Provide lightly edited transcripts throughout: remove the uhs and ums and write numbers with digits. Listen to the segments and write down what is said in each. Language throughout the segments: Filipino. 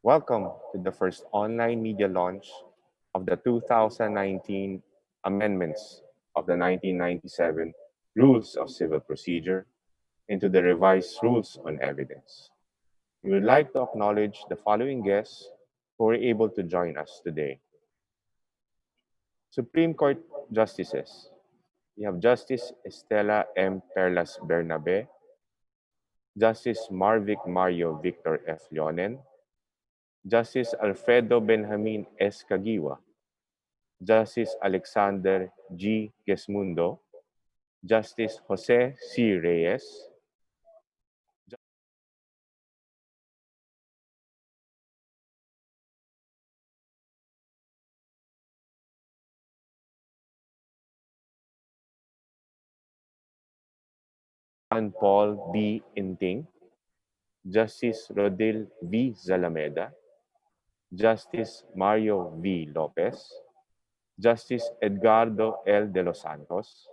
Welcome to the first online media launch of the 2019 amendments of the 1997 Rules of Civil Procedure into the revised Rules on Evidence. We would like to acknowledge the following guests who were able to join us today. Supreme Court Justices. We have Justice Estela M. Perlas Bernabe, Justice Marvic Mario Victor F. Leonen, Justice Alfredo Benjamin S. Caguiwa, Justice Alexander G. Gesmundo, Justice Jose C. Reyes, Juan Paul B. Inting, Justice Rodil V. Zalameda, Justice Mario V. Lopez, Justice Edgardo L. de los Santos,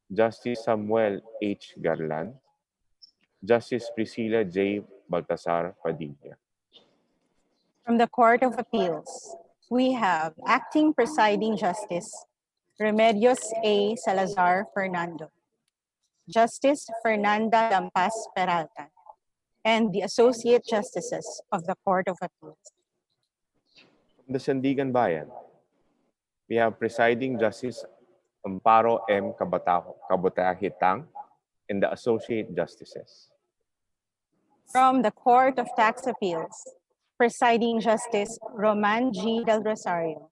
Justice Samuel H. Garland, Justice Priscilla J. Baltasar Padilla. From the Court of Appeals, we have Acting Presiding Justice Remedios A. Salazar Fernando, Justice Fernanda Lampas Peralta, and the Associate Justices of the Court of Appeals. From the Sandigan Bayan, we have Presiding Justice Amparo M. Kabutahitang and the Associate Justices. From the Court of Tax Appeals, Presiding Justice Roman G. Del Rosario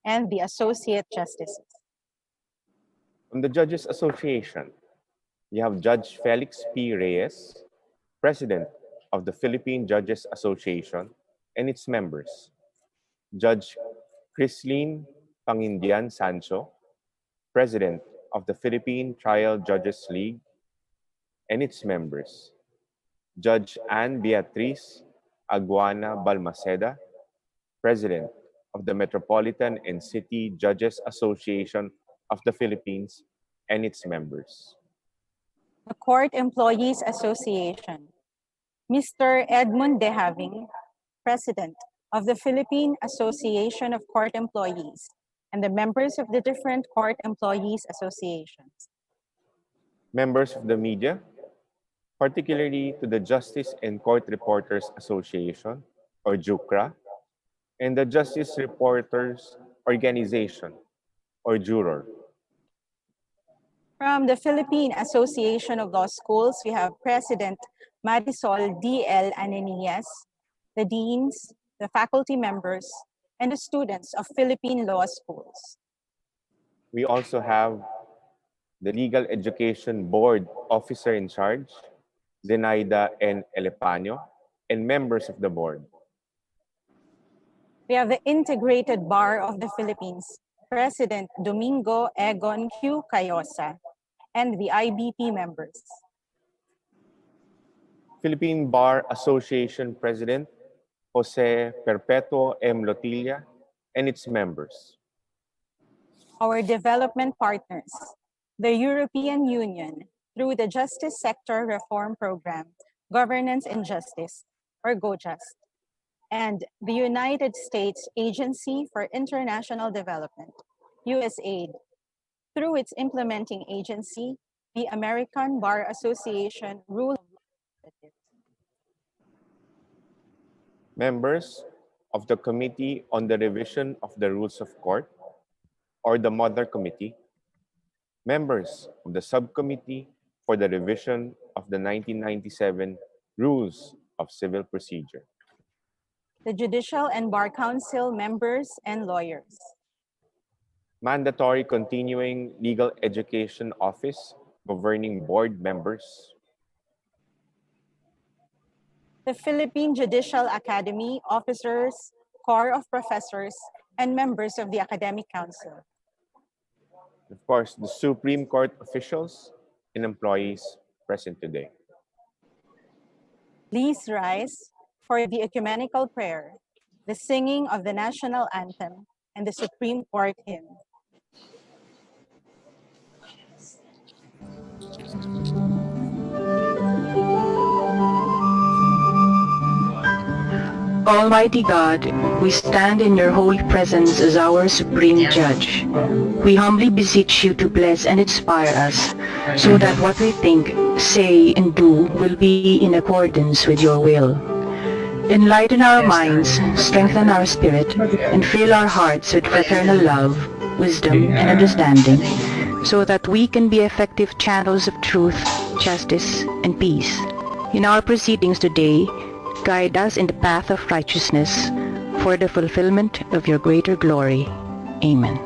and the Associate Justices. From the Judges Association, we have Judge Felix P. Reyes, President of the Philippine Judges Association and its members. Judge Crislin Pangindian Sancho, President of the Philippine Trial Judges League and its members. Judge Ann Beatriz Aguana Balmaceda, President of the Metropolitan and City Judges Association of the Philippines and its members. The Court Employees Association, Mr. Edmund De Having, President of the Philippine Association of Court Employees, and the members of the different Court Employees Associations. Members of the media, particularly to the Justice and Court Reporters Association, or JUCRA, and the Justice Reporters Organization, or JUROR. From the Philippine Association of Law Schools, we have President Marisol D.L. Ananias, the deans, the faculty members, and the students of Philippine law schools. We also have the Legal Education Board Officer in Charge, Zenaida N. Elepaño, and members of the board. We have the Integrated Bar of the Philippines, President Domingo Egon Q. Cayosa, and the IBP members. Philippine Bar Association President, Jose Perpetuo M. Lotilla, and its members. Our development partners, the European Union, through the Justice Sector Reform Program, Governance and Justice, or GOJUST, and the United States Agency for International Development, USAID, through its implementing agency, the American Bar Association Rule of Law. Members of the Committee on the Revision of the Rules of Court, or the Mother Committee, members of the Subcommittee for the Revision of the 1997 Rules of Civil Procedure, the Judicial and Bar Council members and lawyers, Mandatory Continuing Legal Education Office Governing Board members, the Philippine Judicial Academy officers, Corps of Professors, and members of the Academic Council. of course, the Supreme Court officials and employees present today. Please rise for the Ecumenical Prayer, the singing of the National Anthem, and the Supreme Court hymn. Almighty God, we stand in your holy presence as our supreme judge. We humbly beseech you to bless and inspire us so that what we think, say, and do will be in accordance with your will. Enlighten our minds, strengthen our spirit, and fill our hearts with fraternal love, wisdom, and understanding, so that we can be effective channels of truth, justice, and peace. In our proceedings today, guide us in the path of righteousness for the fulfillment of your greater glory. Amen.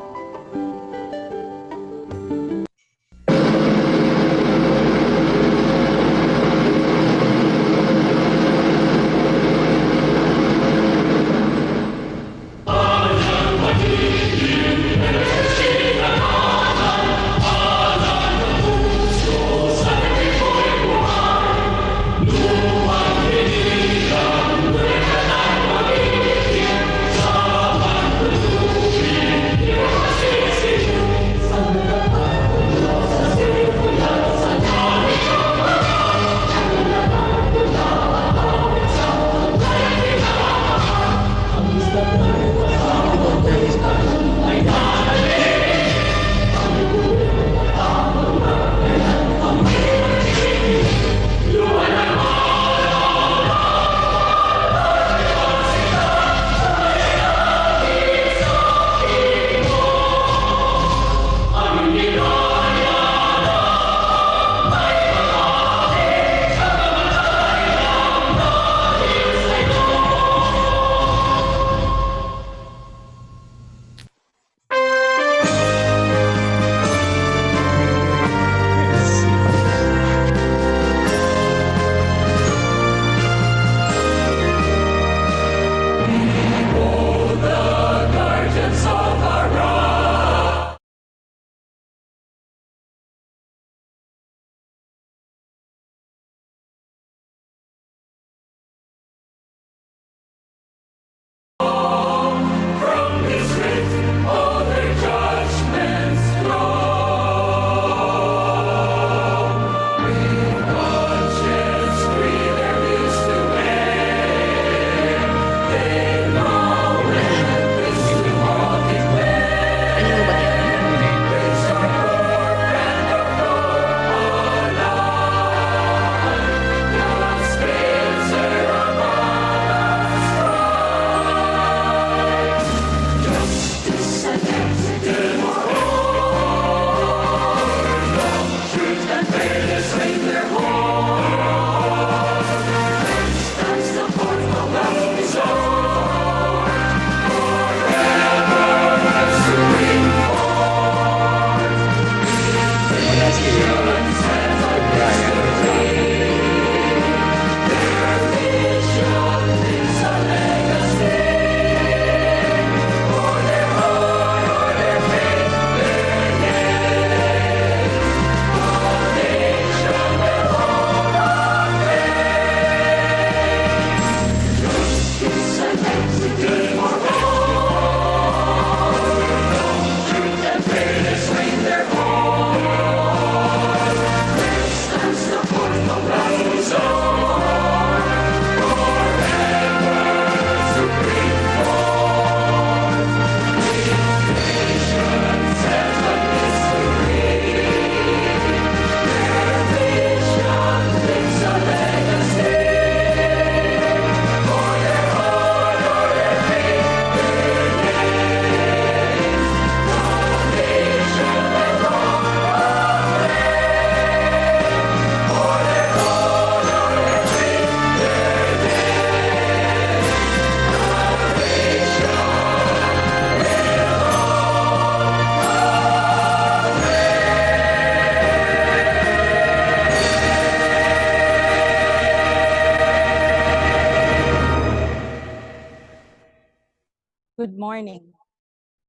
Good morning.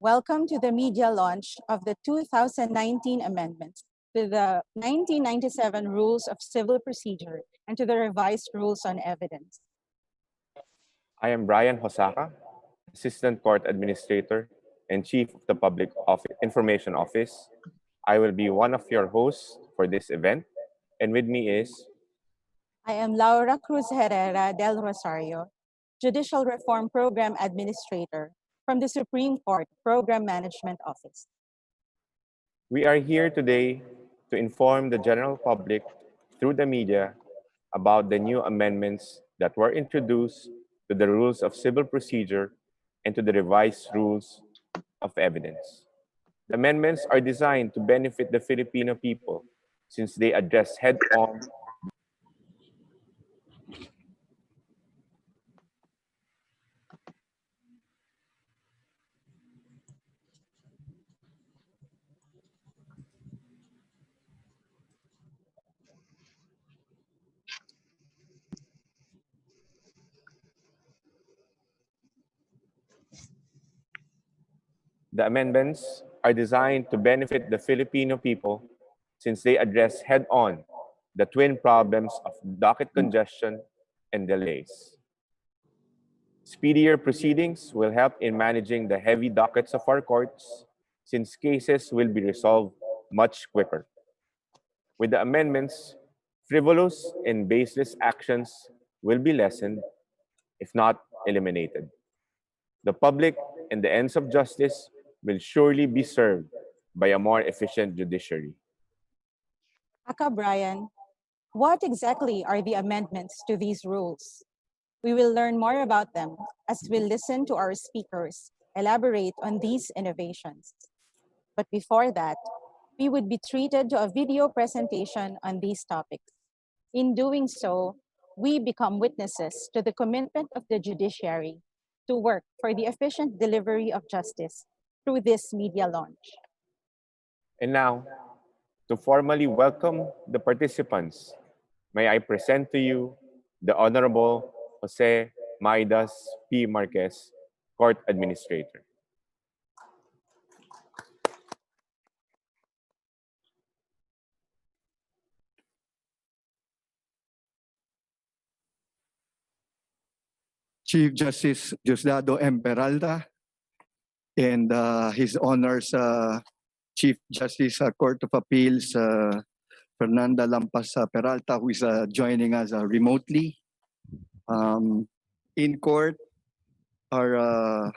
Welcome to the media launch of the 2019 amendments to the 1997 Rules of Civil Procedure and to the revised Rules on Evidence. I am Brian Hosaka, Assistant Court Administrator and Chief of the Information Office. I will be one of your hosts for this event, and with me is I am Laura Cruz Herrera del Rosario, Judicial Reform Program Administrator from the Supreme Court Program Management Office. We are here today to inform the general public through the media about the new amendments that were introduced to the Rules of Civil Procedure and to the revised Rules of Evidence. The amendments are designed to benefit the Filipino people since they address head-on The amendments are designed to benefit the Filipino people since they address head-on the twin problems of docket congestion and delays. Speedier proceedings will help in managing the heavy dockets of our courts since cases will be resolved much quicker. With the amendments, frivolous and baseless actions will be lessened, if not eliminated. The public and the ends of justice will surely be served by a more efficient judiciary. Aka Brian, what exactly are the amendments to these rules? We will learn more about them as we listen to our speakers elaborate on these innovations. But before that, we would be treated to a video presentation on these topics. In doing so, we become witnesses to the commitment of the judiciary to work for the efficient delivery of justice through this media launch. And now, to formally welcome the participants, may I present to you the Honorable Jose Maidas P. Marquez, Court Administrator. Chief Justice Diosdado M. Peralta, and His Honor's Chief Justice Court of Appeals, Fernanda Lampas Peralta, who is joining us remotely. In court, our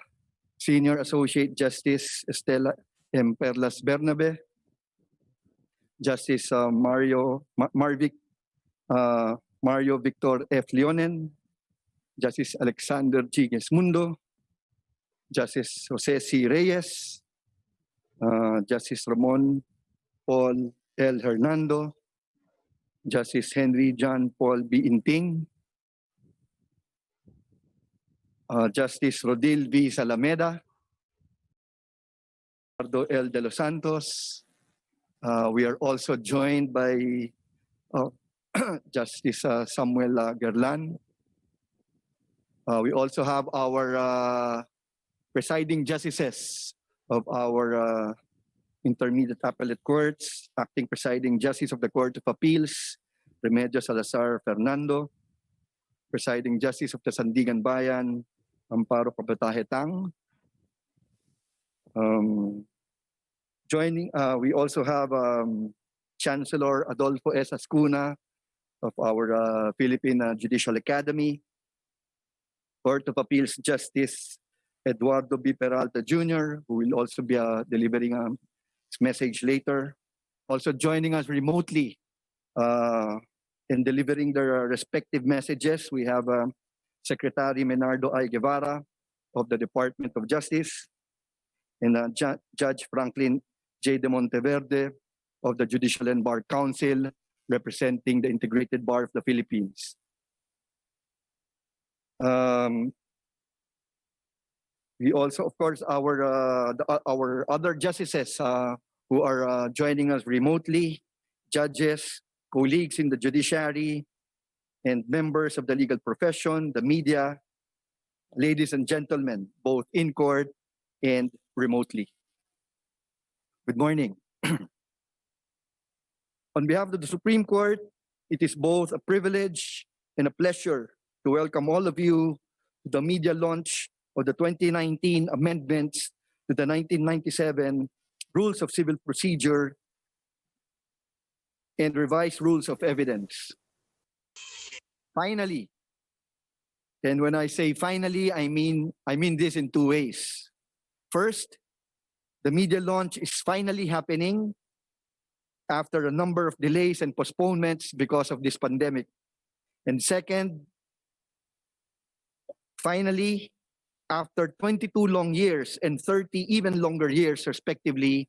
Senior Associate Justice Estela M. Perlas Bernabe, Justice Mario Victor F. Leonen, Justice Alexander G. Gesmundo, Justice Jose C. Reyes, Justice Ramon Paul L. Hernando, Justice Henry John Paul B. Inting, Justice Rodil V. Salameda, Eduardo L. De Los Santos. We are also joined by Justice Samuel Gerlan. We also have our presiding justices of our intermediate appellate courts, acting presiding justice of the Court of Appeals, Remedios Salazar Fernando, presiding justice of the Sandigan Bayan, Amparo Kabatahe Tang. We also have Chancellor Adolfo S. Ascuna of our Philippine Judicial Academy, Court of Appeals Justice Eduardo B. Peralta Jr., who will also be delivering his message later. Also joining us remotely in delivering their respective messages, we have Secretary Menardo I. Guevara of the Department of Justice and Judge Franklin J. De Monteverde of the Judicial and Bar Council, representing the Integrated Bar of the Philippines. We also, of course, our other justices who are joining us remotely, judges, colleagues in the judiciary, and members of the legal profession, the media, ladies and gentlemen, both in court and remotely. Good morning. On behalf of the Supreme Court, it is both a privilege and a pleasure to welcome all of you to the media launch of the 2019 amendments to the 1997 Rules of Civil Procedure and revised Rules of Evidence. Finally, And when I say finally, I mean this in two ways. First, the media launch is finally happening after a number of delays and postponements because of this pandemic. And second, finally, after 22 long years and 30 even longer years respectively,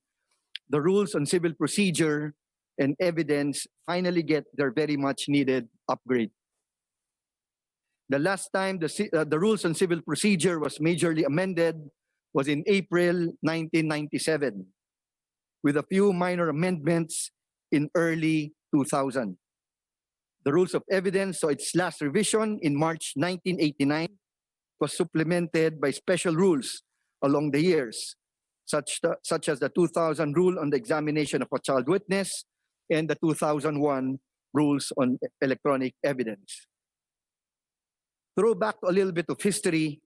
the rules on civil procedure and evidence finally get their very much needed upgrade. The last time the rules on civil procedure was majorly amended was in April 1997, with a few minor amendments in early 2000. The rules of evidence saw its last revision in March 1989, was supplemented by special rules along the years, such as the 2000 rule on the examination of a child witness and the 2001 rules on electronic evidence. Throw back a little bit of history.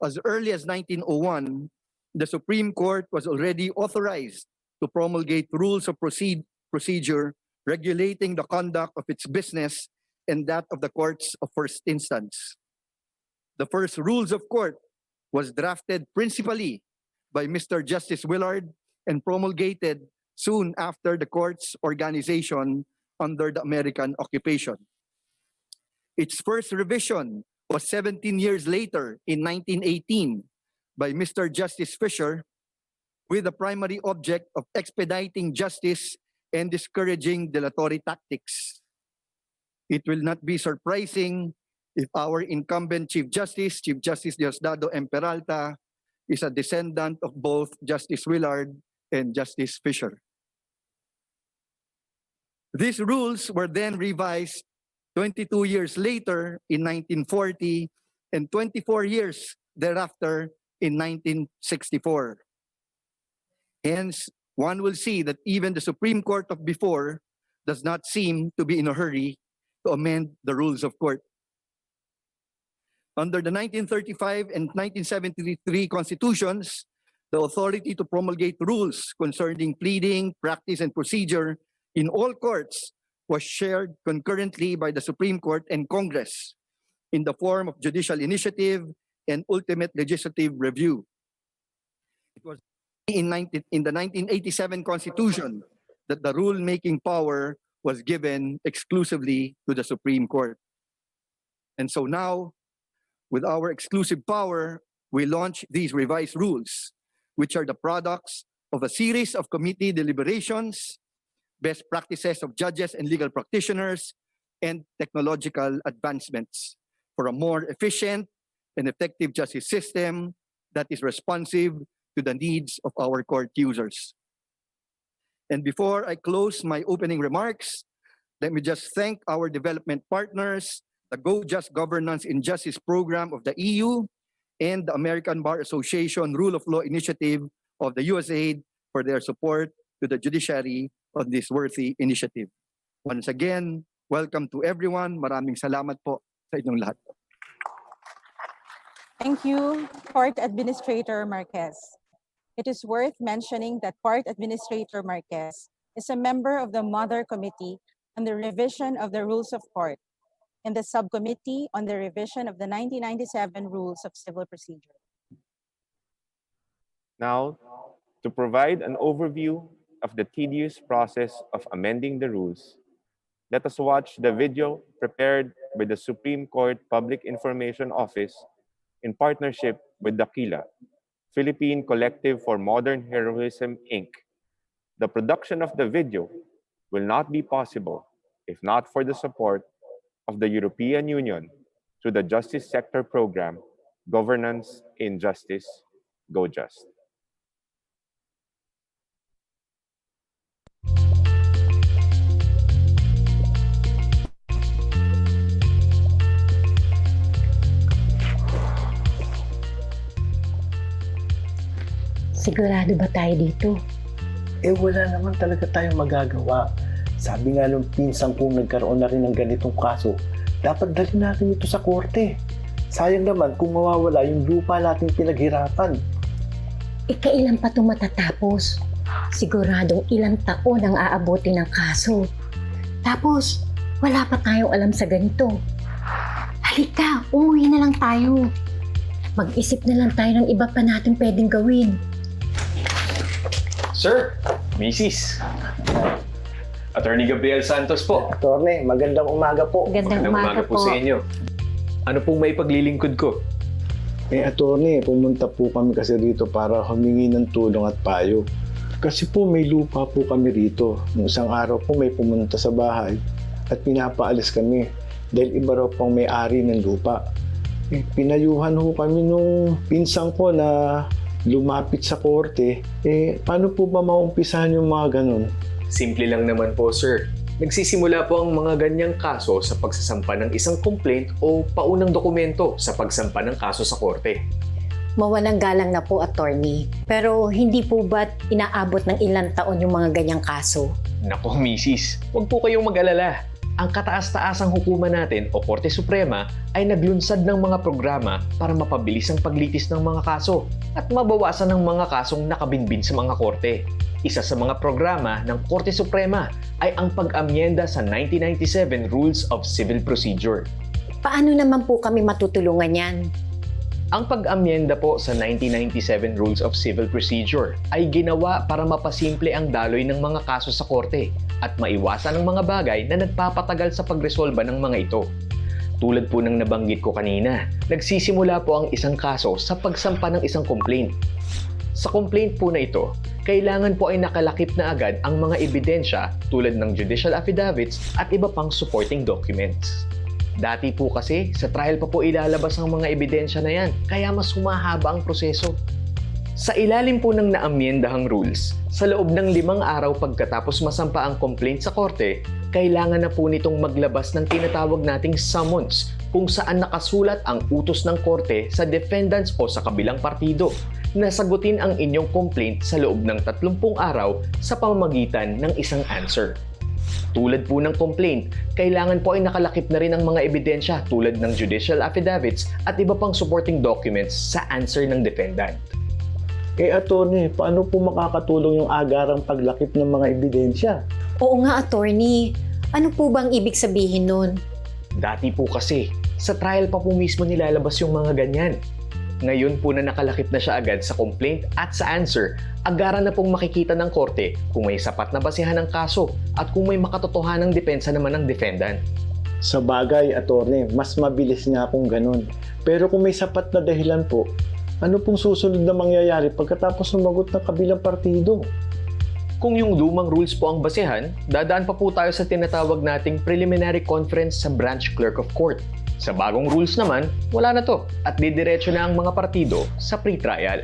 As early as 1901, the Supreme Court was already authorized to promulgate rules of procedure regulating the conduct of its business and that of the courts of first instance. The first rules of court was drafted principally by Mr. Justice Willard and promulgated soon after the court's organization under the American occupation. Its first revision was 17 years later in 1918 by Mr. Justice Fisher, with the primary object of expediting justice and discouraging dilatory tactics. It will not be surprising if our incumbent Chief Justice Diosdado M. Peralta, is a descendant of both Justice Willard and Justice Fisher. These rules were then revised 22 years later in 1940 and 24 years thereafter in 1964. Hence, one will see that even the Supreme Court of before does not seem to be in a hurry to amend the rules of court. Under the 1935 and 1973 constitutions, the authority to promulgate rules concerning pleading, practice, and procedure in all courts was shared concurrently by the Supreme Court and Congress in the form of judicial initiative and ultimate legislative review. It was in the 1987 Constitution that the rule-making power was given exclusively to the Supreme Court. And so now, with our exclusive power, we launch these revised rules, which are the products of a series of committee deliberations, best practices of judges and legal practitioners, and technological advancements for a more efficient and effective justice system that is responsive to the needs of our court users. And before I close my opening remarks, let me just thank our development partners, the Go Just Governance in Justice program of the EU, and the American Bar Association Rule of Law Initiative of the USAID for their support to the judiciary on this worthy initiative. Once again, welcome to everyone. Maraming salamat po sa inyong lahat. Thank you, Court Administrator Marquez. It is worth mentioning that Court Administrator Marquez is a member of the Mother Committee on the Revision of the Rules of Court and the Subcommittee on the Revision of the 1997 Rules of Civil Procedure. Now, to provide an overview of the tedious process of amending the rules, let us watch the video prepared by the Supreme Court Public Information Office in partnership with the KILA, Philippine Collective for Modern Heroism, Inc. The production of the video will not be possible if not for the support of the European Union through the Justice Sector Program, Governance in Justice, Go Just. Sigurado ba tayo dito? Wala naman talaga tayong magagawa. Sabi nga nung pinsang kung nagkaroon na rin ng ganitong kaso, dapat dalhin natin ito sa korte. Sayang naman kung mawawala yung lupa nating pinaghirapan. Kailan pa ito matatapos? Siguradong ilang taon ang aabuti ng kaso. Tapos, wala pa tayong alam sa ganito. Halika, umuwi na lang tayo. Mag-isip na lang tayo ng iba pa natin pwedeng gawin. Sir, Mrs. Attorney Gabriel Santos po. Attorney, magandang umaga po. Magandang umaga po. sa inyo. Ano pong may paglilingkod ko? Attorney, pumunta po kami kasi rito para humingi ng tulong at payo. Kasi po may lupa po kami rito. Nung isang araw po may pumunta sa bahay at pinapaalis kami dahil iba raw pong may-ari ng lupa. Pinayuhan ho kami nung pinsang ko na lumapit sa korte. Paano po ba maumpisahan yung mga ganun? Simple lang naman po, sir. Nagsisimula po ang mga ganyang kaso sa pagsasampa ng isang complaint o paunang dokumento sa pagsampa ng kaso sa korte. Mawalang galang na po, attorney. Pero hindi po ba't inaabot ng ilang taon yung mga ganyang kaso? Nako, misis, huwag po kayong mag-alala. Ang kataas-taasang hukuman natin o Korte Suprema ay naglunsad ng mga programa para mapabilis ang paglitis ng mga kaso at mabawasan ang mga kasong nakabinbin sa mga korte. Isa sa mga programa ng Korte Suprema ay ang pag-amyenda sa 1997 Rules of Civil Procedure. Paano naman po kami matutulungan yan? Ang pag-amyenda po sa 1997 Rules of Civil Procedure ay ginawa para mapasimple ang daloy ng mga kaso sa korte at maiwasan ang mga bagay na nagpapatagal sa pagresolba ng mga ito. Tulad po ng nabanggit ko kanina, nagsisimula po ang isang kaso sa pagsampa ng isang complaint. Sa complaint po na ito, kailangan po ay nakalakip na agad ang mga ebidensya tulad ng judicial affidavits at iba pang supporting documents. Dati po kasi, sa trial pa po ilalabas ang mga ebidensya na yan, kaya mas humahaba ang proseso. Sa ilalim po ng naamyendahang rules, sa loob ng 5 araw pagkatapos masampa ang complaint sa korte, kailangan na po nitong maglabas ng tinatawag nating summons kung saan nakasulat ang utos ng korte sa defendants o sa kabilang partido na sagutin ang inyong complaint sa loob ng 30 araw sa pamamagitan ng isang answer. Tulad po ng complaint, kailangan po ay nakalakip na rin ang mga ebidensya tulad ng judicial affidavits at iba pang supporting documents sa answer ng defendant. Attorney, paano po makakatulong yung agarang paglakip ng mga ebidensya? Oo nga, attorney. Ano po bang ibig sabihin nun? Dati po kasi, sa trial pa po mismo nilalabas yung mga ganyan. Ngayon po na nakalakip na siya agad sa complaint at sa answer, agaran na pong makikita ng korte kung may sapat na basihan ng kaso at kung may makatotohanang depensa naman ng defendant. Sa bagay, attorney, mas mabilis nga kung ganun. Pero kung may sapat na dahilan po, ano pong susunod na mangyayari pagkatapos sumagot ng kabilang partido? Kung yung lumang rules po ang basihan, dadaan pa po tayo sa tinatawag nating preliminary conference sa branch clerk of court. Sa bagong rules naman, wala na to at didiretso na ang mga partido sa pre-trial.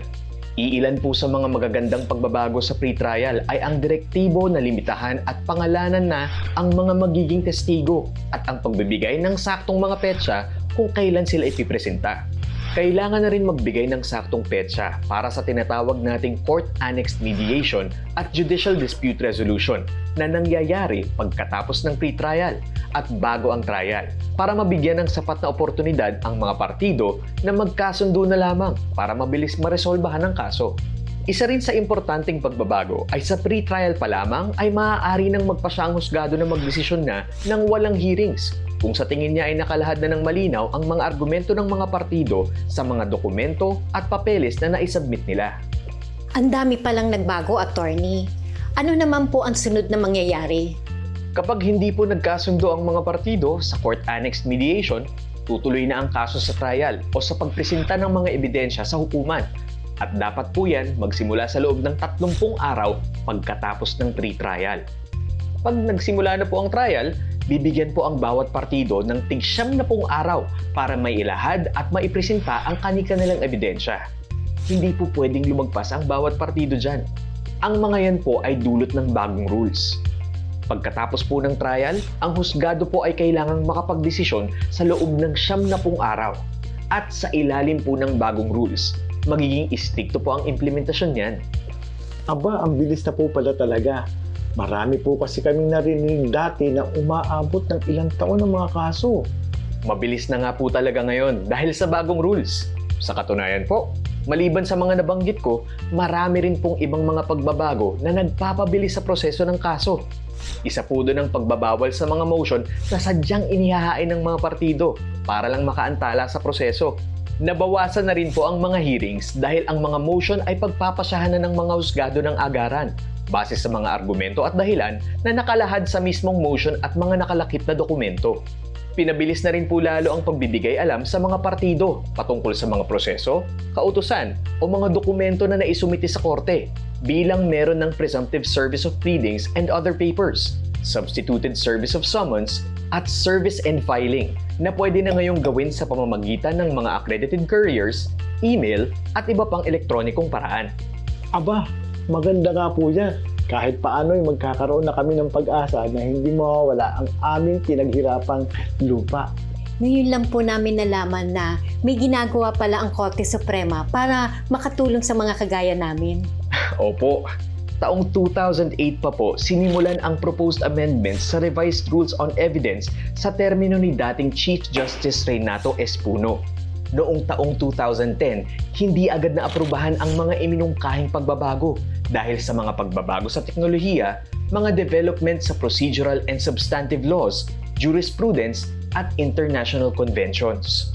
Iilan po sa mga magagandang pagbabago sa pre-trial ay ang direktibo na limitahan at pangalanan na ang mga magiging testigo at ang pagbibigay ng saktong mga petsa kung kailan sila ipipresenta. Kailangan na rin magbigay ng saktong petsa para sa tinatawag nating court-annexed mediation at judicial dispute resolution na nangyayari pagkatapos ng pre-trial at bago ang trial para mabigyan ng sapat na oportunidad ang mga partido na magkasundo na lamang para mabilis maresolbahan ang kaso. Isa rin sa importanteng pagbabago ay sa pre-trial pa lamang ay maaari nang magpasya ang husgado na magdesisyon na ng walang hearings kung sa tingin niya ay nakalahad na ng malinaw ang mga argumento ng mga partido sa mga dokumento at papeles na naisubmit nila. Ang dami palang nagbago, attorney. Ano naman po ang sunod na mangyayari? Kapag hindi po nagkasundo ang mga partido sa court-annexed mediation, tutuloy na ang kaso sa trial o sa pagpresenta ng mga ebidensya sa hukuman. At dapat po yan magsimula sa loob ng 30 araw pagkatapos ng pre-trial. Pag nagsimula na po ang trial, bibigyan po ang bawat partido ng tig-70 araw para may ilahad at maipresenta ang kani-kanilang ebidensya. Hindi po pwedeng lumagpas ang bawat partido dyan. Ang mga yan po ay dulot ng bagong rules. Pagkatapos po ng trial, ang husgado po ay kailangang makapagdesisyon sa loob ng 70 araw. At sa ilalim po ng bagong rules, magiging istrikto po ang implementasyon niyan. Aba, ang bilis na po pala talaga. Marami po kasi kaming narinig dati na umaabot ng ilang taon ng mga kaso. Mabilis na nga po talaga ngayon dahil sa bagong rules. Sa katunayan po, Maliban sa mga nabanggit ko, marami rin pong ibang mga pagbabago na nagpapabilis sa proseso ng kaso. Isa po doon ang pagbabawal sa mga motion na sadyang inihahain ng mga partido para lang makaantala sa proseso. Nabawasan na rin po ang mga hearings dahil ang mga motion ay pagpapasyahan na ng mga husgado ng agaran base sa mga argumento at dahilan na nakalahad sa mismong motion at mga nakalakip na dokumento. Pinabilis na rin po lalo ang pagbibigay alam sa mga partido patungkol sa mga proseso, kautusan o mga dokumento na naisumiti sa korte bilang meron ng presumptive service of pleadings and other papers, substituted service of summons, at service and filing na pwede na ngayong gawin sa pamamagitan ng mga accredited couriers, email at iba pang elektronikong paraan. Aba, maganda nga po yan. Kahit paano ay magkakaroon na kami ng pag-asa na hindi mawawala ang aming pinaghirapang lupa. Ngayon lang po namin nalaman na may ginagawa pala ang Korte Suprema para makatulong sa mga kagaya namin. Opo, taong 2008 pa po sinimulan ang proposed amendments sa revised rules on evidence sa termino ni dating Chief Justice Renato Espuno. Noong taong 2010, hindi agad na aprubahan ang mga iminungkahing pagbabago dahil sa mga pagbabago sa teknolohiya, mga development sa procedural and substantive laws, jurisprudence at international conventions.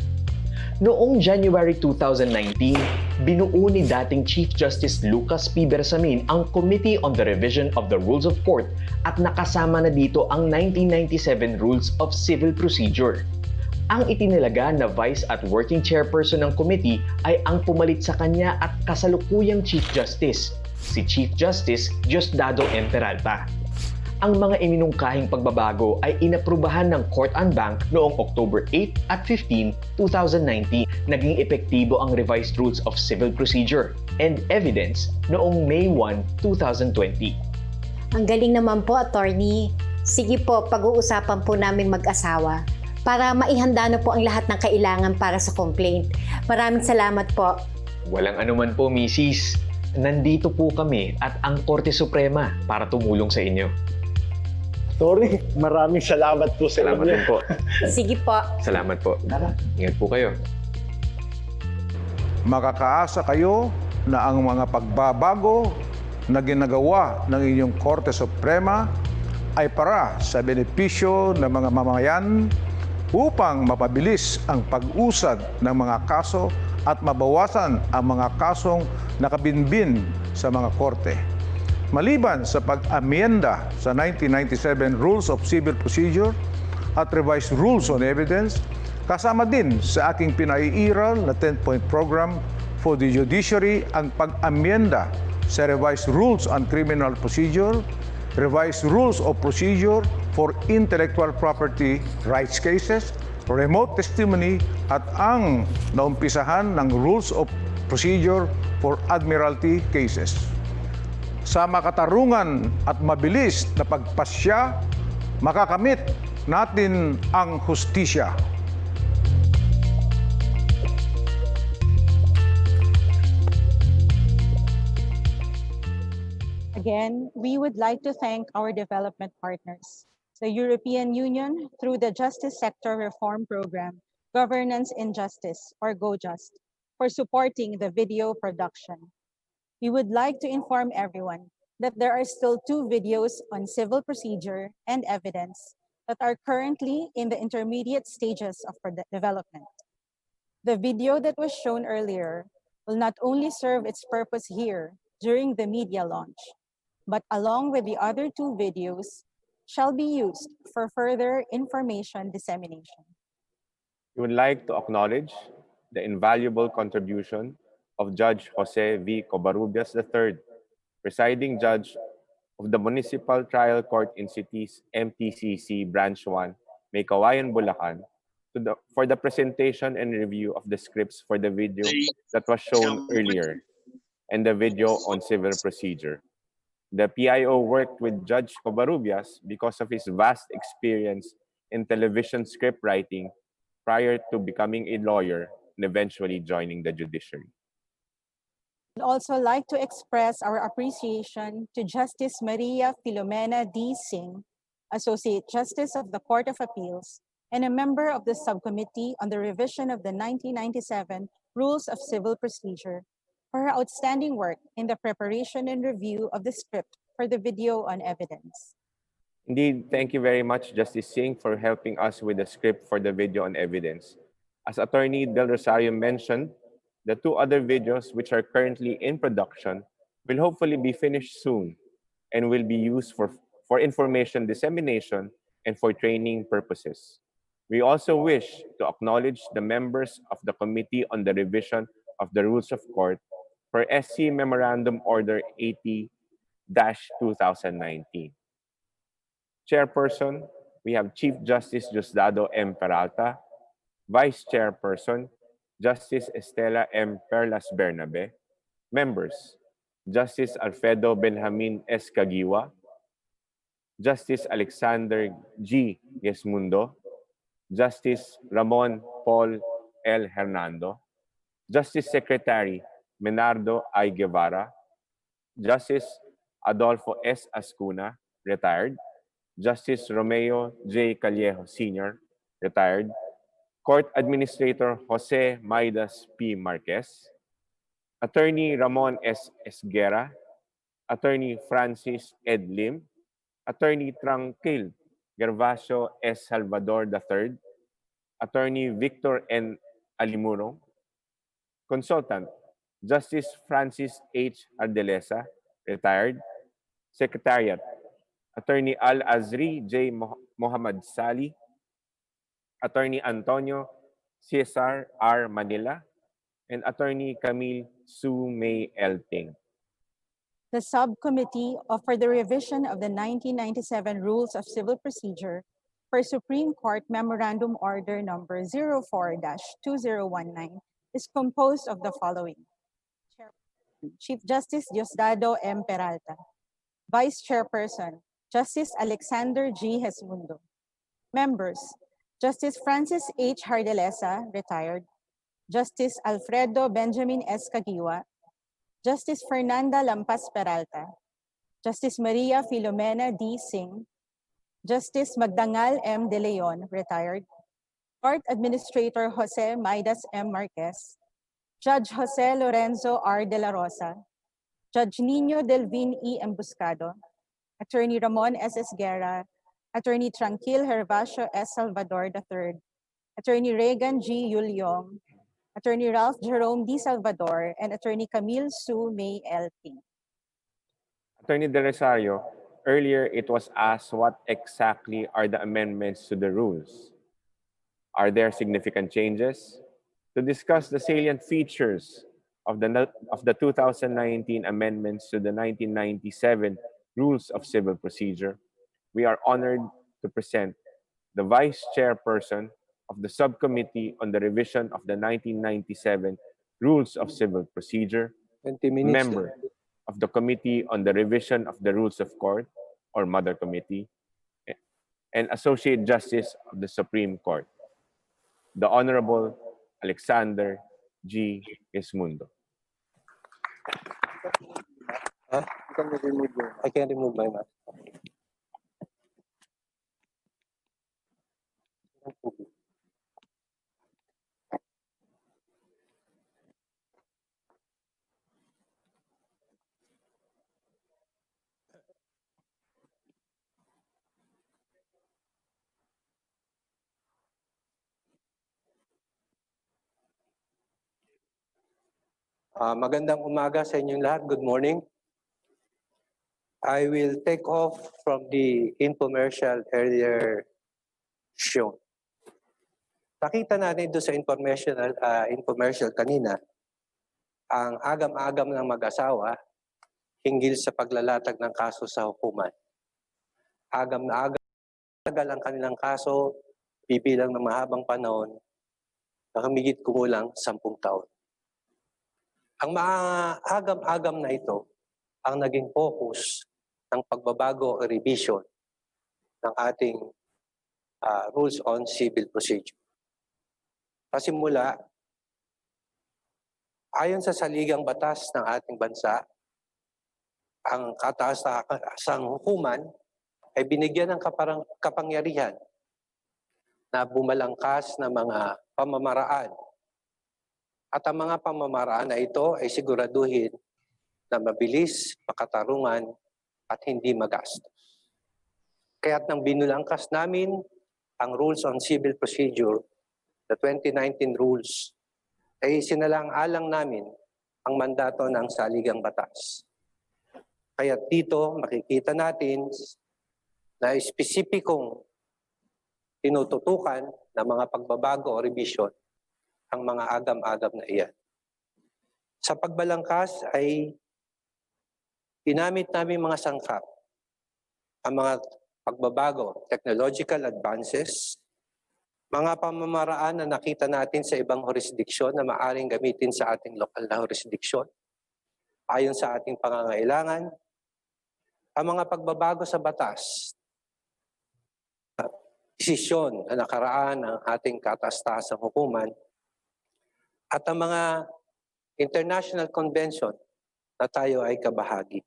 Noong January 2019, binuo ni dating Chief Justice Lucas P. Bersamin ang Committee on the Revision of the Rules of Court at nakasama na dito ang 1997 Rules of Civil Procedure. Ang itinilaga na Vice at Working Chairperson ng committee ay ang pumalit sa kanya at kasalukuyang Chief Justice, si Chief Justice Diosdado M. Peralta. Ang mga iminungkahing pagbabago ay inaprubahan ng Court on Banc noong October 8 at 15, 2019. Naging epektibo ang revised rules of civil procedure and evidence noong May 1, 2020. Ang galing naman po, attorney. Sige po, pag-uusapan po namin mag-asawa para maihanda na po ang lahat ng kailangan para sa complaint. Maraming salamat po. Walang anuman po, Mrs. Nandito po kami at ang Korte Suprema para tumulong sa inyo. Sorry, maraming salamat po sa Salamat inyo. din po. Sige po. Salamat po. Tara. Ingat po kayo. Makakaasa kayo na ang mga pagbabago na ginagawa ng inyong Korte Suprema ay para sa benepisyo ng mga mamamayan upang mapabilis ang pag-usad ng mga kaso at mabawasan ang mga kasong nakabinbin sa mga korte. Maliban sa pag-amyenda sa 1997 Rules of Civil Procedure at Revised Rules on Evidence, kasama din sa aking pinaiiral na 10-point program for the judiciary ang pag-amyenda sa Revised Rules on Criminal Procedure, Revised Rules of Procedure for Intellectual Property Rights Cases, Remote Testimony at ang naumpisahan ng Rules of Procedure for Admiralty Cases. Sa makatarungan at mabilis na pagpasya, makakamit natin ang hustisya. Again, we would like to thank our development partners, the European Union through the Justice Sector Reform Program, Governance in Justice, or GoJust, for supporting the video production. We would like to inform everyone that there are still 2 videos on civil procedure and evidence that are currently in the intermediate stages of development. The video that was shown earlier will not only serve its purpose here during the media launch, but along with the other 2 videos, shall be used for further information dissemination. We would like to acknowledge the invaluable contribution of Judge Jose V. Covarrubias III, presiding judge of the Municipal Trial Court in Cities MTCC Branch 1, Maykawayan, Bulacan, for the presentation and review of the scripts for the video that was shown earlier and the video on civil procedure. The PIO worked with Judge Covarrubias because of his vast experience in television script writing prior to becoming a lawyer and eventually joining the judiciary. I'd also like to express our appreciation to Justice Maria Filomena D. Singh, Associate Justice of the Court of Appeals and a member of the Subcommittee on the Revision of the 1997 Rules of Civil Procedure, for her outstanding work in the preparation and review of the script for the video on evidence. Indeed, thank you very much, Justice Singh, for helping us with the script for the video on evidence. As Attorney Del Rosario mentioned, the 2 other videos which are currently in production will hopefully be finished soon and will be used for information dissemination and for training purposes. We also wish to acknowledge the members of the Committee on the Revision of the Rules of Court for SC Memorandum Order 80-2019. Chairperson, we have Chief Justice Diosdado M. Peralta, Vice Chairperson, Justice Estela M. Perlas Bernabe, members, Justice Alfredo Benjamin S. Caguiwa, Justice Alexander G. Gesmundo, Justice Ramon Paul L. Hernando, Justice Secretary Menardo I. Guevara, Justice Adolfo S. Ascuna, retired, Justice Romeo J. Callejo Sr., retired, Court Administrator Jose Maidas P. Marquez, Attorney Ramon S. Esguera, Attorney Francis Ed Lim, Attorney Tranquil Gervasio S. Salvador III, Attorney Victor N. Alimuro, Consultant Justice Francis H. Ardelesa, retired, Secretariat Attorney Al-Azri J. Mohammad Sali, Attorney Antonio Cesar R. Manila, and Attorney Camille Sue May Elting. The Subcommittee for the Revision of the 1997 Rules of Civil Procedure for Supreme Court Memorandum Order Number 04-2019 is composed of the following. Chief Justice Diosdado M. Peralta. Vice Chairperson, Justice Alexander G. Gesmundo. Members, Justice Francis H. Hardelesa, retired, Justice Alfredo Benjamin S. Caguiwa, Justice Fernanda Lampas Peralta, Justice Maria Filomena D. Singh, Justice Magdangal M. De Leon, retired, Court Administrator Jose Maidas M. Marquez, Judge Jose Lorenzo R. De La Rosa, Judge Nino Delvin E. Embuscado, Attorney Ramon S. Esguera, Attorney Tranquil Gervasio S. Salvador III, Attorney Regan G. Yuliong, Attorney Ralph Jerome D. Salvador, and Attorney Camille Sue May Elting. Attorney Del Rosario, earlier it was asked what exactly are the amendments to the rules. Are there significant changes? To discuss the salient features of the 2019 amendments to the 1997 Rules of Civil Procedure, we are honored to present the Vice Chairperson of the Subcommittee on the Revision of the 1997 Rules of Civil Procedure, member of the Committee on the Revision of the Rules of Court, or Mother Committee, and Associate Justice of the Supreme Court, the Honorable Alexander G. Gesmundo. I can remove my mask. Magandang umaga sa inyong lahat. Good morning. I will take off from the infomercial earlier shown. Nakita natin doon sa infomercial kanina, ang agam-agam ng mag-asawa hinggil sa paglalatag ng kaso sa hukuman. Agam na agam, tagal ang kanilang kaso, bibilang ng mahabang panahon, nakamigit kumulang 10 taon. Ang maagam-agam na ito ang naging focus ng pagbabago o revision ng ating rules on civil procedure. Pasimula, ayon sa saligang batas ng ating bansa, ang kataas-taasang hukuman ay binigyan ng kapangyarihan na bumalangkas na mga pamamaraan At ang mga pamamaraan na ito ay siguraduhin na mabilis, makatarungan, at hindi magastos. Kaya't nang binulangkas namin ang Rules on Civil Procedure, the 2019 rules, ay sinalang-alang namin ang mandato ng saligang batas. Kaya dito makikita natin na espesipikong tinututukan ng mga pagbabago o revision ang mga agam-agam na iyan. Sa pagbalangkas ay ginamit namin mga sangkap, ang mga pagbabago, technological advances, mga pamamaraan na nakita natin sa ibang jurisdiksyon na maaaring gamitin sa ating lokal na jurisdiksyon, ayon sa ating pangangailangan, ang mga pagbabago sa batas, desisyon na nakaraan ng ating kataas-taasang hukuman, at ang mga international convention na tayo ay kabahagi.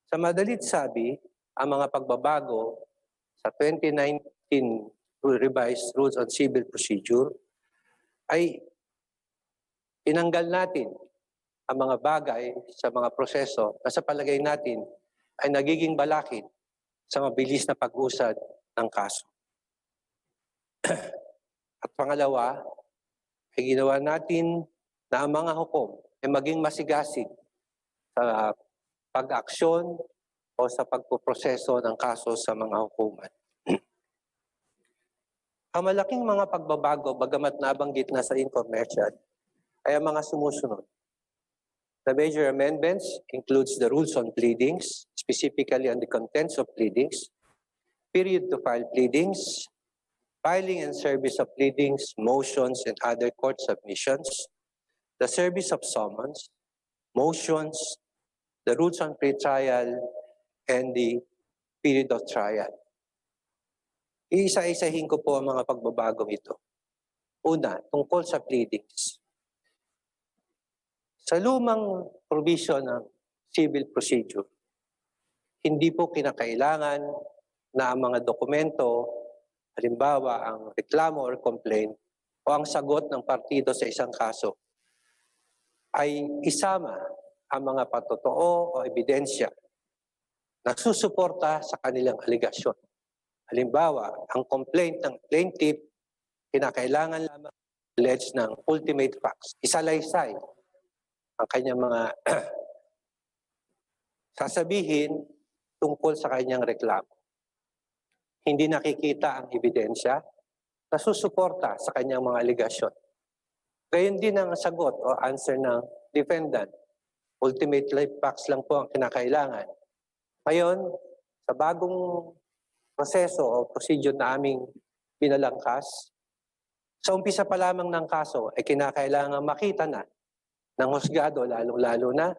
Sa madalit sabi, ang mga pagbabago sa 2019 Revised Rules on Civil Procedure ay tinanggal natin ang mga bagay sa mga proseso na sa palagay natin ay nagiging balakid sa mabilis na pag-usad ng kaso. At pangalawa, ay ginawa natin na ang mga hukom ay maging masigasig sa pag-aksyon o sa pagpuproseso ng kaso sa mga hukuman. Ang malaking mga pagbabago, bagamat nabanggit na sa infomercial, ay ang mga sumusunod. The major amendments includes the rules on pleadings, specifically on the contents of pleadings, period to file pleadings, filing and service of pleadings, motions, and other court submissions, the service of summons, motions, the rules on pretrial, and the period of trial. Iisa-isahin ko po ang mga pagbabagong ito. Una, tungkol sa pleadings. Sa lumang provision ng civil procedure, hindi po kinakailangan na ang mga dokumento, halimbawa ang reklamo or complaint o ang sagot ng partido sa isang kaso, ay isama ang mga patotoo o ebidensya na susuporta sa kanilang aligasyon. Halimbawa, ang complaint ng plaintiff, kinakailangan lamang allege ng ultimate facts. Isalaysay ang kanyang mga sasabihin tungkol sa kanyang reklamo. Hindi nakikita ang ebidensya na susuporta sa kanyang mga aligasyon. Gayon din ang sagot o answer ng defendant. Ultimate life facts lang po ang kinakailangan. Ngayon, sa bagong proseso o procedure na aming pinalangkas, sa umpisa pa lamang ng kaso ay kinakailangan makita na ng husgado, lalo-lalo na,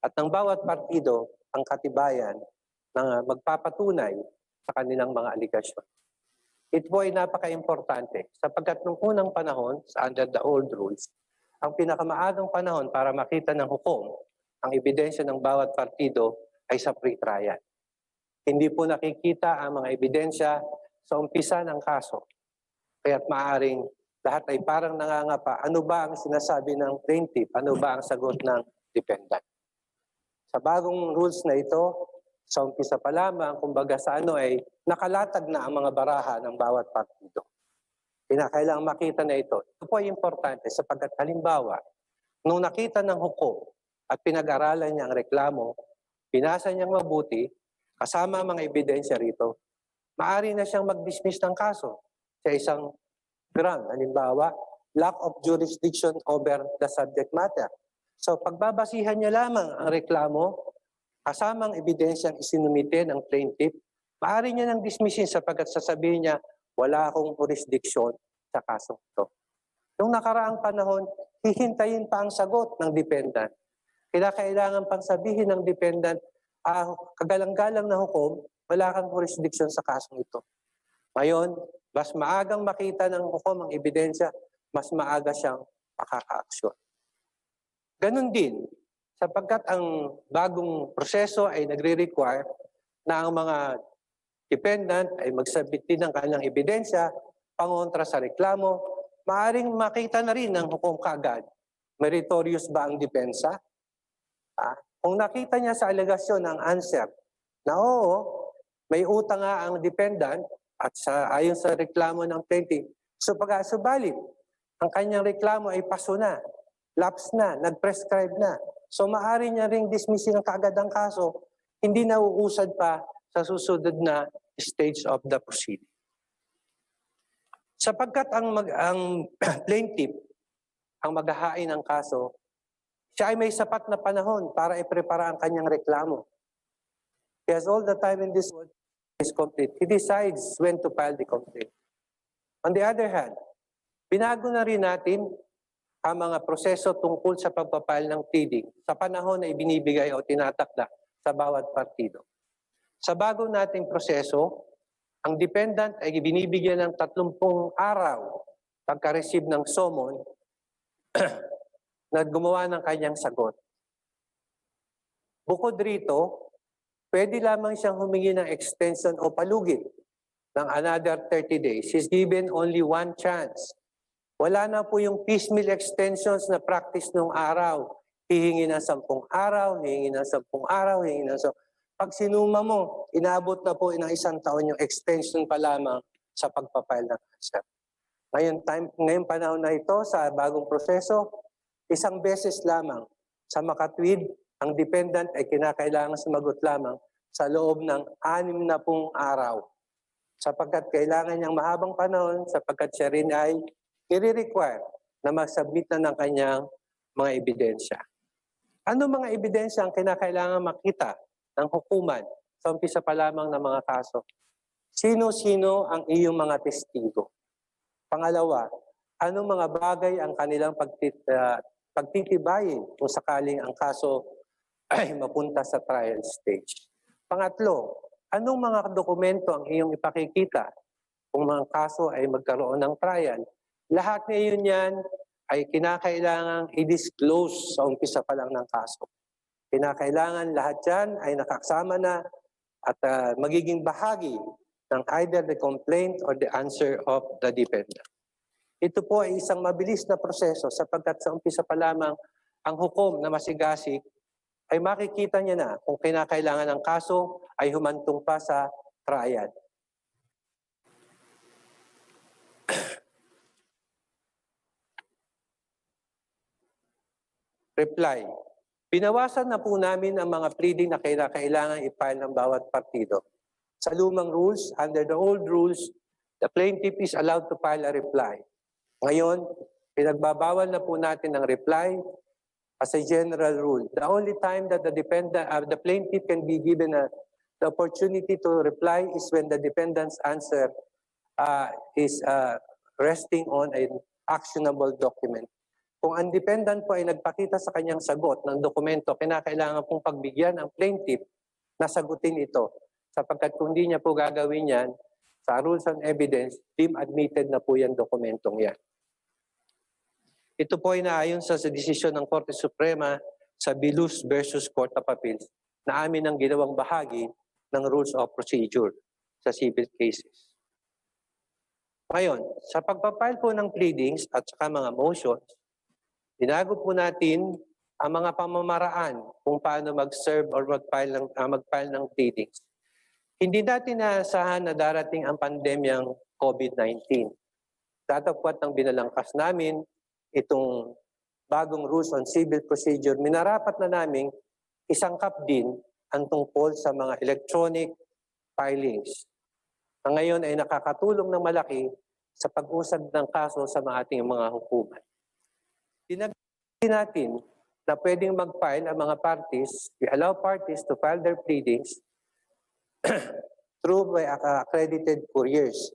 at ng bawat partido ang katibayan na magpapatunay sa kanilang mga aligasyon. Ito po ay napaka-importante sapagkat nung unang panahon, under the old rules, ang pinakamaagang panahon para makita ng hukom ang ebidensya ng bawat partido ay sa pre-trial. Hindi po nakikita ang mga ebidensya sa umpisa ng kaso. Kaya't maaaring lahat ay parang nangangapa. Ano ba ang sinasabi ng plaintiff? Ano ba ang sagot ng defendant? Sa bagong rules na ito, sa umpisa pa lamang, kumbaga sa ano ay nakalatag na ang mga baraha ng bawat partido. Kinakailangan makita na ito. Ito po ay importante sapagkat halimbawa, nung nakita ng hukom at pinag-aralan niya ang reklamo, binasa niyang mabuti, kasama ang mga ebidensya rito, maaari na siyang mag-dismiss ng kaso sa isang ground. Halimbawa, lack of jurisdiction over the subject matter. So pagbabasihan niya lamang ang reklamo, kasamang ebidensyang isinumite ng plaintiff, maaari niya nang dismissin sapagkat sasabihin niya, wala akong jurisdiction sa kasong ito. Nung nakaraang panahon, hihintayin pa ang sagot ng defendant. Kailangan pang sabihin ng defendant, kagalang-galang na hukom, wala kang jurisdiction sa kasong ito. Ngayon, mas maagang makita ng hukom ang ebidensya, mas maaga siyang makaka-aksyon. Ganon din, sapagkat ang bagong proseso ay nagre-require na ang mga dependent ay magsubmit din ng kanilang ebidensya pangontra sa reklamo maaring makita na rin ng hukom kaagad, meritorious ba ang depensa? Kung nakita niya sa alegasyon ng answer na oo, may utang nga ang defendant at ayon sa reklamo ng plaintiff, subalit, ang kanyang reklamo ay paso na, lapse na, nag-prescribe na. So maaari niya ring dismissin ang kaagad ang kaso, hindi na uusad pa sa susunod na stage of the proceeding. Sapagkat ang plaintiff ang maghahain ng kaso, siya ay may sapat na panahon para iprepara ang kanyang reklamo. He has all the time in this world is complete. He decides when to file the complaint. On the other hand, binago na rin natin ang mga proseso tungkol sa pagpapile ng pleading sa panahon na ibinibigay o tinatakda sa bawat partido. Sa bago nating proseso, ang dependent ay binibigyan ng 30 araw pagka-receive ng summon na gumawa ng kanyang sagot. Bukod rito, pwede lamang siyang humingi ng extension o palugit ng another 30 days. He's given only one chance. Wala na po yung piecemeal extensions na practice nung araw. Hihingi ng 10 araw, hihingi ng 10 araw, hihingi ng 10. Pag sinuma mo, inaabot na po ng 1 taon yung extension pa lamang sa pagpapile ng answer. Ngayong panahon na ito, sa bagong proseso, 1 beses lamang sa makatwid, ang dependent ay kinakailangan sumagot lamang sa loob ng 60 araw. Sapagkat kailangan niyang mahabang panahon, sapagkat siya rin ay i-require na mag-submit na ng kanyang mga ebidensya. Ano mga ebidensya ang kinakailangan makita ng hukuman sa umpisa pa lamang ng mga kaso? Sino-sino ang iyong mga testigo? Pangalawa, anong mga bagay ang kanilang pagtitibayin kung sakaling ang kaso ay mapunta sa trial stage? Pangatlo, anong mga dokumento ang iyong ipakikita kung mga kaso ay magkaroon ng trial? Lahat ngayon yan ay kinakailangang i-disclose sa umpisa pa lang ng kaso. Kinakailangan lahat yan ay nakasama na at magiging bahagi ng either the complaint or the answer of the defendant. Ito po ay isang mabilis na proseso sapagkat sa umpisa pa lamang ang hukom na masigasig ay makikita niya na kung kinakailangan ng kaso ay humantong pa sa trial. Reply. Binawasan na po namin ang mga pleading na kailangan i-file ng bawat partido. Sa lumang rules, under the old rules, the plaintiff is allowed to file a reply. Ngayon, pinagbabawal na po natin ang reply as a general rule. The only time that the plaintiff can be given the opportunity to reply is when the defendant's answer is resting on an actionable document. Kung ang defendant po ay nagpakita sa kanyang sagot ng dokumento, kinakailangan pong pagbigyan ang plaintiff na sagutin ito. Sapagkat kung di niya po gagawin yan, sa rules on evidence, deemed admitted na po yan dokumentong yan. Ito po ay naayon sa desisyon ng Korte Suprema sa Bilus versus Court of Appeals na amin ang ginawang bahagi ng rules of procedure sa civil cases. Ngayon, sa pagpapile po ng pleadings at saka mga motions, binago po natin ang mga pamamaraan kung paano mag-serve or mag-file ng pleadings. Hindi natin naasahan na darating ang pandemyang COVID-19. Datapwat ng binalangkas namin itong bagong rules on civil procedure, minarapat na namin isangkap din ang tungkol sa mga electronic filings. Ang ngayon ay nakakatulong ng malaki sa pag-usad ng kaso sa ating mga hukuman. Tinagin natin na pwedeng mag-file ang mga parties, we allow parties to file their pleadings through by accredited couriers.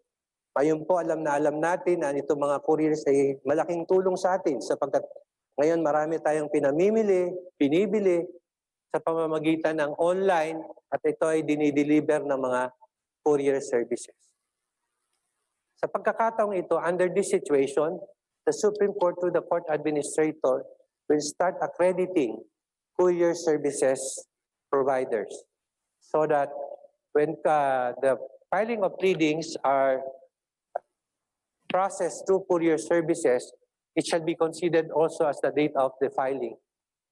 Ngayon po, alam natin na itong mga couriers ay malaking tulong sa atin sapagkat ngayon marami tayong binibili sa pamamagitan ng online at ito ay dinideliver ng mga courier services. Sa pagkakataong ito, under this situation, the Supreme Court through the court administrator will start accrediting courier services providers so that when the filing of pleadings are processed through courier services, it shall be considered also as the date of the filing.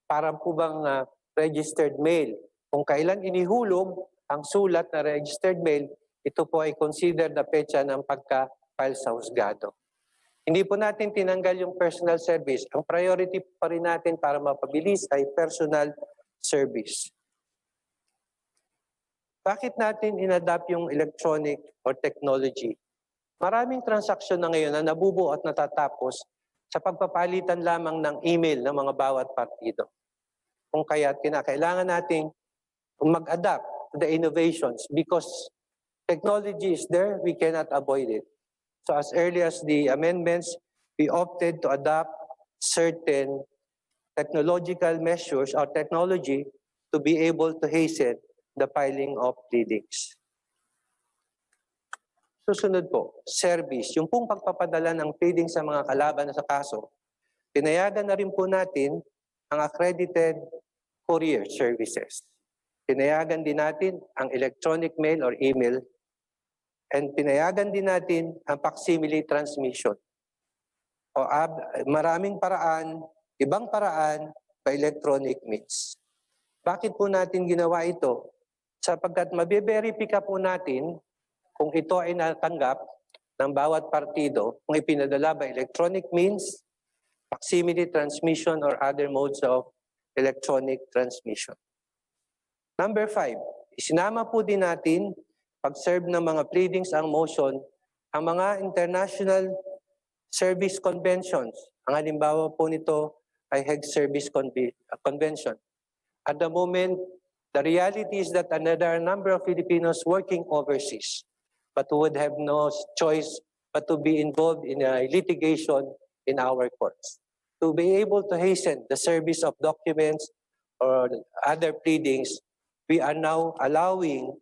Para po bang registered mail. Kung kailan inihulog ang sulat na registered mail, ito po ay considered na petsa ng pagka-file sa husgado. Hindi po natin tinanggal yung personal service. Ang priority pa rin natin para mapabilis ay personal service. Bakit natin inadapt yung electronic or technology? Maraming transaksyon na ngayon na nabubuo at natatapos sa pagpapalitan lamang ng email ng mga bawat partido. Kung kaya kinakailangan natin mag-adapt to the innovations because technology is there, we cannot avoid it. So as early as the amendments, we opted to adopt certain technological measures or technology to be able to hasten the filing of pleadings. Susunod po, service. Yung pong pagpapadala ng pleading sa mga kalaban sa kaso, pinayagan na rin po natin ang accredited courier services. Pinayagan din natin ang electronic mail or email and pinayagan din natin ang facsimile transmission. O maraming paraan, ibang paraan by electronic means. Bakit po natin ginawa ito? Sapagkat mabiberifika po natin kung ito ay natanggap ng bawat partido, kung ipinadala by electronic means, facsimile transmission, or other modes of electronic transmission. Number 5, isinama po din natin pag-serve ng mga pleadings ang motion, ang mga international service conventions. Ang halimbawa po nito ay Hague Service Convention. At the moment, the reality is that there are a number of Filipinos working overseas, but who would have no choice but to be involved in a litigation in our courts. To be able to hasten the service of documents or other pleadings, we are now allowing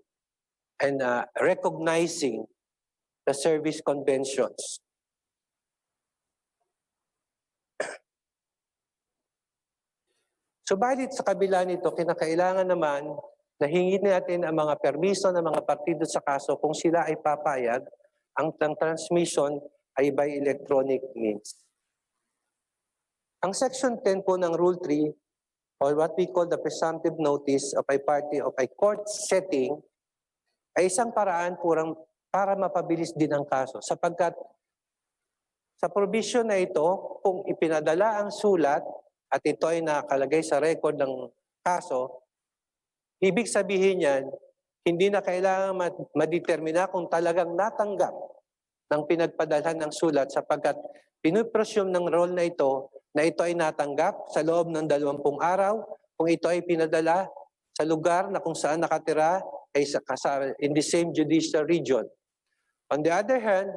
and recognizing the service conventions. Subalit sa kabila nito, kinakailangan naman na hingin natin ang mga permiso ng mga partido sa kaso kung sila ay papayag, ang transmission ay by electronic means. Ang Section 10 po ng Rule 3, or what we call the presumptive notice of a party of a court setting, ay isang paraan para mapabilis din ang kaso. Sapagkat sa provision na ito, kung ipinadala ang sulat at ito ay nakalagay sa record ng kaso, ibig sabihin yan, hindi na kailangan madetermina kung talagang natanggap ng pinagpadalhan ng sulat sapagkat pinupresume ng role na ito ay natanggap sa loob ng 20 araw kung ito ay pinadala sa lugar na kung saan nakatira ay in the same judicial region. On the other hand,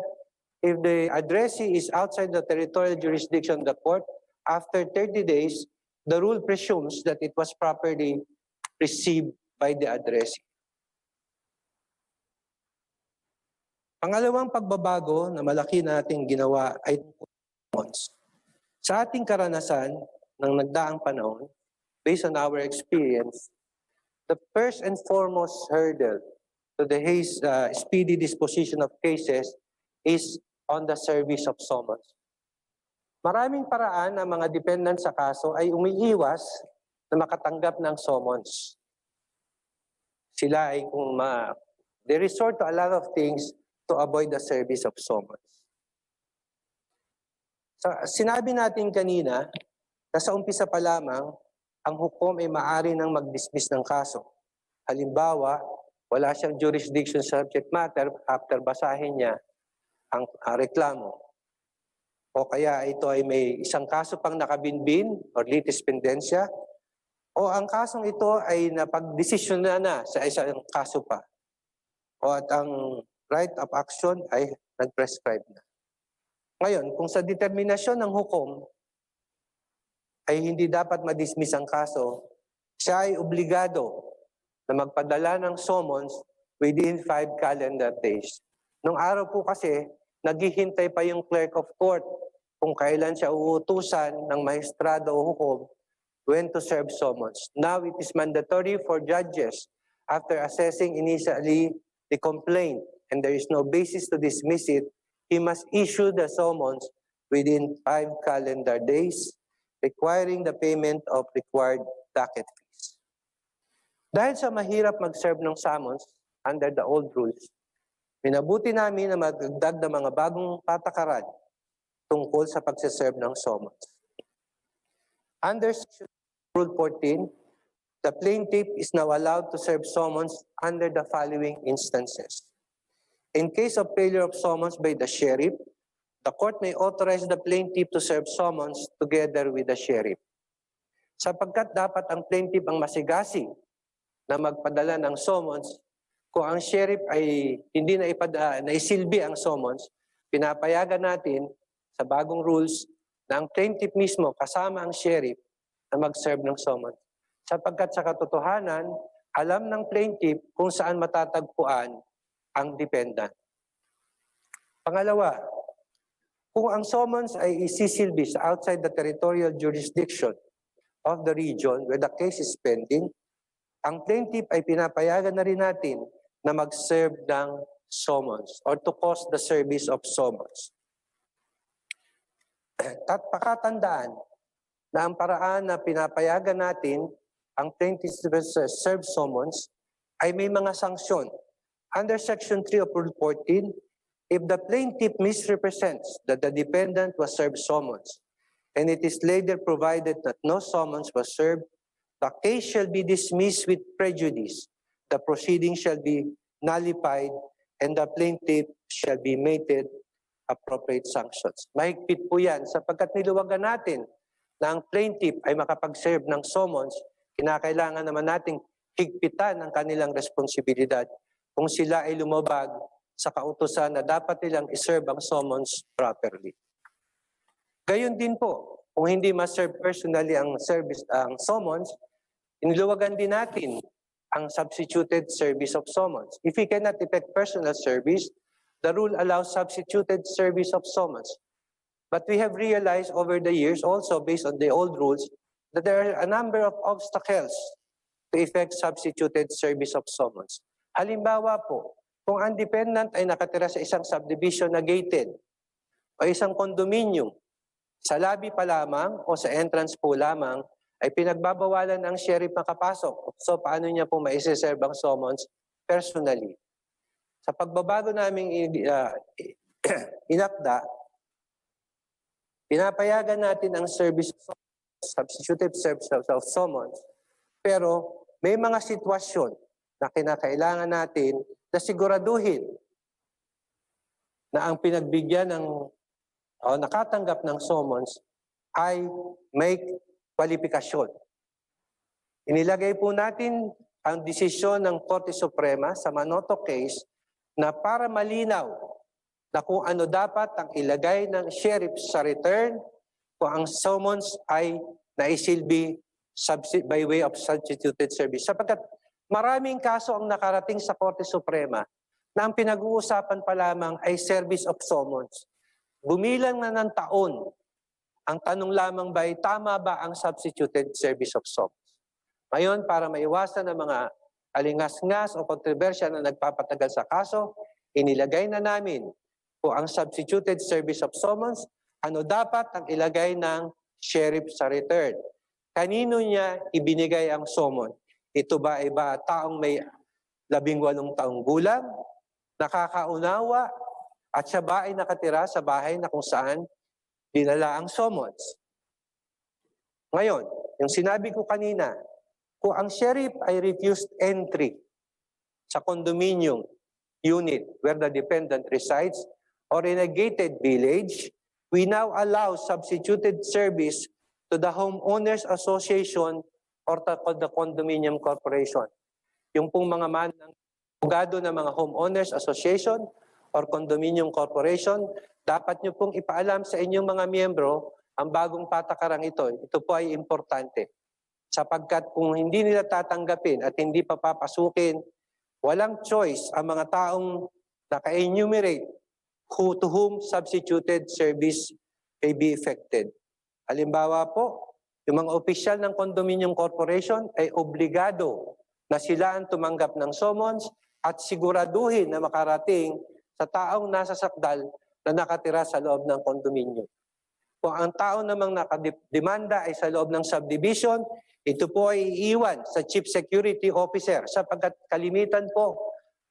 if the addressee is outside the territorial jurisdiction of the court, after 30 days, the rule presumes that it was properly received by the addressee. Pangalawang pagbabago na malaki nating ginawa ay sa ating karanasan ng nagdaang panahon, based on our experience, the first and foremost hurdle to the speedy disposition of cases is on the service of summons. Maraming paraan ang mga dependent sa kaso ay umiiwas na makatanggap ng summons. Sila ay they resort to a lot of things to avoid the service of summons. Sinabi natin kanina na sa umpisa pa lamang, ang hukom ay maaari nang mag-dismiss ng kaso. Halimbawa, wala siyang jurisdiction subject matter after basahin niya ang reklamo. O kaya ito ay may isang kaso pang nakabinbin or litis pendensya, o ang kasong ito ay napag-desisyon na sa isang kaso pa. O at ang right of action ay nag-prescribe na. Ngayon, kung sa determinasyon ng hukom ay hindi dapat ma-dismiss ang kaso, siya ay obligado na magpadala ng summons within 5 calendar days. Nung araw po kasi, naghihintay pa yung clerk of court kung kailan siya uutusan ng maestrado o hukom when to serve summons. Now, it is mandatory for judges after assessing initially the complaint and there is no basis to dismiss it, he must issue the summons within 5 calendar days, requiring the payment of required docket fees. Dahil sa mahirap mag-serve ng summons under the old rules, minabuti namin na magdagdag ng mga bagong patakaran tungkol sa pagsiserve ng summons. Under Section Rule 14, the plaintiff is now allowed to serve summons under the following instances. In case of failure of summons by the sheriff, the court may authorize the plaintiff to serve summons together with the sheriff. Sapagkat dapat ang plaintiff ang masigasig na magpadala ng summons, kung ang sheriff ay hindi naisilbi ang summons, pinapayagan natin sa bagong rules na ang plaintiff mismo kasama ang sheriff na mag-serve ng summons. Sapagkat sa katotohanan, alam ng plaintiff kung saan matatagpuan ang dependent. Pangalawa, kung ang summons ay isisilbi sa outside the territorial jurisdiction of the region where the case is pending, ang plaintiff ay pinapayagan na rin natin na mag-serve ng summons or to cause the service of summons. At pakatandaan na ang paraan na pinapayagan natin ang plaintiff to serve summons ay may mga sanksyon. Under Section 3 of Rule 14, if the plaintiff misrepresents that the defendant was served summons and it is later provided that no summons was served, the case shall be dismissed with prejudice, the proceeding shall be nullified, and the plaintiff shall be meted appropriate sanctions. Mahigpit po yan sapagkat niluwagan natin na ang plaintiff ay makapag-serve ng summons, kinakailangan naman nating higpitan ang kanilang responsibilidad kung sila ay lumabag sa kautusan na dapat nilang iserve ang summons properly. Gayon din po, kung hindi ma-serve personally ang summons, iniluwagan din natin ang substituted service of summons. If we cannot effect personal service, the rule allows substituted service of summons. But we have realized over the years, also based on the old rules, that there are a number of obstacles to effect substituted service of summons. Halimbawa po, kung ang dependent ay nakatira sa isang subdivision na gated o isang condominium, sa lobby pa lamang o sa entrance po lamang, ay pinagbabawalan ang sheriff makapasok. So paano niya po maiseserve ang summons personally? Sa pagbabago naming inakda, pinapayagan natin ang service of substituted service of summons, pero may mga sitwasyon na kinakailangan natin na siguraduhin na ang pinagbigyan ng o nakatanggap ng summons ay may kwalifikasyon. Inilagay po natin ang desisyon ng Korte Suprema sa Manoto case na para malinaw na kung ano dapat ang ilagay ng sheriff sa return kung ang summons ay naisilbi by way of substituted service. Sapagkat maraming kaso ang nakarating sa Korte Suprema na ang pinag-uusapan pa lamang ay service of summons. Bumilang na ng taon, ang tanong lamang ba ay tama ba ang substituted service of summons? Ngayon, para maiwasan ang mga alingas-ngas o kontrobersya na nagpapatagal sa kaso, inilagay na namin kung ang substituted service of summons, ano dapat ang ilagay ng sheriff sa return. Kanino niya ibinigay ang summon? Ito ba ay taong may 18 taong gulang, nakakaunawa, at siya ba ay nakatira sa bahay na kung saan dinala ang summons? Ngayon, yung sinabi ko kanina, kung ang sheriff ay refused entry sa condominium unit where the defendant resides or in a gated village, we now allow substituted service to the homeowners association or the condominium corporation. Yung pong mga abogado ng mga homeowners association or condominium corporation, dapat nyo pong ipaalam sa inyong mga miyembro ang bagong patakarang ito. Ito po ay importante. Sapagkat kung hindi nila tatanggapin at hindi pa papasukin, walang choice ang mga taong naka-enumerate to whom substituted service may be effected. Halimbawa po, yung mga opisyal ng condominium corporation ay obligado na sila ang tumanggap ng summons at siguraduhin na makarating sa taong nasa sakdal na nakatira sa loob ng kondominium. Kung ang tao namang nakademanda ay sa loob ng subdivision, ito po ay iiwan sa Chief Security Officer sapagkat kalimitan po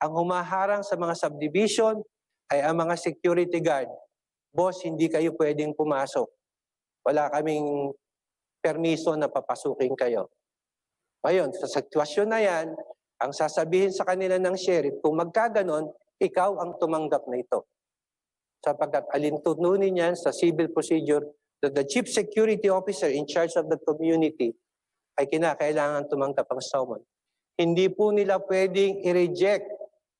ang humaharang sa mga subdivision ay ang mga security guard. Boss, hindi kayo pwedeng pumasok. Wala kaming permiso na papasukin kayo. Ngayon, sa sitwasyon na yan, ang sasabihin sa kanila ng sheriff, kung magkaganon, ikaw ang tumanggap na ito. Sapagkat alintununin yan sa civil procedure that the chief security officer in charge of the community ay kinakailangan tumanggap ang summons. Hindi po nila pwedeng i-reject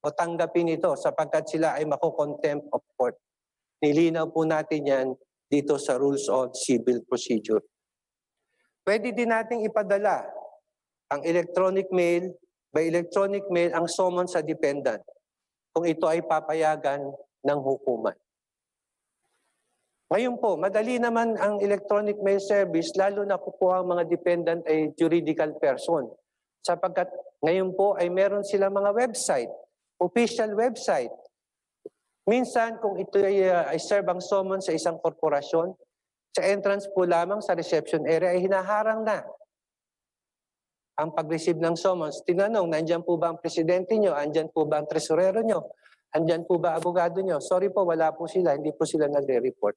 o tanggapin ito sapagkat sila ay mako-contempt of court. Nilinaw po natin yan dito sa Rules of Civil Procedure. Pwede din nating ipadala ang electronic mail, by electronic mail ang summons sa dependent kung ito ay papayagan ng hukuman. Ngayon po, madali naman ang electronic mail service lalo na kukuha ang mga dependent ay juridical person. Sapagkat ngayon po ay meron sila mga website, official website. Minsan kung ito ay serve ang summons sa isang korporasyon, sa entrance po lamang sa reception area ay hinaharang na ang pag-receive ng summons. Tinanong, nandyan po ba ang presidente nyo? Andyan po ba ang tresurero nyo? Andyan po ba abogado nyo? Sorry po, wala po sila. Hindi po sila nagre-report.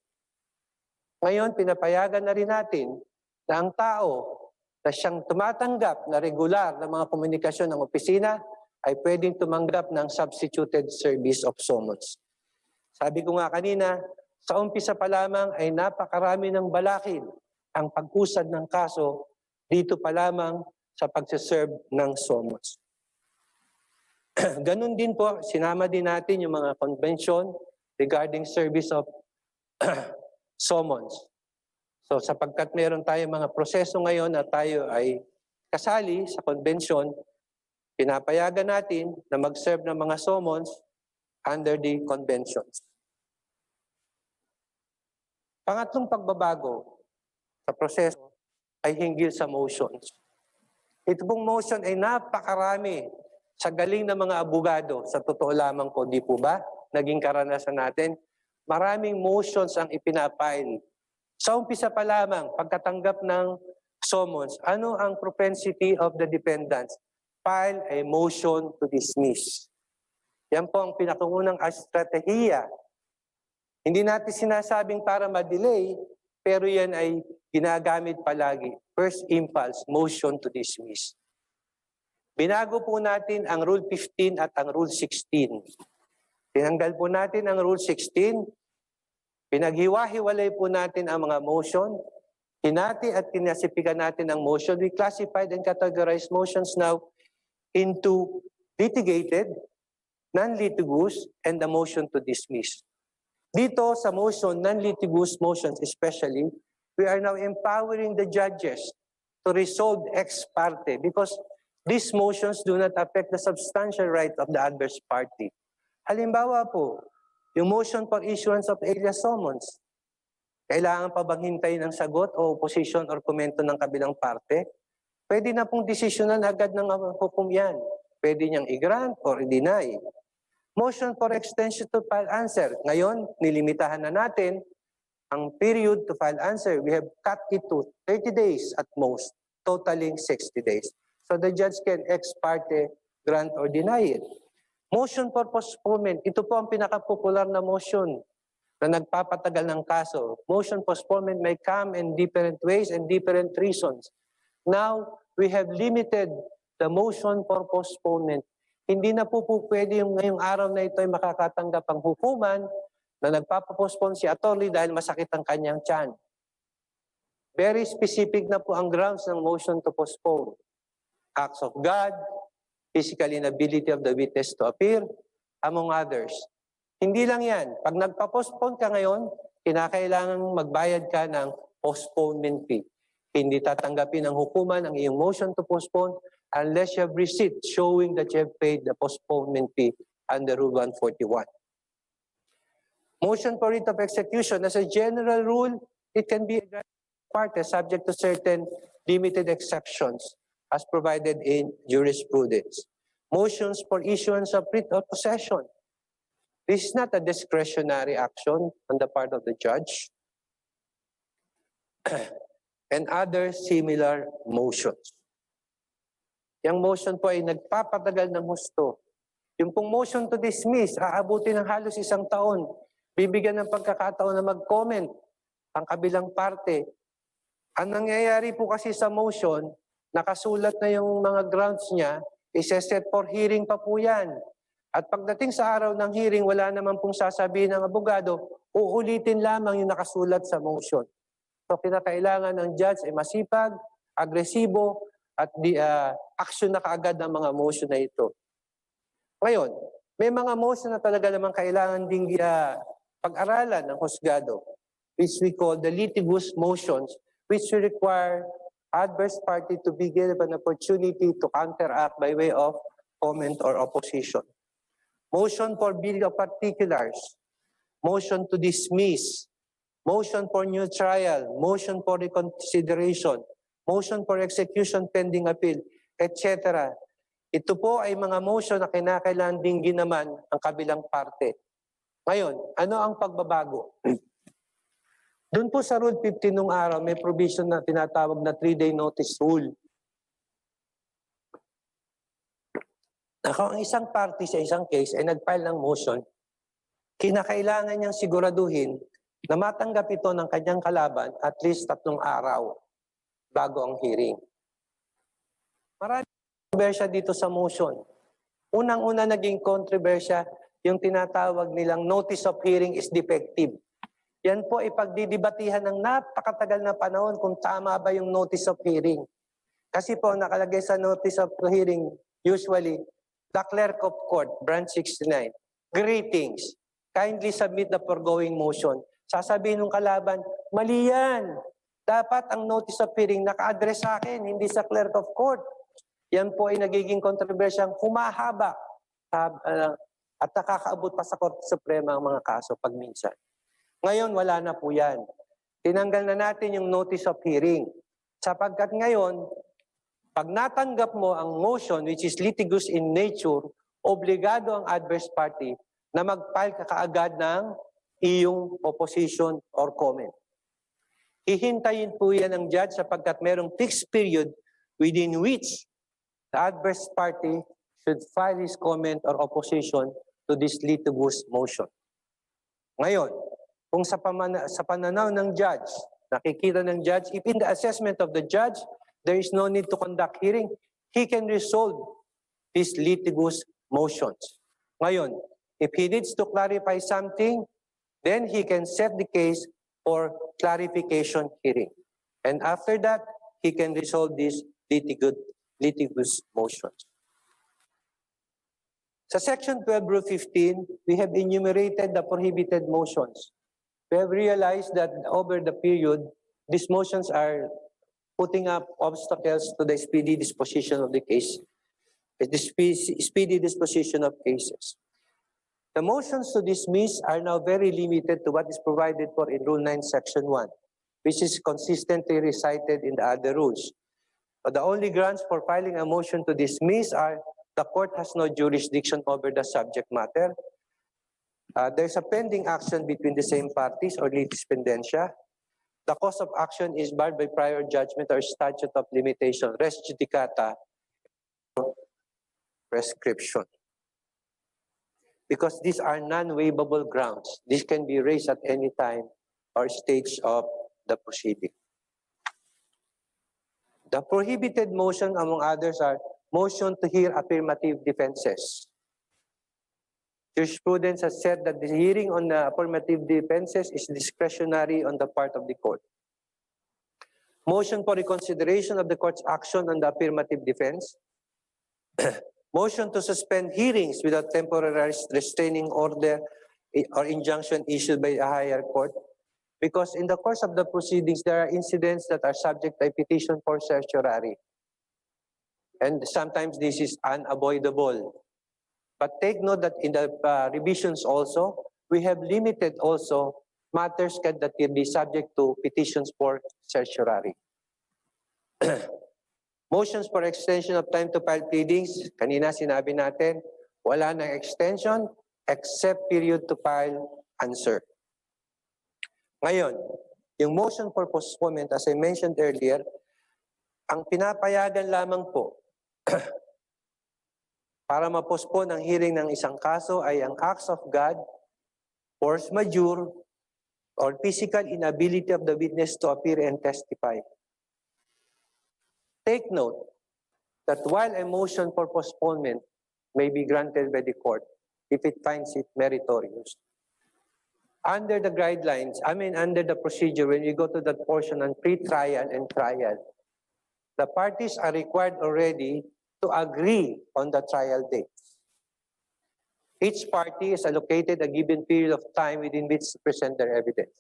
Ngayon, pinapayagan na rin natin na ang tao na siyang tumatanggap na regular na mga komunikasyon ng opisina ay pwedeng tumanggap ng substituted service of summons. Sabi ko nga kanina, sa umpisa pa lamang ay napakarami ng balakid ang pag-usad ng kaso dito pa lamang sa pagsaserve ng summons. Ganun din po, sinama din natin yung mga convention regarding service of summons. So sapagkat meron tayong mga proseso ngayon na tayo ay kasali sa convention, pinapayagan natin na mag-serve ng mga summons under the conventions. Pangatlong pagbabago sa proseso ay hinggil sa motions. Ito pong motion ay napakarami sa galing ng mga abogado. Sa totoo lamang po, di po ba? Naging karanasan natin. Maraming motions ang ipinapile. Sa umpisa pa lamang, pagkatanggap ng summons, ano ang propensity of the defendants? File a motion to dismiss. Yan po ang pinakaunang estratehiya. Hindi natin sinasabing para ma-delay, pero yan ay ginagamit palagi. First impulse, motion to dismiss. Binago po natin ang Rule 15 at ang Rule 16. Tinanggal po natin ang Rule 16. Pinaghiwa-hiwalay po natin ang mga motion. Hinati at kinasipikan natin ang motion. We classified and categorized motions now into litigated, non-litigious, and the motion to dismiss. Dito sa motion, non-litigious motions especially, we are now empowering the judges to resolve ex parte because these motions do not affect the substantial right of the adverse party. Halimbawa po, yung motion for issuance of alias summons, kailangan pa bang hintayin ng sagot o opposition or komento ng kabilang parte? Pwede na pong desisyonan agad ng hukom yan. Pwede niyang i-grant or i-deny. Motion for extension to file answer. Ngayon, nilimitahan na natin ang period to file answer. We have cut it to 30 days at most, totaling 60 days. So the judge can ex parte grant or deny it. Motion for postponement. Ito po ang pinaka-popular na motion na nagpapatagal ng kaso. Motion postponement may come in different ways and different reasons. Now, we have limited the motion for postponement. Hindi na po pwede yung ngayong araw na ito ay makakatanggap ang hukuman na nagpapapostpone si attorney dahil masakit ang kanyang tiyan. Very specific na po ang grounds ng motion to postpone. Acts of God, physical inability of the witness to appear, among others. Hindi lang yan. Pag nagpa-postpone ka ngayon, kinakailangan magbayad ka ng postponement fee. Hindi tatanggapin ng hukuman ang iyong motion to postpone unless you have receipt showing that you have paid the postponement fee under Rule 141. Motion for writ of execution, as a general rule, it can be parte subject to certain limited exceptions as provided in jurisprudence. Motions for issuance of writ of possession. This is not a discretionary action on the part of the judge and other similar motions. Yung motion po ay nagpapatagal ng husto. Yung pong motion to dismiss, aabuti ng halos 1 taon. Bibigyan ng pagkakataon na mag-comment ang kabilang parte. Ang nangyayari po kasi sa motion, nakasulat na yung mga grounds niya, isa-set for hearing pa po yan. At pagdating sa araw ng hearing, wala naman pong sasabihin ng abogado, uulitin lamang yung nakasulat sa motion. So kinakailangan ng judge ay masipag, agresibo, at action na kaagad ng mga motion na ito. Ngayon, may mga motion na talaga naman kailangan ding pag-aralan ng husgado, which we call the litigious motions, which require adverse party to be given an opportunity to counteract by way of comment or opposition. Motion for bill of particulars, motion to dismiss, motion for new trial, motion for reconsideration, motion for execution pending appeal, etc. Ito po ay mga motion na kinakailangan din ginaman ang kabilang parte. Ngayon, ano ang pagbabago? Doon po sa Rule 15 nung araw, may provision na tinatawag na 3-day notice rule. Kung ang isang party sa isang case ay nag-file ng motion, kinakailangan niyang siguraduhin na matanggap ito ng kanyang kalaban at least 3 araw bago ang hearing. Maraming kontrobersya dito sa motion. Unang-una naging kontrobersya yung tinatawag nilang notice of hearing is defective. Yan po ay pagdidibatihan ng napakatagal na panahon kung tama ba yung notice of hearing. Kasi po nakalagay sa notice of hearing usually the clerk of court, branch 69, greetings, kindly submit the foregoing motion. Sasabihin ng kalaban, mali yan. Dapat ang notice of hearing naka-address sa akin, hindi sa clerk of court. Yan po ay nagiging kontrobersyang humahaba at nakakaabot pa sa Korte Suprema ang mga kaso pag minsan. Ngayon, wala na po yan. Tinanggal na natin yung notice of hearing. Sapagkat ngayon, pag natanggap mo ang motion which is litigious in nature, obligado ang adverse party na mag-file ka kaagad ng iyong opposition or comment. Hihintayin po yan ng judge sapagkat merong fixed period within which the adverse party should file his comment or opposition to this litigious motion. Ngayon, kung sa pananaw ng judge, nakikita ng judge, if in the assessment of the judge, there is no need to conduct hearing, he can resolve these litigious motions. Ngayon, if he needs to clarify something, then he can set the case for clarification hearing. And after that, he can resolve these litigious motions. Sa Section 12, Rule 15, we have enumerated the prohibited motions. We have realized that over the period, these motions are putting up obstacles to the speedy disposition of the case, the speedy disposition of cases. The motions to dismiss are now very limited to what is provided for in Rule 9, Section 1, which is consistently recited in the other rules. But the only grounds for filing a motion to dismiss are the court has no jurisdiction over the subject matter. There's a pending action between the same parties or litis pendentia. The cause of action is barred by prior judgment or statute of limitation, res judicata, prescription. Because these are non-waivable grounds. This can be raised at any time or stage of the proceeding. The prohibited motion, among others, are motion to hear affirmative defenses. Jurisprudence has said that the hearing on the affirmative defenses is discretionary on the part of the court. Motion for reconsideration of the court's action on the affirmative defense. Motion to suspend hearings without temporary restraining order or injunction issued by a higher court. Because in the course of the proceedings, there are incidents that are subject to a petition for certiorari. And sometimes this is unavoidable. But take note that in the revisions also, we have limited also matters that can be subject to petitions for certiorari. Motions for extension of time to file pleadings, kanina sinabi natin, wala nang extension except period to file answer. Ngayon, yung motion for postponement, as I mentioned earlier, ang pinapayagan lamang po para ma-postpone ang hearing ng isang kaso ay ang acts of God, force majeure, or physical inability of the witness to appear and testify. Take note that while a motion for postponement may be granted by the court if it finds it meritorious, under the guidelines, under the procedure, when you go to that portion on pre-trial and trial, the parties are required already to agree on the trial dates. Each party is allocated a given period of time within which to present their evidence.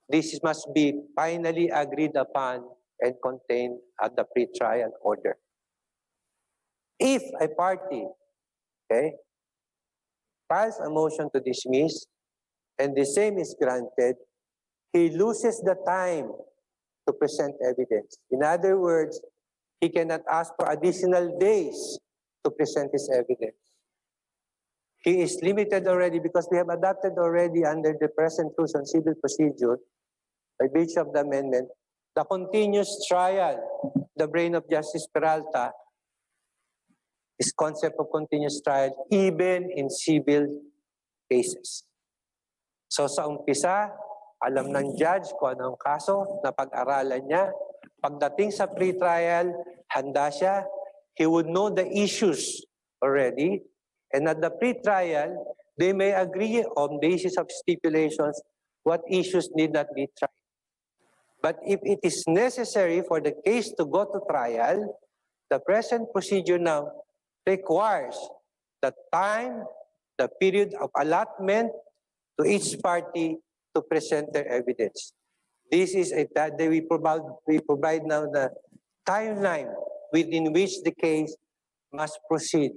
This must be finally agreed upon and contained at the pre-trial order. If a party, files a motion to dismiss and the same is granted, he loses the time to present evidence. In other words, he cannot ask for additional days to present his evidence. He is limited already because we have adopted already under the present rules on civil procedure, by virtue of the amendment, the continuous trial, the brain of Justice Peralta, is concept of continuous trial even in civil cases. So sa umpisa, alam ng judge kung anong kaso na pag-aralan niya. Pagdating sa pre-trial, handa siya. He would know the issues already. And at the pre-trial, they may agree on basis of stipulations what issues need not be tried. But if it is necessary for the case to go to trial, the present procedure now requires the time, the period of allotment to each party to present their evidence. This is that we provide now the timeline within which the case must proceed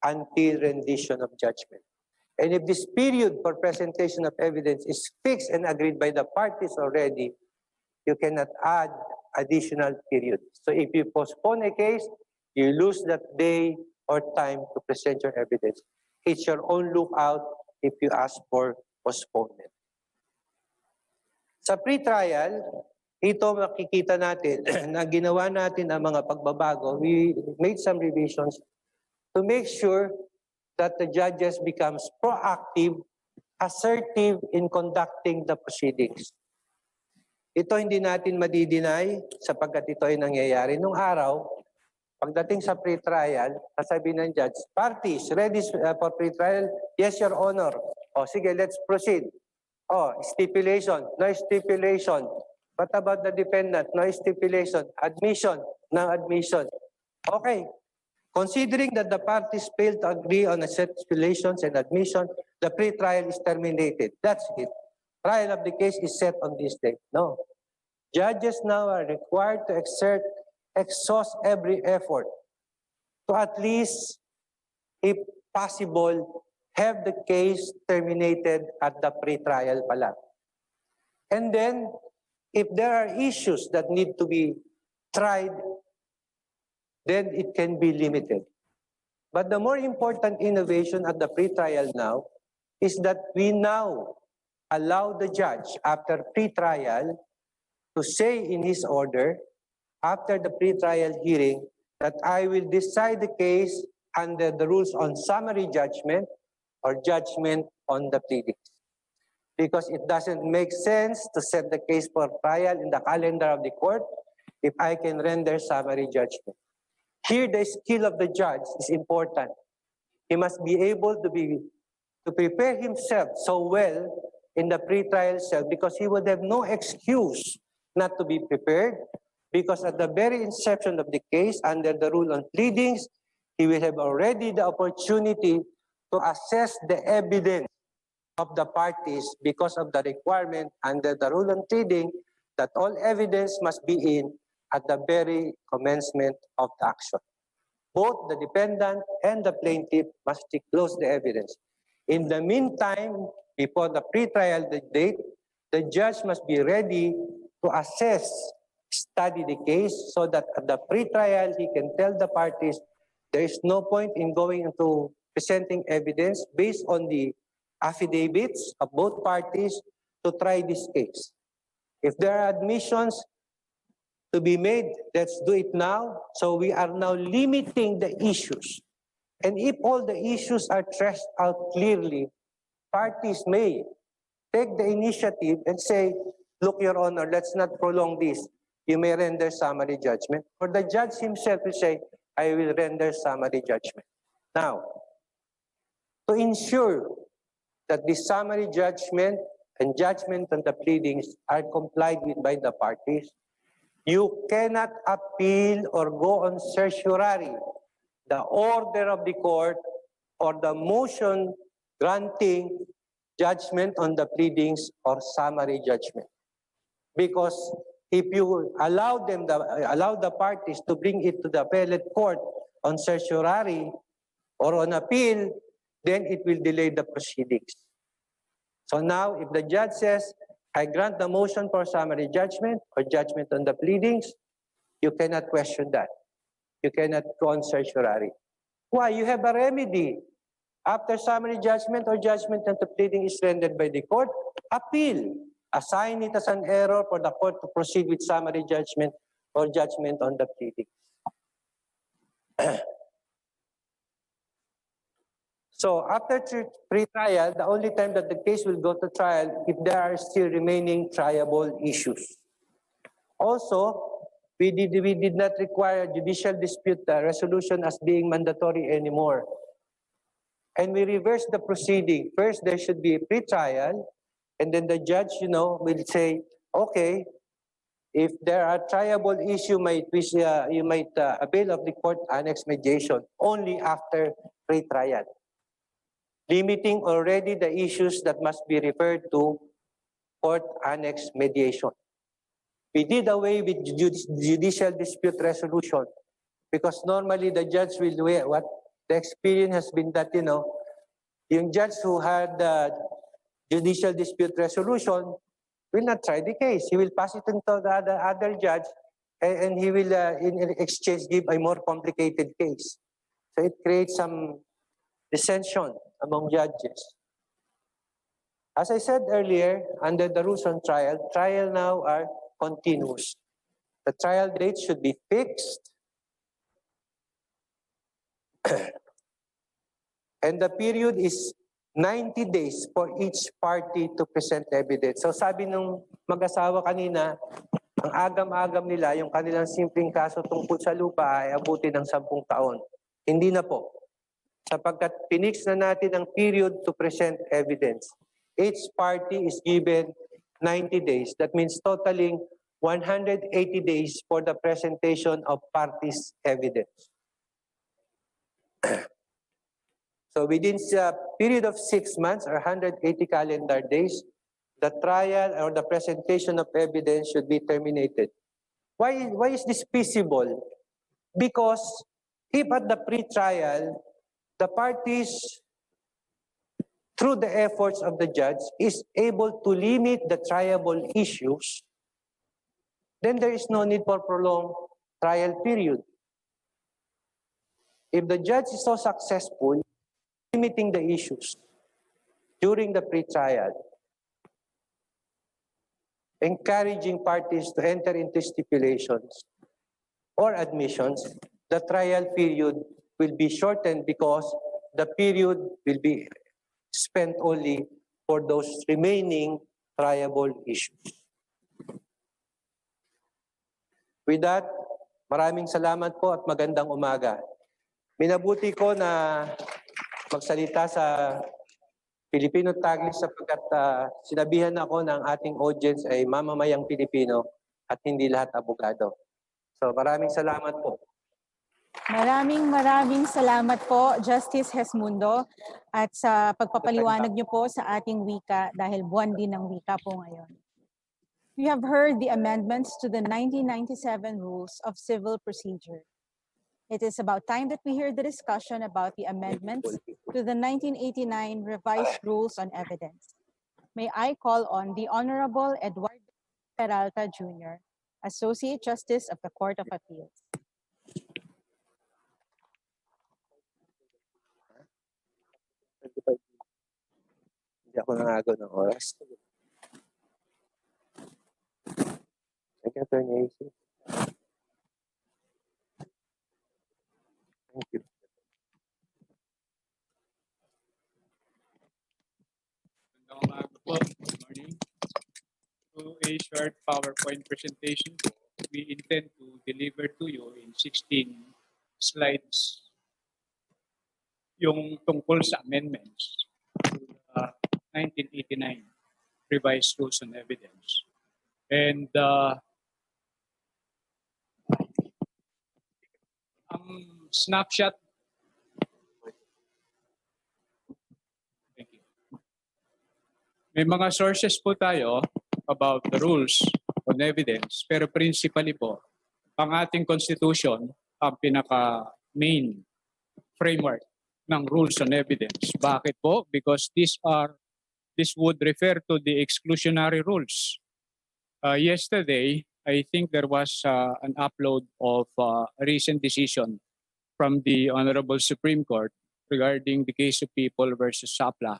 until rendition of judgment. And if this period for presentation of evidence is fixed and agreed by the parties already, you cannot add additional period. So if you postpone a case, you lose that day or time to present your evidence. It's your own lookout if you ask for postponement. Sa pre-trial, ito makikita natin na ginawa natin ang mga pagbabago. We made some revisions to make sure that the judges becomes proactive, assertive in conducting the proceedings. Ito hindi natin madidinay sapagkat ito ay nangyayari. Nung araw, pagdating sa pre-trial, sasabihin ng judge, parties ready for pre-trial? Yes, Your Honor. O sige, let's proceed. Oh, stipulation, no stipulation. What about the defendant? No stipulation. Admission, no admission. Okay. Considering that the parties failed to agree on the stipulations and admission, the pre-trial is terminated. That's it. Trial of the case is set on this date. No. Judges now are required to exhaust every effort to at least, if possible, have the case terminated at the pre-trial pa lang. And then, if there are issues that need to be tried, then it can be limited. But the more important innovation at the pre-trial now is that we now allow the judge, after pre-trial, to say in his order, after the pre-trial hearing, that I will decide the case under the rules on summary judgment or judgment on the pleadings. Because it doesn't make sense to set the case for trial in the calendar of the court if I can render summary judgment. Here, the skill of the judge is important. He must be able to prepare himself so well in the pre-trial cell because he would have no excuse not to be prepared because at the very inception of the case, under the rule on pleadings, he will have already the opportunity to assess the evidence of the parties because of the requirement under the rule on pleading that all evidence must be in at the very commencement of the action. Both the defendant and the plaintiff must disclose the evidence. In the meantime, before the pre-trial date, the judge must be ready to assess, study the case so that at the pre-trial he can tell the parties there is no point in going into presenting evidence based on the affidavits of both parties to try this case. If there are admissions to be made, let's do it now. So we are now limiting the issues. And if all the issues are thrashed out clearly, parties may take the initiative and say, look, Your Honor, let's not prolong this. You may render summary judgment. Or the judge himself will say, I will render summary judgment. Now, to ensure that the summary judgment and judgment on the pleadings are complied with by the parties, you cannot appeal or go on certiorari the order of the court or the motion granting judgment on the pleadings or summary judgment. Because if you allow the parties to bring it to the appellate court on certiorari or on appeal, then it will delay the proceedings. So now, if the judge says, I grant the motion for summary judgment or judgment on the pleadings, you cannot question that. You cannot go on certiorari. Why? You have a remedy. After summary judgment or judgment on the pleading is rendered by the court, appeal. Assign it as an error for the court to proceed with summary judgment or judgment on the pleading. So after pre-trial, the only time that the case will go to trial if there are still remaining triable issues. Also, we did not require judicial dispute resolution as being mandatory anymore. And we reversed the proceeding. First, there should be a pre-trial, and then the judge, will say, okay, if there are triable issues, you might avail of the court annex mediation only after pre-trial, limiting already the issues that must be referred to court annex mediation. We did away with judicial dispute resolution because normally the judge will do what the experience has been that, yung judge who had judicial dispute resolution will not try the case. He will pass it into the other judge and he will in exchange give a more complicated case. So it creates some dissension among judges. As I said earlier, under the rules on trial now are continuous. The trial date should be fixed and the period is 90 days for each party to present evidence. So sabi nung mag-asawa kanina, ang agam-agam nila, yung kanilang simpleng kaso tungkol sa lupa ay abuti ng 10 taon. Hindi na po. Sapagkat pinix na natin ang period to present evidence. Each party is given 90 days. That means totaling 180 days for the presentation of parties' evidence. So within a period of 6 months or 180 calendar days, the trial or the presentation of evidence should be terminated. Why is this feasible? Because if at the pre-trial, the parties, through the efforts of the judge, is able to limit the triable issues, then there is no need for prolonged trial period. If the judge is so successful, limiting the issues during the pre-trial, encouraging parties to enter into stipulations or admissions, the trial period will be shortened because the period will be spent only for those remaining triable issues. With that, maraming salamat po at magandang umaga. Minabuti ko na magsalita sa Filipino Tagalog sapagkat sinabihan ako ng ating audience ay mamamayang Pilipino at hindi lahat abogado. So maraming salamat po. Maraming salamat po, Justice Hesmundo, at sa pagpapaliwanag niyo po sa ating wika dahil buwan din ng wika po ngayon. We have heard the amendments to the 1997 Rules of Civil Procedure. It is about time that we hear the discussion about the amendments to the 1989 Revised Rules on Evidence. May I call on the Honorable Edward Peralta Jr., Associate Justice of the Court of Appeals. Hindi ako nangagaw ng oras. Thank you, Attorney AC. Thank you. Good morning. To a short PowerPoint presentation, we intend to deliver to you in 16 slides yung tungkol sa amendments to the 1989 Revised Rules on Evidence. And ang snapshot. Thank you. May mga sources po tayo about the rules on evidence, pero principally po, ang ating constitution ang pinaka-main framework ng rules on evidence. Bakit po? Because this would refer to the exclusionary rules. Yesterday, I think there was an upload of a recent decision from the Honorable Supreme Court regarding the case of People versus Sapla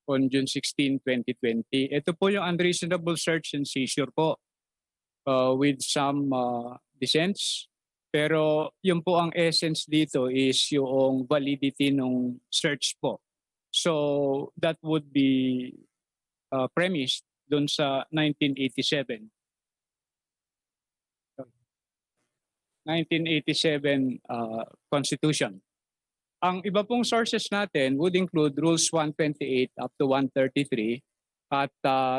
on June 16, 2020. Ito po yung unreasonable search and seizure po with some dissents. Pero yun po ang essence dito is yung validity ng search po. So that would be premised dun sa 1987 Constitution. Ang iba pong sources natin would include Rules 128 up to 133 at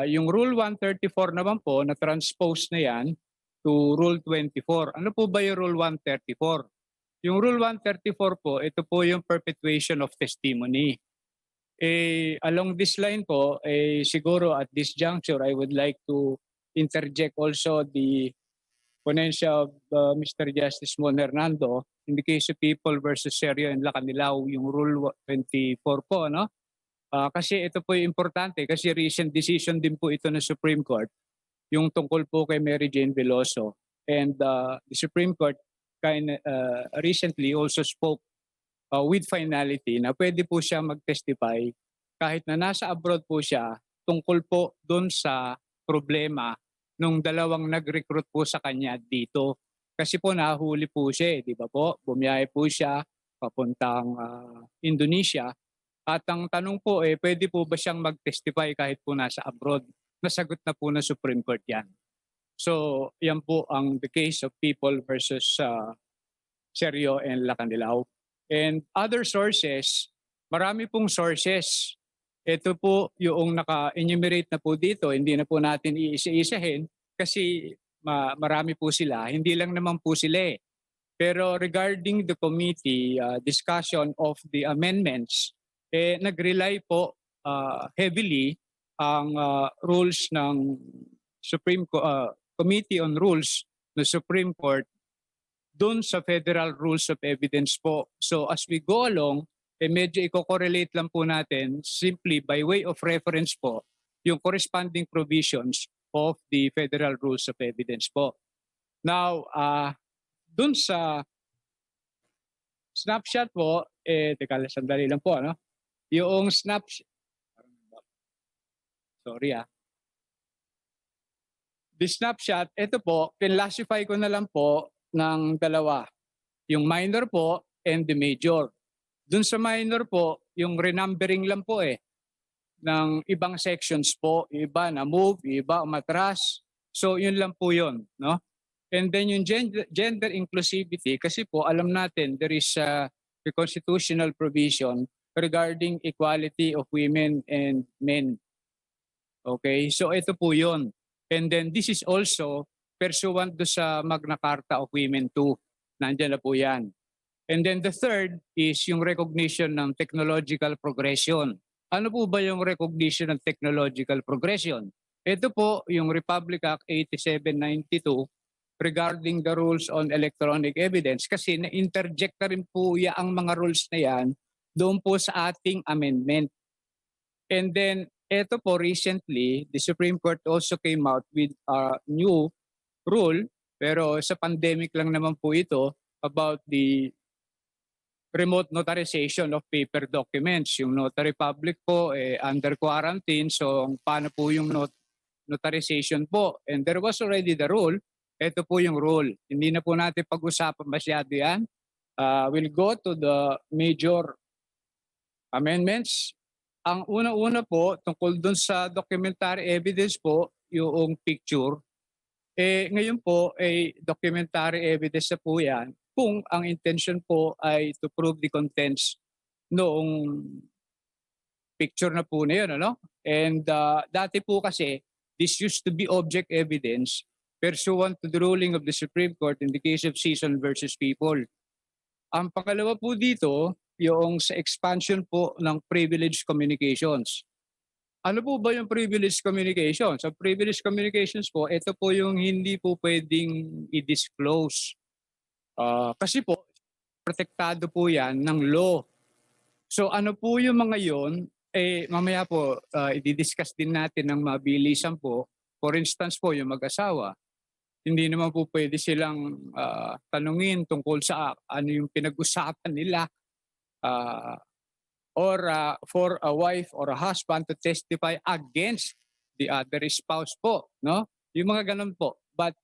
yung Rule 134 naman po na transpose na yan to Rule 24. Ano po ba yung Rule 134? Yung Rule 134 po, ito po yung perpetuation of testimony. Along this line po, siguro at this juncture, I would like to interject also the ponensya of Mr. Justice Mon Hernando in the case of People versus Serio and Lacanilao, yung Rule 24 po, no? Kasi ito po yung importante kasi recent decision din po ito ng Supreme Court, yung tungkol po kay Mary Jane Veloso. And the Supreme Court recently also spoke with finality na pwede po siya mag-testify kahit na nasa abroad po siya tungkol po doon sa problema nung dalawang nag-recruit po sa kanya dito. Kasi po nahuli po siya, di ba po? Bumiyahe po siya papuntang Indonesia. At ang tanong po pwede po ba siyang mag-testify kahit po nasa abroad? Nasagot na po ng Supreme Court yan. So yan po ang the case of People versus Serio and Lacanilao. And other sources, marami pong sources. Ito po yung naka-enumerate na po dito, hindi na po natin iisa-isahin kasi marami po sila. Hindi lang naman po sila eh. Pero regarding the committee discussion of the amendments, nag-rely po heavily ang rules ng Committee on Rules ng Supreme Court doon sa Federal Rules of Evidence po. So as we go along, medyo i-correlate lang po natin simply by way of reference po yung corresponding provisions of the Federal Rules of Evidence po. Now, dun sa snapshot po, teka, sandali lang po, ano? Yung snapshot, sorry the snapshot, ito po, classify ko na lang po ng dalawa. Yung minor po and the major. Dun sa minor po, yung renumbering lang po ng ibang sections po. Iba na move, iba umatras. So yun lang po yun, no? And then yung gender inclusivity, kasi po alam natin there is a constitutional provision regarding equality of women and men. Okay, so ito po yun. And then this is also pursuant do sa Magna Carta of Women too. Nandiyan na po yan. And then the third is yung recognition ng technological progression. Ano po ba yung recognition ng technological progression? Ito po yung Republic Act 8792 regarding the rules on electronic evidence kasi na-interject na rin po ang mga rules na yan doon po sa ating amendment. And then ito po recently, the Supreme Court also came out with a new rule pero sa pandemic lang naman po ito about the remote notarization of paper documents. Yung notary public po under quarantine, so paano po yung notarization po? And there was already the rule. Ito po yung rule. Hindi na po natin pag-usapan masyado yan. We'll go to the major amendments. Ang una-una po, tungkol dun sa documentary evidence po, yung picture, ngayon po, documentary evidence na po yan kung ang intention po ay to prove the contents noong picture na po na yun, ano? And dati po kasi, this used to be object evidence pursuant to the ruling of the Supreme Court in the case of Season versus People. Ang pangalawa po dito, yung sa expansion po ng privileged communications. Ano po ba yung privileged communications? Sa privileged communications po, ito po yung hindi po pwedeng i-disclose. Kasi po, protektado po yan ng law. So ano po yung mga yun? Mamaya po, i-discuss din natin ng mabilisan po. For instance po, yung mag-asawa. Hindi naman po pwede silang tanungin tungkol sa ano yung pinag-usapan nila. Or for a wife or a husband to testify against the other spouse po, no? Yung mga ganun po. But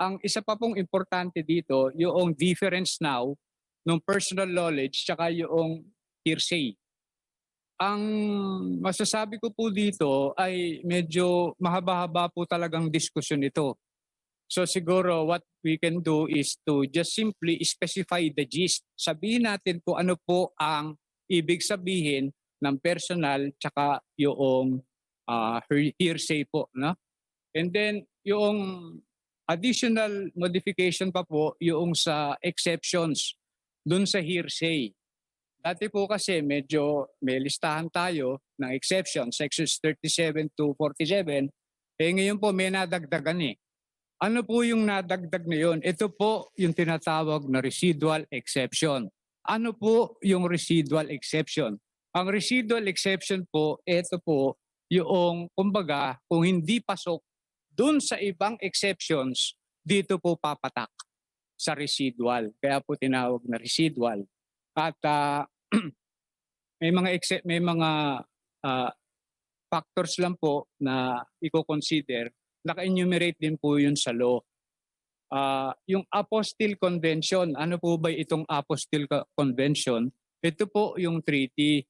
ang isa pa pong importante dito, yung difference now ng personal knowledge tsaka yung hearsay. Ang masasabi ko po dito ay medyo mahaba-haba po talagang diskusyon ito. So siguro what we can do is to just simply specify the gist. Sabihin natin kung ano po ang ibig sabihin ng personal tsaka yung hearsay po, no? And then yung additional modification pa po yung sa exceptions dun sa hearsay. Dati po kasi medyo may listahan tayo ng exceptions, sections 37 to 47. Ngayon po may nadagdagan . Ano po yung nadagdag na yun? Ito po yung tinatawag na residual exception. Ano po yung residual exception? Ang residual exception po, ito po yung kumbaga kung hindi pasok dun sa ibang exceptions, dito po papatak sa residual. Kaya po tinawag na residual. At may mga factors lang po na i-consider. Naka-enumerate din po yun sa law. Yung Apostille Convention, ano po ba itong Apostille Convention? Ito po yung treaty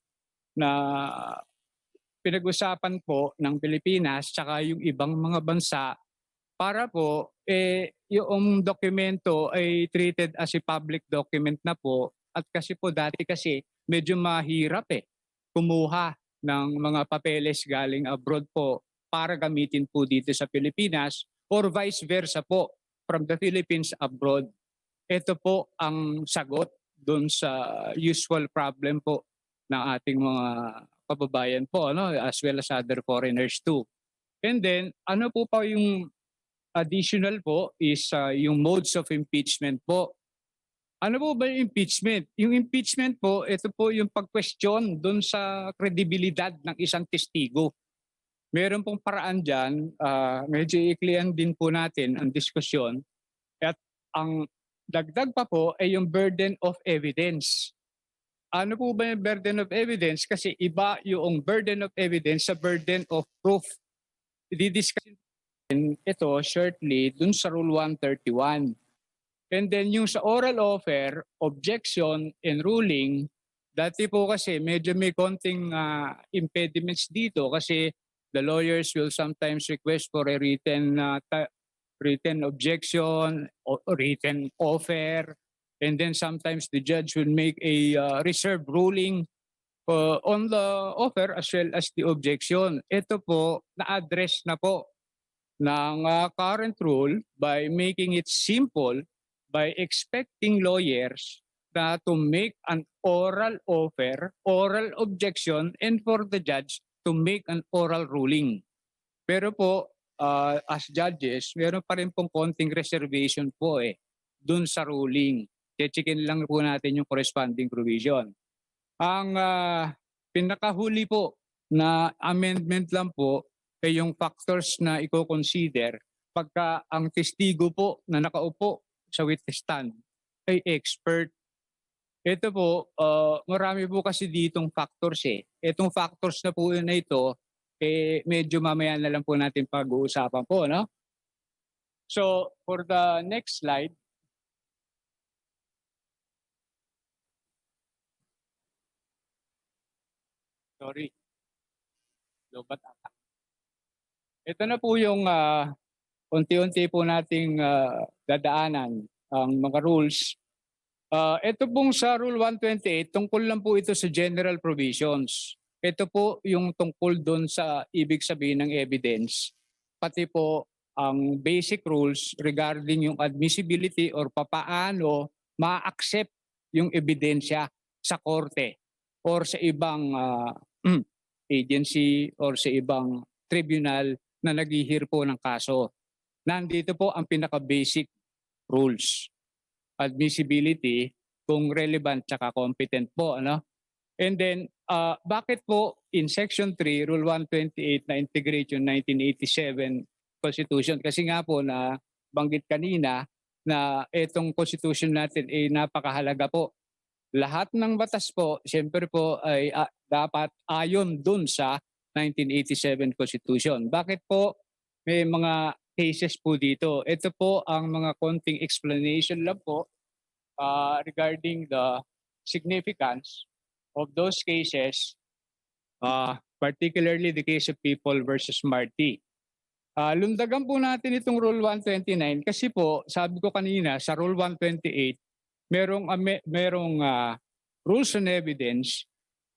na pinag-usapan po ng Pilipinas tsaka yung ibang mga bansa para po yung dokumento ay treated as a public document na po at kasi po dati kasi medyo mahirap kumuha ng mga papeles galing abroad po para gamitin po dito sa Pilipinas or vice versa po from the Philippines abroad. Ito po ang sagot doon sa usual problem po ng ating mga kababayan po, ano, as well as other foreigners too. And then, ano po pa yung additional po is yung modes of impeachment po. Ano po ba yung impeachment? Yung impeachment po, ito po yung pag-question doon sa kredibilidad ng isang testigo. Meron pong paraan dyan, medyo iklian din po natin ang diskusyon. At ang dagdag pa po ay yung burden of evidence. Ano po ba yung burden of evidence? Kasi iba yung burden of evidence sa burden of proof. I-discuss ito shortly dun sa Rule 131. And then yung sa oral offer, objection, and ruling, dati po kasi medyo may konting impediments dito kasi the lawyers will sometimes request for a written objection or written offer. And then sometimes the judge will make a reserved ruling on the offer as well as the objection. Ito po, na-address na po ng current rule by making it simple by expecting lawyers to make an oral offer, oral objection, and for the judge to make an oral ruling. Pero po, as judges, meron pa rin pong konting reservation po dun sa ruling. Checkin lang po natin yung corresponding provision. Ang pinakahuli po na amendment lang po ay yung factors na i-consider pagka ang testigo po na nakaupo sa witness stand ay expert. Ito po, marami po kasi ditong factors eh. Itong factors na po na ito, medyo mamaya na lang po natin pag-uusapan po, no? So, for the next slide, sorry, lobat ata. Ito na po yung unti-unti po nating dadaanan ang mga rules. Ito pong sa Rule 128, tungkol lang po ito sa general provisions. Ito po yung tungkol doon sa ibig sabihin ng evidence, pati po ang basic rules regarding yung admissibility or papaano ma-accept yung ebidensya sa korte or sa ibang agency or sa ibang tribunal na naghihir po ng kaso. Nandito po ang pinaka-basic rules. Admissibility, kung relevant tsaka competent po. Ano? And then, bakit po in Section 3, Rule 128 na integrate yung 1987 Constitution? Kasi nga po na banggit kanina na itong Constitution natin ay napakahalaga po. Lahat ng batas po, siyempre po ay dapat ayon dun sa 1987 Constitution. Bakit po may mga cases po dito? Ito po ang mga konting explanation lang po regarding the significance of those cases, particularly the case of People versus Marty. Lundagan po natin itong Rule 129 kasi po, sabi ko kanina, sa Rule 128, merong rules on evidence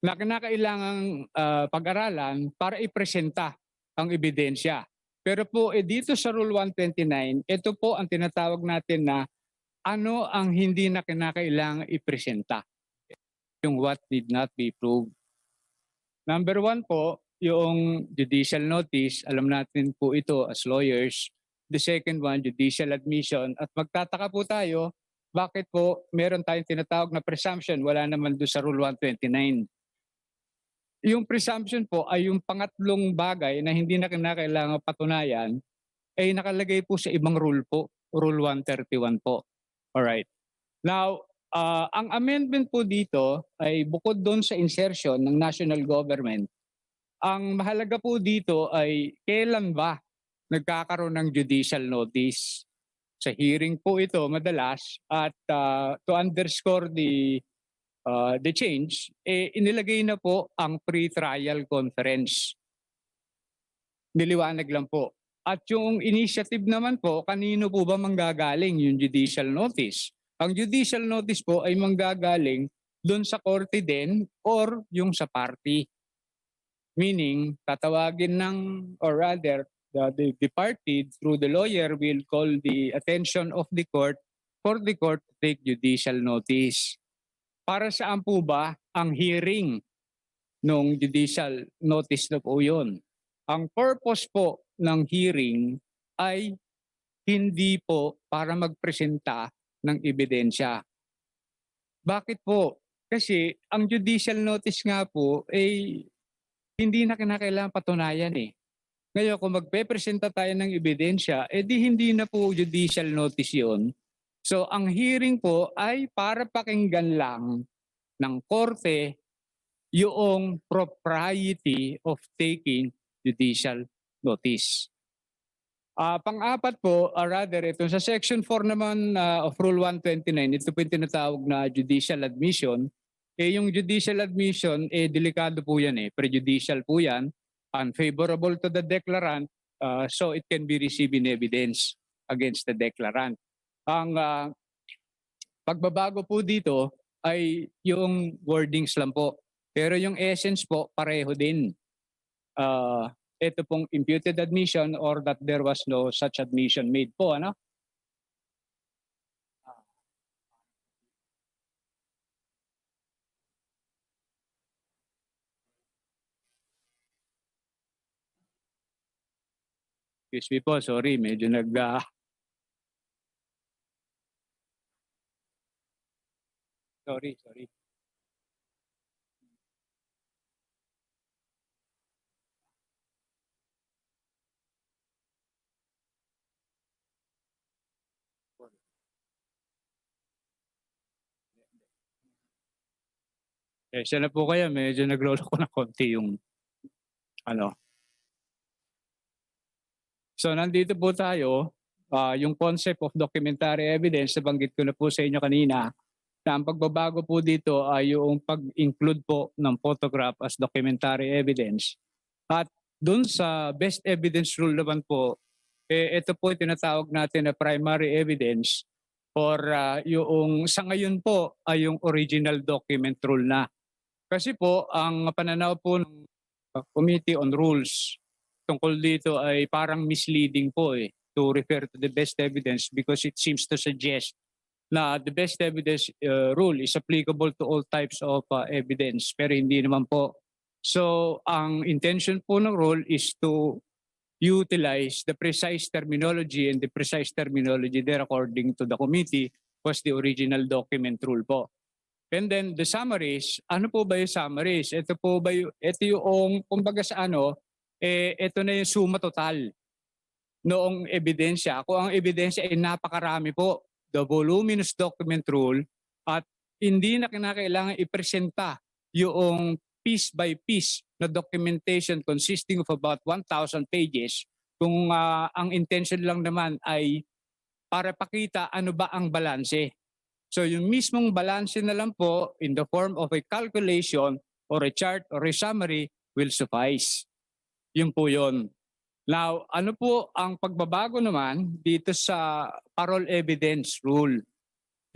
na kinakailangang pag-aralan para ipresenta ang ebidensya. Pero po dito sa Rule 129, ito po ang tinatawag natin na ano ang hindi na kinakailangang ipresenta. Yung what did not be proved. Number 1 po, yung judicial notice, alam natin po ito as lawyers. The second one, judicial admission. At magtataka po tayo, bakit po meron tayong tinatawag na presumption, wala naman doon sa Rule 129. Yung presumption po ay yung pangatlong bagay na hindi na kinakailangan patunayan ay nakalagay po sa ibang rule po, Rule 131 po. Alright. Now, ang amendment po dito ay bukod doon sa insertion ng national government, ang mahalaga po dito ay kailan ba nagkakaroon ng judicial notice. Sa hearing po ito madalas at to underscore the change, inilagay na po ang pre-trial conference. Niliwanag lang po. At yung initiative naman po, kanino po ba manggagaling yung judicial notice? Ang judicial notice po ay manggagaling doon sa korte din or yung sa party. Meaning, tatawagin ng, or rather, the party through the lawyer will call the attention of the court for the court to take judicial notice. Para saan po ba ang hearing ng judicial notice na po yun? Ang purpose po ng hearing ay hindi po para magpresenta ng ebidensya. Bakit po? Kasi ang judicial notice nga po ay hindi na kinakailangan patunayan eh. Ngayon kung magpe-presenta tayo ng ebidensya, di hindi na po judicial notice yun. So ang hearing po ay para pakinggan lang ng korte yung propriety of taking judicial notice. Pang-apat po, rather, ito sa Section 4 naman of Rule 129, ito po yung tinatawag na judicial admission. Yung judicial admission, delikado po yan prejudicial po yan, unfavorable to the declarant, so it can be received in evidence against the declarant. Ang pagbabago po dito ay yung wordings lang po. Pero yung essence po, pareho din. Ito pong imputed admission or that there was no such admission made po. Ano? Excuse me po, sorry, medyo sorry. Siya na po kaya medyo naglolo ko ng konti yung ano. So nandito po tayo, yung concept of documentary evidence, nabanggit ko na po sa inyo kanina, na ang pagbabago po dito ay yung pag-include po ng photograph as documentary evidence. At dun sa best evidence rule naman po, ito po tinatawag natin na primary evidence or yung sa ngayon po ay yung original document rule na. Kasi po, ang pananaw po ng Committee on Rules tungkol dito ay parang misleading po to refer to the best evidence because it seems to suggest na the best evidence rule is applicable to all types of evidence, pero hindi naman po. So, ang intention po ng rule is to utilize the precise terminology, and the precise terminology there according to the committee was the original document rule po. And then the summaries, ano po ba yung summaries? Ito po ba ito yung kumbaga sa ito na yung suma total noong ebidensya. Kung ang ebidensya ay napakarami po, the voluminous document rule, at hindi na kinakailangan ipresenta yung piece by piece na documentation consisting of about 1,000 pages kung ang intention lang naman ay para pakita ano ba ang balanse. So yung mismong balanse na lang po in the form of a calculation or a chart or a summary will suffice. Yun po yun. Now, ano po ang pagbabago naman dito sa parole evidence rule?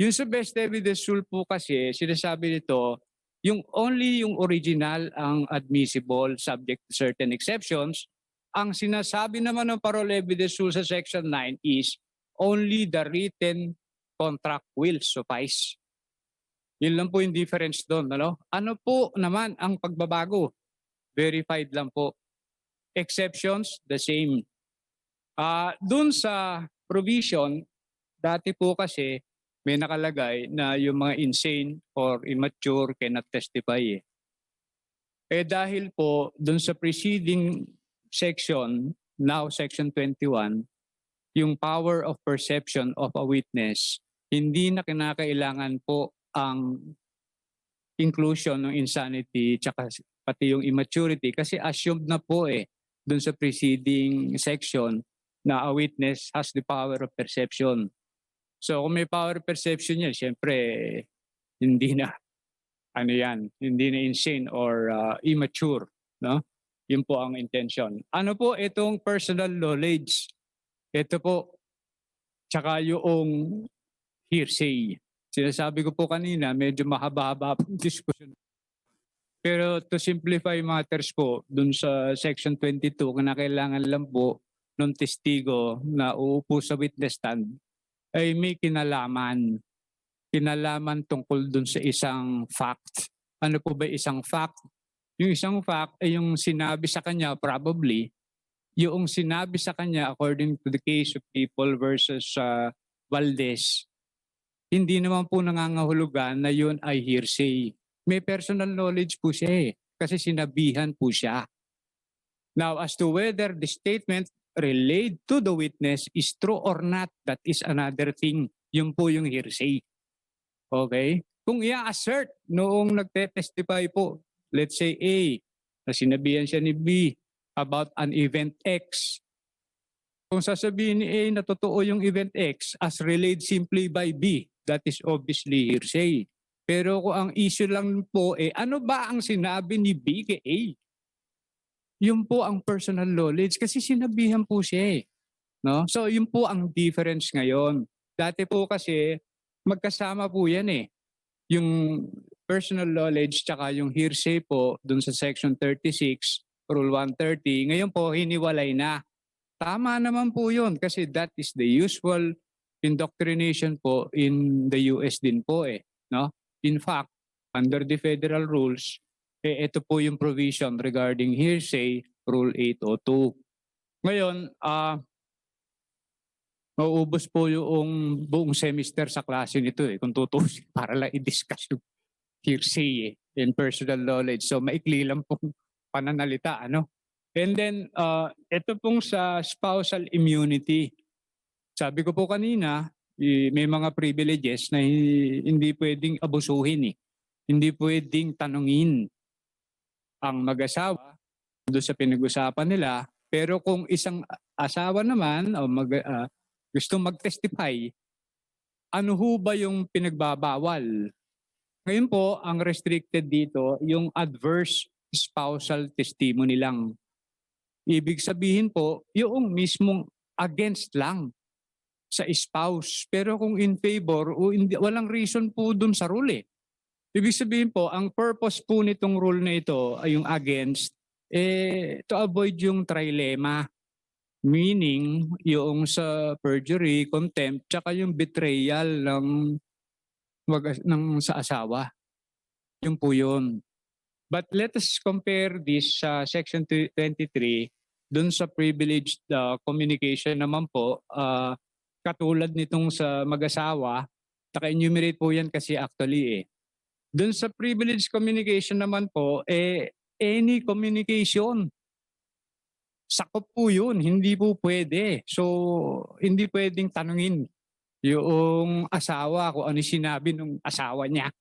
Yung sa best evidence rule po kasi, sinasabi nito, yung only yung original ang admissible subject to certain exceptions. Ang sinasabi naman ng parole evidence rule sa section 9 is only the written contract will suffice. Yun lang po yung difference doon. Ano po naman ang pagbabago? Verified lang po. Exceptions, the same. Doon sa provision, dati po kasi may nakalagay na yung mga insane or immature cannot testify. Dahil po doon sa preceding section, now section 21, yung power of perception of a witness, hindi na kinakailangan po ang inclusion ng insanity tsaka pati yung immaturity kasi assumed na po dun sa preceding section na a witness has the power of perception. So kung may power of perception yan, syempre hindi na hindi na insane or immature, no? Yun po ang intention. Ano po itong personal knowledge? Ito po, tsaka yung hearsay. Sinasabi ko po kanina, medyo mahaba-haba po discussion. Pero to simplify matters po, dun sa section 22, kinakailangan lang po ng testigo na uupo sa witness stand ay may kinalaman. Kinalaman tungkol dun sa isang fact. Ano po ba isang fact? Yung isang fact ay yung sinabi sa kanya probably, yung sinabi sa kanya according to the case of People versus Valdez, hindi naman po nangangahulugan na yun ay hearsay. May personal knowledge po siya kasi sinabihan po siya. Now, as to whether the statement relayed to the witness is true or not, that is another thing. Yun po yung hearsay. Okay? Kung i-assert noong nagte-testify po, let's say A, na sinabihan siya ni B about an event X. Kung sasabihin ni A na totoo yung event X as relayed simply by B, that is obviously hearsay. Pero kung ang issue lang po ano ba ang sinabi ni B kay A? Yun po ang personal knowledge kasi sinabihan po siya no? So yun po ang difference ngayon. Dati po kasi magkasama po yan Yung personal knowledge tsaka yung hearsay po dun sa section 36, rule 130, ngayon po hiniwalay na. Tama naman po yun kasi that is the usual indoctrination po in the US din po no? In fact, under the federal rules, ito po yung provision regarding hearsay, Rule 802. Ngayon, mauubos po yung buong semester sa klase nito kung tutusin para lang i-discuss yung hearsay and personal knowledge. So maikli lang pong pananalita, And then, ito pong sa spousal immunity. Sabi ko po kanina, may mga privileges na hindi pwedeng abusuhin Hindi pwedeng tanungin ang mag-asawa doon sa pinag-usapan nila. Pero kung isang asawa naman o gusto mag-testify, ano ho ba yung pinagbabawal? Ngayon po, ang restricted dito, yung adverse spousal testimony lang. Ibig sabihin po, yung mismong against lang sa spouse. Pero kung in favor, o hindi, walang reason po dun sa rule eh. Ibig sabihin po, ang purpose po nitong rule na ito ay yung against, to avoid yung trilemma. Meaning, yung sa perjury, contempt, tsaka yung betrayal sa asawa. Yun po yun. But let us compare this sa Section 23 dun sa privileged communication naman po, katulad nitong sa mag-asawa, naka-enumerate po yan kasi actually eh. Dun sa privileged communication naman po, any communication, sakop po yun, hindi po pwede. So, hindi pwedeng tanungin yung asawa kung ano sinabi ng asawa niya.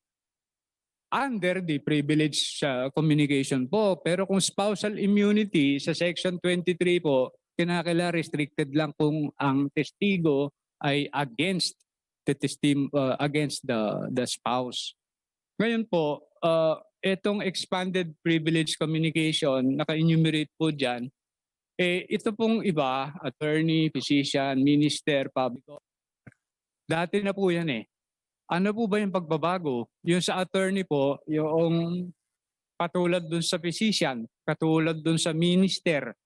Under the privileged communication po. Pero kung spousal immunity sa Section 23 po, kinakailangan restricted lang kung ang testigo ay against the spouse. Ngayon po, itong expanded privilege communication, naka-enumerate po dyan, ito pong iba, attorney, physician, minister, public, dati na po yan eh. Ano po ba yung pagbabago? Yung sa attorney po, yung katulad dun sa physician, katulad dun sa minister.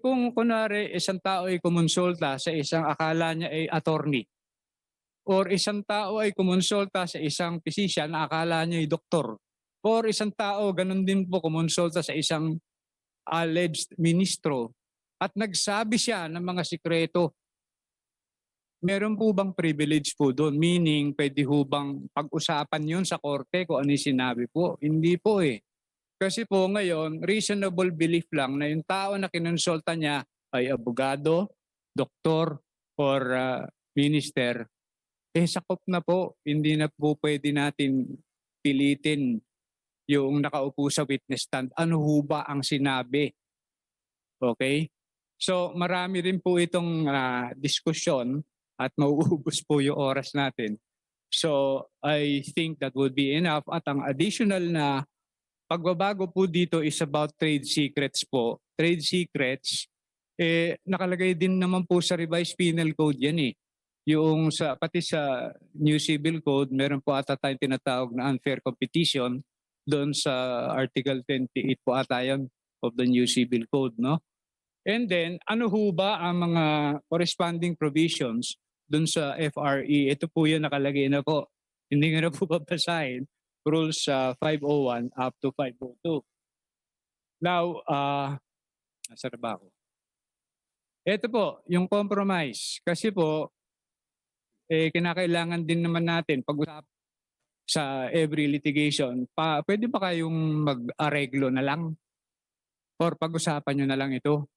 Kung kunwari isang tao ay kumonsulta sa isang akala niya ay attorney, or isang tao ay kumonsulta sa isang physician na akala niya ay doktor, or isang tao ganun din po kumonsulta sa isang alleged ministro at nagsabi siya ng mga sikreto, meron po bang privilege po doon? Meaning, pwede ho bang pag-usapan yun sa korte kung ano yung sinabi po? Hindi po eh. Kasi po ngayon, reasonable belief lang na yung tao na kinonsulta niya ay abogado, doktor, or minister. Sakop na po. Hindi na po pwede natin pilitin yung nakaupo sa witness stand. Ano ho ba ang sinabi? Okay? So marami rin po itong diskusyon at mauubos po yung oras natin. So I think that would be enough. At ang additional na pagbabago po dito is about trade secrets po. Trade secrets, nakalagay din naman po sa revised penal code yan eh. Yung pati sa new civil code, meron po ata tayong tinatawag na unfair competition doon sa Article 28 po ata yan of the new civil code, no? And then, ano ho ba ang mga corresponding provisions doon sa FRE? Ito po yan nakalagay na po. Hindi nga na po babasahin. Rules 501 up to 502. Now, nasa na ba ako? Ito po, yung compromise. Kasi po, kinakailangan din naman natin pag-usapan sa every litigation, pwede ba kayong mag-areglo na lang? Or pag-usapan nyo na lang ito?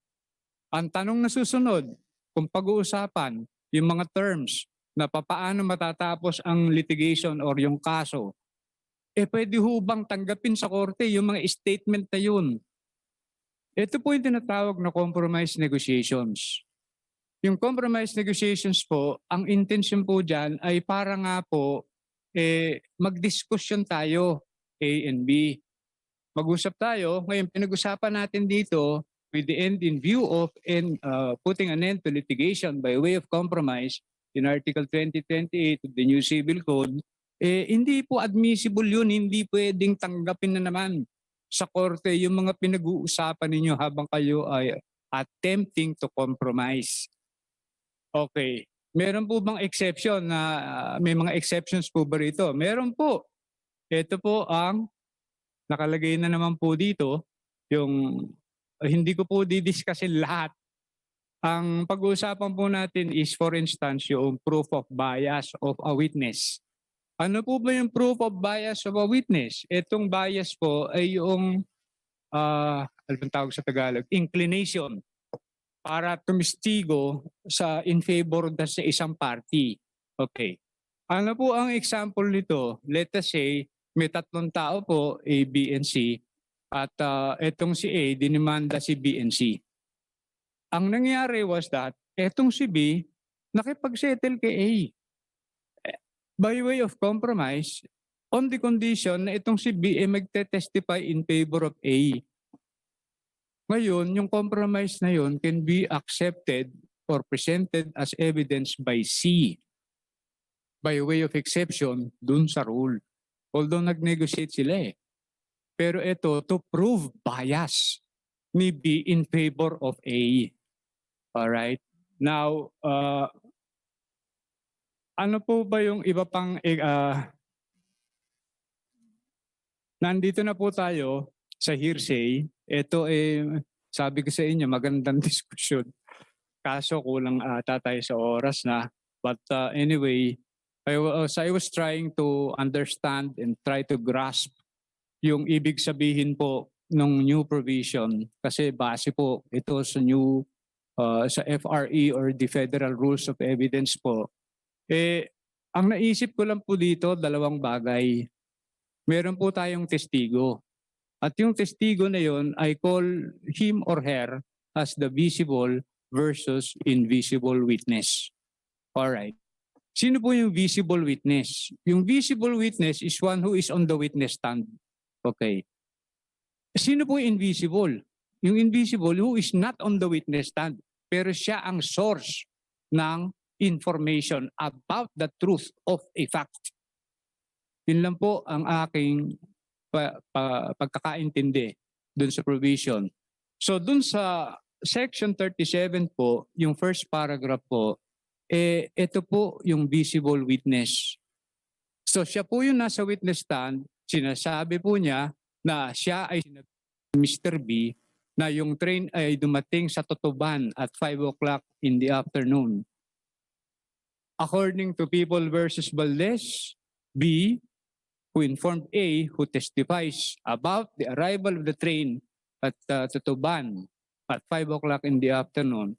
Ang tanong na susunod, kung pag-uusapan yung mga terms na papaano matatapos ang litigation or yung kaso, pwede ho bang tanggapin sa korte yung mga statement na yun? Ito po yung tinatawag na compromise negotiations. Yung compromise negotiations po, ang intention po dyan ay para nga po mag-discussion tayo, A and B. Mag-usap tayo, ngayon pinag-usapan natin dito with the end in view of putting an end to litigation by way of compromise in Article 2028 of the new civil code, hindi po admissible yun, hindi pwedeng tanggapin na naman sa korte yung mga pinag-uusapan ninyo habang kayo ay attempting to compromise. Okay. Meron po bang exception na may mga exceptions po ba rito? Meron po. Ito po ang nakalagay na naman po dito. Yung hindi ko po didiscussin lahat. Ang pag-uusapan po natin is for instance yung proof of bias of a witness. Ano po ba yung proof of bias of a witness? Itong bias po ay yung ano bang tawag sa Tagalog? Inclination para tumistigo in favor sa isang party. Okay. Ano po ang example nito? Let us say, may 3 tao po, A, B, and C. At etong si A, dinimanda si B and C. Ang nangyari was that, etong si B, nakipag-settle kay A. By way of compromise, on the condition na itong si B ay magte-testify in favor of A. Ngayon, yung compromise na yun can be accepted or presented as evidence by C. By way of exception, dun sa rule. Although nag-negotiate sila eh. Pero ito, to prove bias ni B in favor of A. Alright? Now, ano po ba yung iba pang nandito na po tayo sa hearsay. Ito sabi ko sa inyo, magandang diskusyon. Kaso kulang ata tayo sa oras na. But anyway, I was trying to understand and try to grasp yung ibig sabihin po ng new provision. Kasi base po ito sa new, sa FRE or the Federal Rules of Evidence po. Ang naisip ko lang po dito, 2 bagay. Meron po tayong testigo. At yung testigo na yon, I call him or her as the visible versus invisible witness. Alright. Sino po yung visible witness? Yung visible witness is one who is on the witness stand. Okay. Sino po yung invisible? Yung invisible who is not on the witness stand, pero siya ang source ng information about the truth of a fact. Yun lang po ang aking pagkakaintindi dun sa provision. So dun sa section 37 po, yung first paragraph po, ito po yung visible witness. So siya po yung nasa witness stand, sinasabi po niya na siya ay Mr. B na yung train ay dumating sa Tutuban at 5 o'clock in the afternoon. According to People versus Valdez, B, who informed A, who testifies about the arrival of the train at Tutuban at 5 o'clock in the afternoon,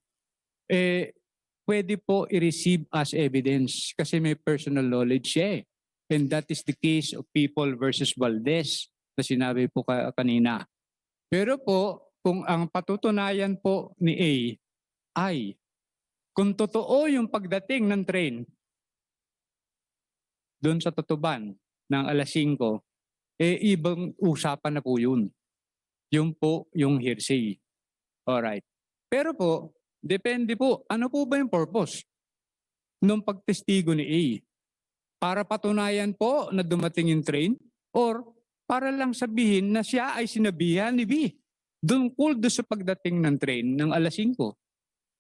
pwede po i-receive as evidence kasi may personal knowledge siya. And that is the case of People versus Valdez na sinabi po kanina. Pero po, kung ang patutunayan po ni A ay kung totoo yung pagdating ng train doon sa Tutuban ng alas 5, ibang usapan na po yun. Yun po yung hearsay. Alright. Pero po, depende po, ano po ba yung purpose ng pagtestigo ni A? Para patunayan po na dumating yung train or para lang sabihin na siya ay sinabihan ni B tungkol doon sa pagdating ng train ng alas 5.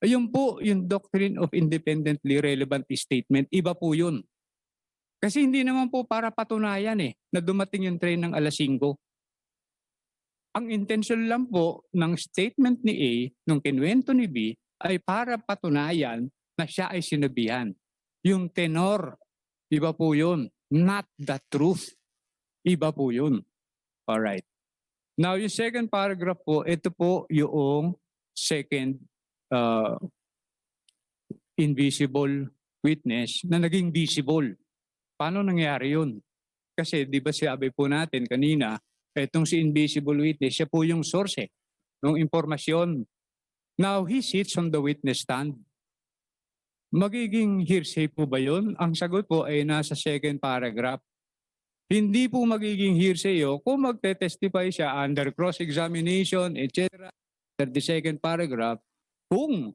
Ayun po yung doctrine of independently relevant statement. Iba po yun. Kasi hindi naman po para patunayan na dumating yung train ng alas 5. Ang intention lang po ng statement ni A, nung kinwento ni B, ay para patunayan na siya ay sinabihan. Yung tenor, iba po yun. Not the truth. Iba po yun. Alright. Now, yung second paragraph po, ito po yung second invisible witness na naging visible. Paano nangyari yun? Kasi di ba sabi po natin kanina, etong si invisible witness, siya po yung source ng impormasyon. Now, he sits on the witness stand. Magiging hearsay po ba yun? Ang sagot po ay nasa second paragraph. Hindi po magiging hearsay kung magte-testify siya under cross-examination, etc. Under the second paragraph, kung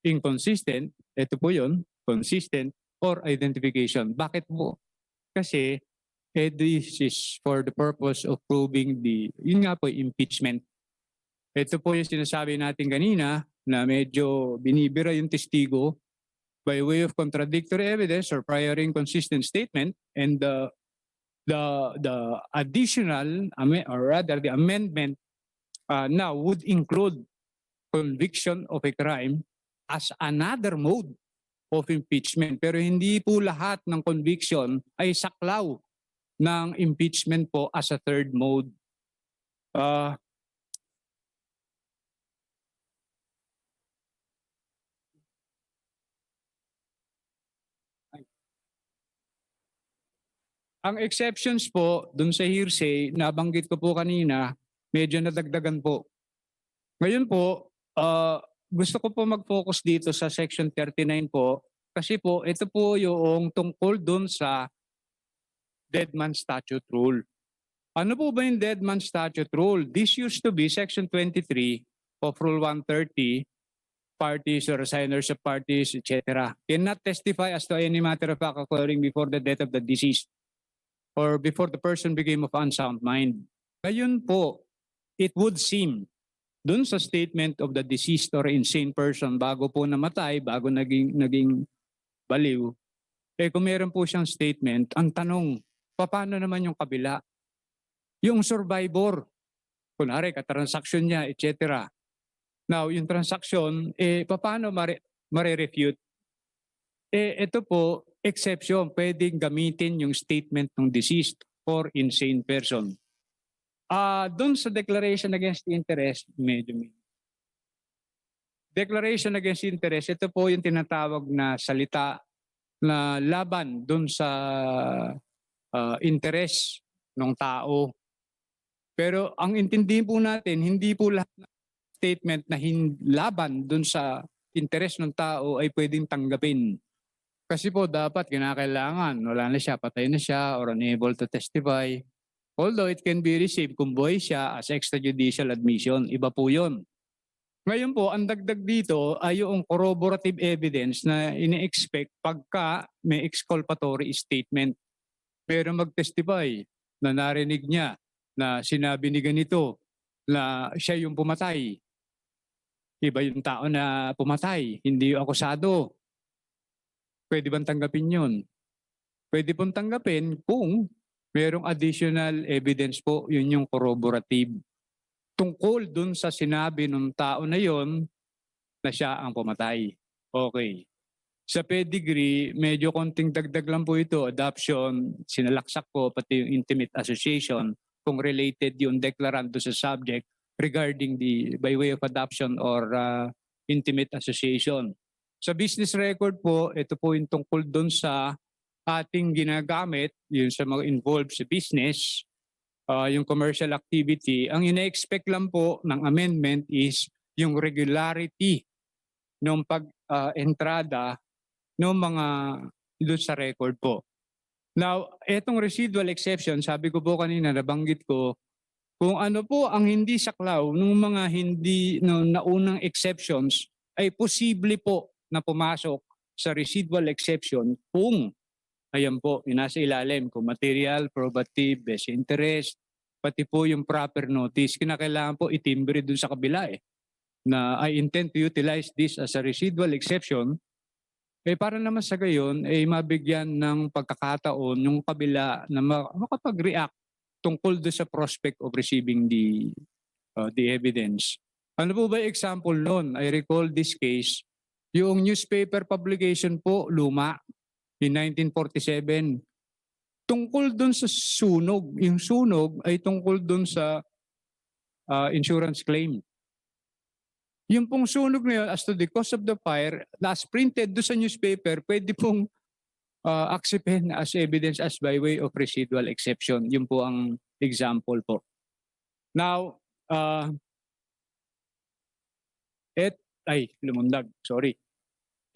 inconsistent, ito po yun, consistent, or identification. Bakit po? Kasi this is for the purpose of proving yun nga po, impeachment. Ito po yung sinasabi natin kanina na medyo binibira yung testigo by way of contradictory evidence or prior inconsistent statement, and the additional, or rather the amendment now would include conviction of a crime as another mode of impeachment. Pero hindi po lahat ng conviction ay saklaw ng impeachment po as a third mode. Ang exceptions po, dun sa hearsay, nabanggit ko po kanina, medyo nadagdagan po. Ngayon po, gusto ko po mag-focus dito sa Section 39 po, kasi po, ito po yung tungkol dun sa dead man statute rule. Ano po ba yung dead man statute rule? This used to be Section 23 of Rule 130, parties or signers of parties, etc. cannot testify as to any matter of fact occurring before the death of the deceased or before the person became of unsound mind. Ngayon po, it would seem, dun sa statement of the deceased or insane person bago po namatay, bago naging baliw, kung meron po siyang statement, ang tanong, paano naman yung kabila? Yung survivor, kunwari, katransaksyon niya, etc. Now, yung transaction, paano mare-refute? Ito po, exception, pwedeng gamitin yung statement ng deceased or insane person. Doon sa declaration against interest, declaration against interest, ito po yung tinatawag na salita na laban doon sa interest ng tao. Pero ang intindihin po natin, hindi po lahat ng statement na laban doon sa interest ng tao ay pwedeng tanggapin. Kasi po dapat kinakailangan, wala na siya, patay na siya, or unable to testify. Although it can be received kung buhay siya as extrajudicial admission, iba po yun. Ngayon po, ang dagdag dito ay yung corroborative evidence na ine-expect pagka may exculpatory statement. Pero mag-testify na narinig niya na sinabi ni ganito na siya yung pumatay. Iba yung tao na pumatay, hindi yung akusado. Pwede bang tanggapin yun? Pwede pong tanggapin kung merong additional evidence po, yun yung corroborative. Tungkol dun sa sinabi ng tao na yon na siya ang pumatay. Okay. Sa pedigree, medyo konting dagdag lang po ito. Adoption, sinalaksak ko, pati yung intimate association, kung related yung declarant do sa subject regarding the by way of adoption or intimate association. Sa business record po, ito po yung tungkol dun sa ating ginagamit, yun sa mga involved sa business, yung commercial activity. Ang ina-expect lang po ng amendment is yung regularity ng pag-entrada ng mga doon sa record po. Now, etong residual exception, sabi ko po kanina, nabanggit ko, kung ano po ang hindi saklaw ng mga hindi naunang exceptions ay posible po na pumasok sa residual exception kung, ayan po, nasa ilalim, kung material, probative, best interest, pati po yung proper notice. Kinakailangan po itimbre dun sa kabila na I intend to utilize this as a residual exception. Para naman sa gayon, mabigyan ng pagkakataon yung kabila na makapag-react tungkol doon sa prospect of receiving the evidence. Ano po ba yung example noon? I recall this case, yung newspaper publication po, luma, in 1947. Tungkol doon sa sunog. Yung sunog ay tungkol doon sa insurance claim. Yung pong sunog na yun, as to the cause of the fire, as printed doon sa newspaper, pwede pong accepted as evidence as by way of residual exception. Yun po ang example po. Now, lumundag, sorry.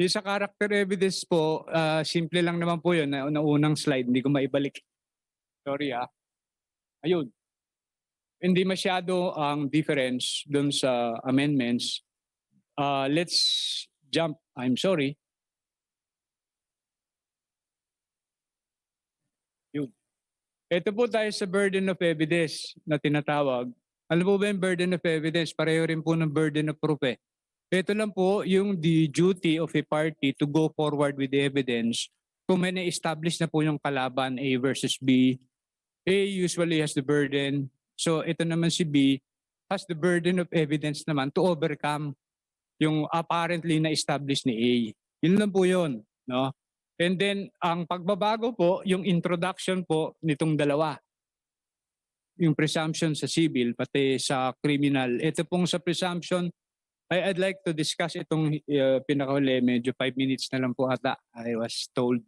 Yung sa character evidence po, simple lang naman po yun, na unang slide, hindi ko maibalik. Sorry Ayun. Hindi masyado ang difference doon sa amendments. Let's jump. I'm sorry. Yun. Ito po tayo sa burden of evidence na tinatawag. Ano po ba yung burden of evidence? Pareho rin po ng burden of proof Ito lang po yung the duty of a party to go forward with the evidence kung may na-establish na po yung kalaban A versus B. A usually has the burden. So ito naman si B has the burden of evidence naman to overcome yung apparently na-establish ni A. Yun lang po yun. No? And then, ang pagbabago po, yung introduction po nitong dalawa. Yung presumption sa civil, pati sa criminal. Ito pong sa presumption, I'd like to discuss itong pinakahuli. Medyo 5 minutes na lang po ata, I was told.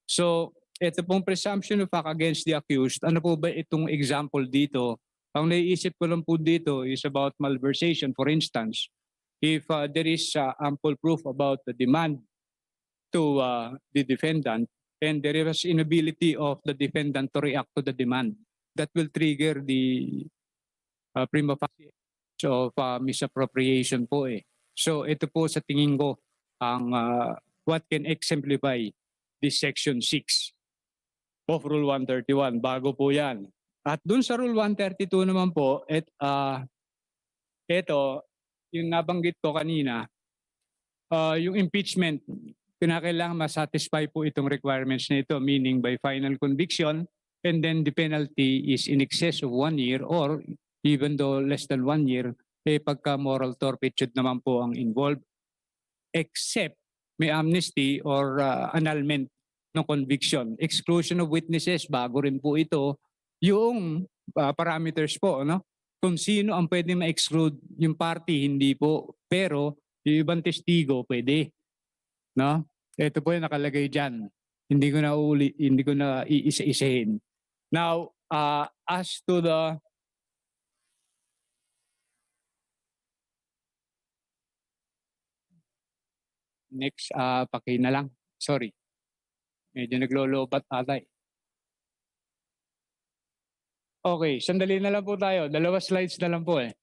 So, ito pong presumption of fact against the accused, ano po ba itong example dito? Ang naiisip ko lang po dito is about malversation. For instance, if there is ample proof about the demand to the defendant and there is inability of the defendant to react to the demand, that will trigger the prima facie of misappropriation po eh. So ito po sa tingin ko ang what can exemplify this section 6 of Rule 131. Bago po yan. At dun sa Rule 132 naman po, ito, yung nabanggit ko kanina, yung impeachment, kinakailangan masatisfy po itong requirements na ito, meaning by final conviction, and then the penalty is in excess of 1 year or even though less than 1 year, pagka moral turpitude naman po ang involved, except may amnesty or annulment ng conviction. Exclusion of witnesses, bago rin po ito, yung parameters po, no? Kung sino ang pwede ma-exclude, yung party hindi po, pero yung ibang testigo pwede, no? Ito po yung nakalagay diyan. Hindi ko na iisa-isahin. Now, as to the next, paki na lang. Sorry. Medyo naglolobat ata eh. Okay, sandali na lang po tayo. 2 slides na lang po eh.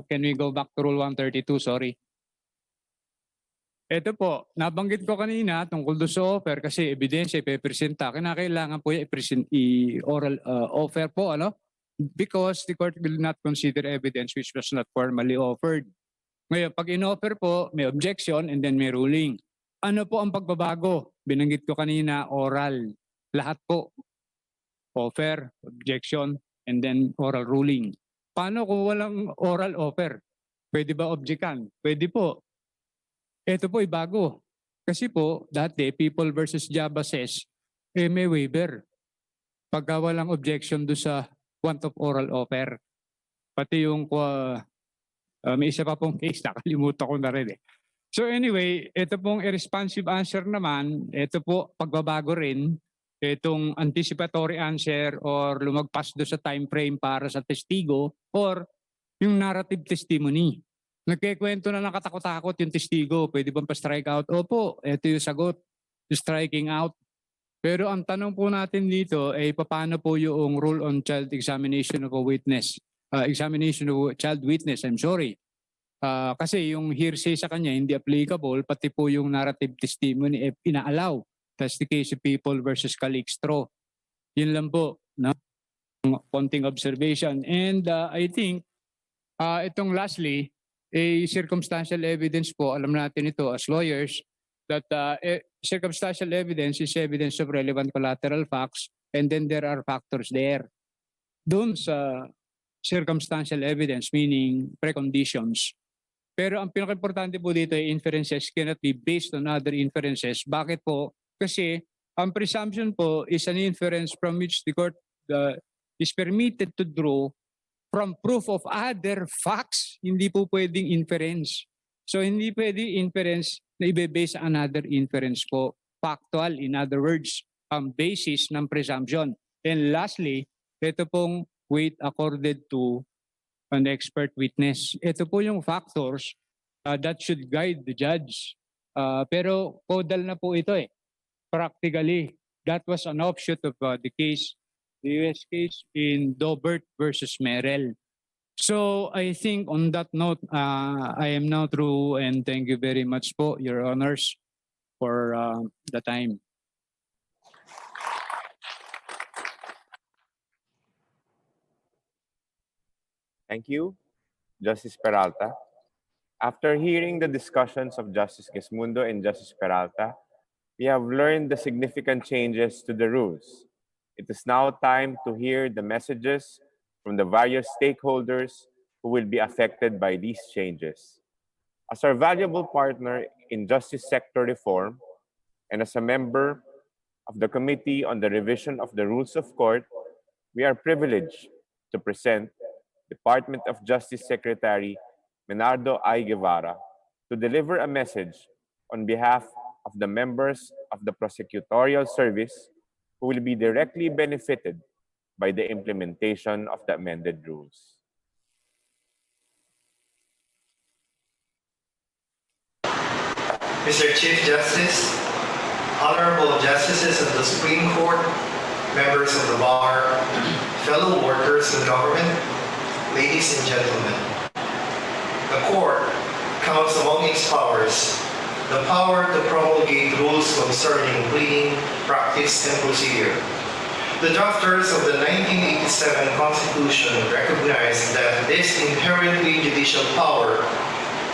Can we go back to Rule 132? Sorry. Ito po, nabanggit ko kanina tungkol doon sa offer kasi ebidensya ipepresenta. Kinakailangan po i-oral offer po, ano? Because the court will not consider evidence which was not formally offered. Ngayon, pag in-offer po, may objection and then may ruling. Ano po ang pagbabago? Binanggit ko kanina, oral. Lahat po. Offer, objection, and then oral ruling. Paano kung walang oral offer? Pwede ba objectan? Pwede po. Ito po ay bago. Kasi po, dati, People versus Java says, may waiver. Pagka walang objection do sa want of oral offer. Pati yung may isa pa pong case, nakalimutan ko na rin eh. So anyway, ito pong irresponsive answer naman, ito po pagbabago rin, itong anticipatory answer or lumagpas do sa time frame para sa testigo or yung narrative testimony. Nagkikwento na ng katakot-takot yung testigo, pwede bang pa-strike out? Opo, ito yung sagot, striking out. Pero ang tanong po natin dito ay paano po yung rule on child examination of a witness, examination of a child witness, I'm sorry. Kasi yung hearsay sa kanya hindi applicable, pati po yung narrative testimony inaalaw. That's the case of People versus Calixtro. Yun lang po, no? Konting observation. And I think itong lastly, circumstantial evidence po, alam natin ito as lawyers, that circumstantial evidence is evidence of relevant collateral facts and then there are factors there. Doon sa circumstantial evidence, meaning preconditions. Pero ang pinaka-importante po dito ay inferences cannot be based on other inferences. Bakit po? Kasi ang presumption po is an inference from which the court is permitted to draw from proof of other facts. Hindi po pwedeng inference. So hindi pwedeng inference na ibe-base another inference po. Factual, in other words, ang basis ng presumption. And lastly, ito pong weight accorded to an expert witness. Ito po yung factors that should guide the judge. Pero caudal na po ito eh. Practically, that was an offshoot of the case, the US case in Dobert versus Merrill. So I think on that note, I am now through and thank you very much po, Your Honors, for the time. Thank you, Justice Peralta. After hearing the discussions of Justice Gesmundo and Justice Peralta, we have learned the significant changes to the rules. It is now time to hear the messages from the various stakeholders who will be affected by these changes. As our valuable partner in justice sector reform and as a member of the Committee on the Revision of the Rules of Court, we are privileged to present Department of Justice Secretary Menardo I. Guevara to deliver a message on behalf of the members of the Prosecutorial Service who will be directly benefited by the implementation of the amended rules. Mr. Chief Justice, Honorable Justices of the Supreme Court, members of the Bar, fellow workers in government, ladies and gentlemen. The Court counts among its powers the power to promulgate rules concerning pleading, practice, and procedure. The drafters of the 1987 Constitution recognized that this inherently judicial power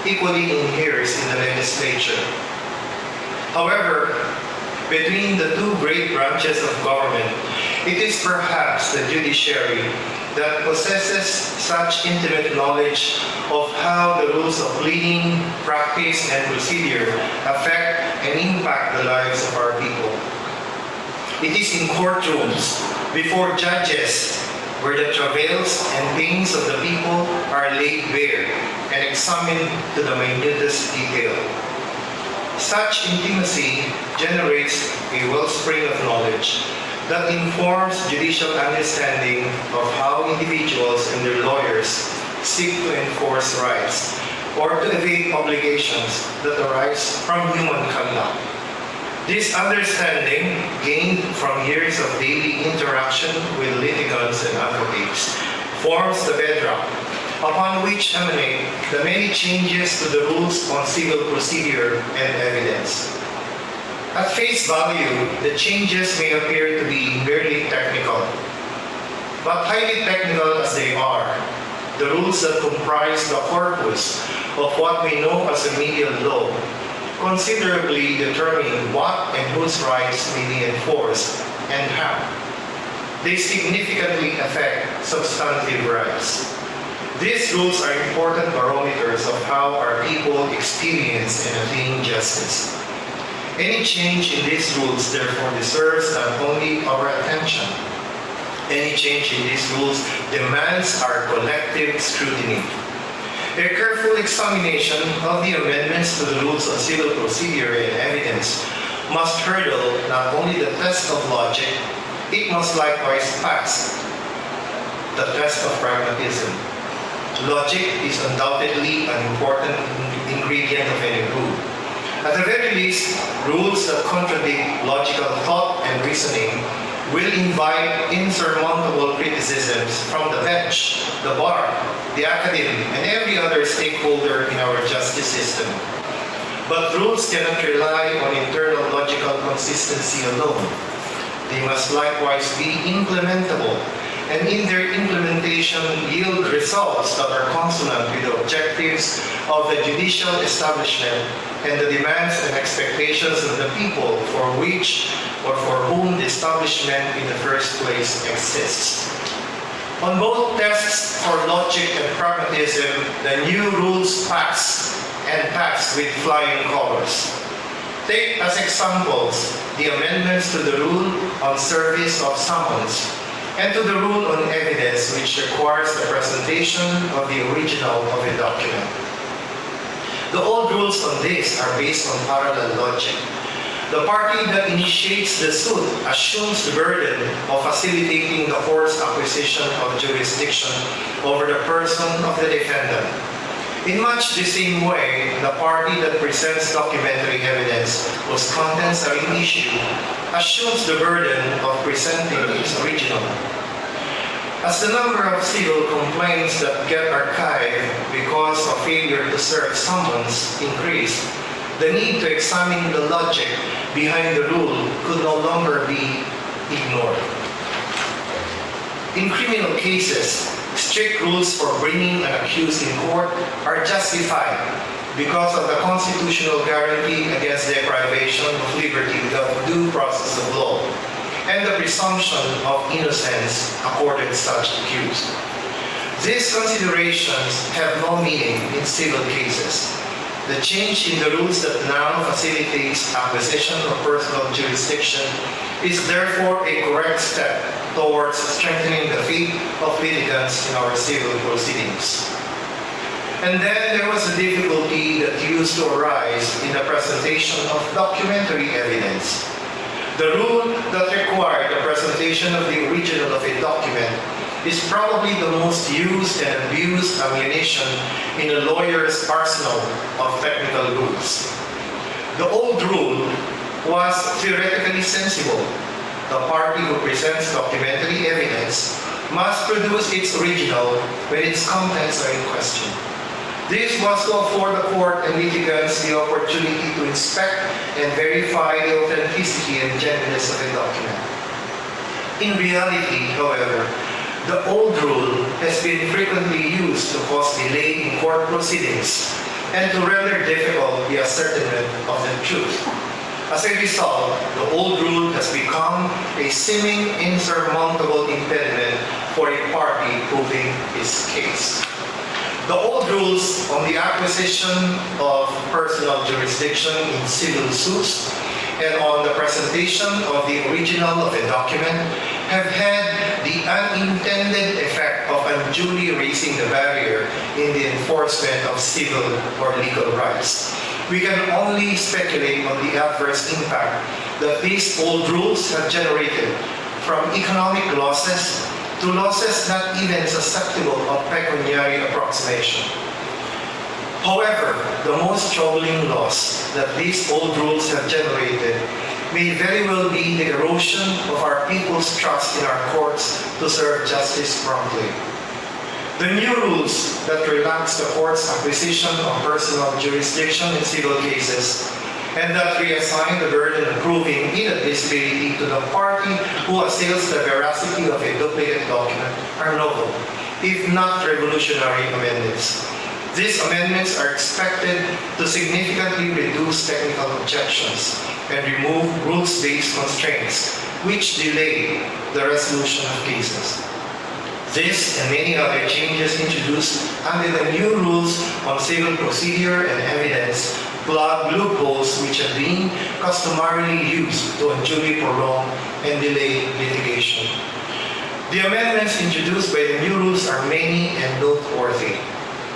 equally inheres in the legislature. However, between the two great branches of government, it is perhaps the judiciary that possesses such intimate knowledge of how the rules of pleading, practice, and procedure affect and impact the lives of our people. It is in courtrooms, before judges, where the travails and pains of the people are laid bare and examined to the minutest detail. Such intimacy generates a wellspring of knowledge that informs judicial understanding of how individuals and their lawyers seek to enforce rights or to evade obligations that arise from human conduct. This understanding, gained from years of daily interaction with litigants and advocates, forms the bedrock upon which emanate the many changes to the rules on civil procedure and evidence. At face value, the changes may appear to be merely technical, but highly technical as they are, the rules that comprise the corpus of what we know as remedial law considerably determine what and whose rights may be enforced and how. They significantly affect substantive rights. These rules are important barometers of how our people experience and attain justice. Any change in these rules therefore deserves not only our attention. Any change in these rules demands our collective scrutiny. A careful examination of the amendments to the rules on civil procedure and evidence must hurdle not only the test of logic, it must likewise pass the test of pragmatism. Logic is undoubtedly an important ingredient of any rule. At the very least, rules that contradict logical thought and reasoning will invite insurmountable criticisms from the bench, the bar, the academy, and every other stakeholder in our justice system. But rules cannot rely on internal logical consistency alone. They must likewise be implementable, and in their implementation yield results that are consonant with the objectives of the judicial establishment and the demands and expectations of the people for which or for whom the establishment in the first place exists. On both tests for logic and pragmatism, the new rules pass and pass with flying colors. Take as examples the amendments to the rule on service of summons and to the rule on evidence, which requires the presentation of the original of a document. The old rules on this are based on parallel logic. The party that initiates the suit assumes the burden of facilitating the court's acquisition of jurisdiction over the person of the defendant. In much the same way, the party that presents documentary evidence whose contents are in issue assumes the burden of presenting its original. As the number of civil complaints that get archived because of failure to serve summons increase, the need to examine the logic behind the rule could no longer be ignored. In criminal cases, strict rules for bringing an accused in court are justified because of the constitutional guarantee against deprivation of liberty without due process of law and the presumption of innocence accorded such accused. These considerations have no meaning in civil cases. The change in the rules that now facilitates acquisition of personal jurisdiction is therefore a correct step towards strengthening the faith of litigants in our civil proceedings. And then there was a difficulty that used to arise in the presentation of documentary evidence. The rule that required the presentation of the original of a document is probably the most used and abused ammunition in a lawyer's arsenal of technical rules. The old rule was theoretically sensible. The party who presents documentary evidence must produce its original when its contents are in question. This was to afford the court and litigants the opportunity to inspect and verify the authenticity and genuineness of a document. In reality, however, the old rule has been frequently used to cause delay in court proceedings and to render difficult the ascertainment of the truth. As a result, the old rule has become a seeming insurmountable impediment for a party proving its case. The old rules on the acquisition of personal jurisdiction in civil suits and on the presentation of the original of a document have had the unintended effect of unduly raising the barrier in the enforcement of civil or legal rights. We can only speculate on the adverse impact that these old rules have generated, from economic losses to losses not even susceptible of pecuniary approximation. However, the most troubling loss that these old rules have generated may very well be the erosion of our people's trust in our courts to serve justice promptly. The new rules that relax the court's acquisition of personal jurisdiction in civil cases and that reassign the burden of proving inadmissibility to the party who assails the veracity of a duplicate document are novel, if not revolutionary amendments. These amendments are expected to significantly reduce technical objections and remove rules-based constraints which delay the resolution of cases. This and many other changes introduced under the new rules on civil procedure and evidence plug loopholes which have been customarily used to unduly prolong and delay litigation. The amendments introduced by the new rules are many and noteworthy,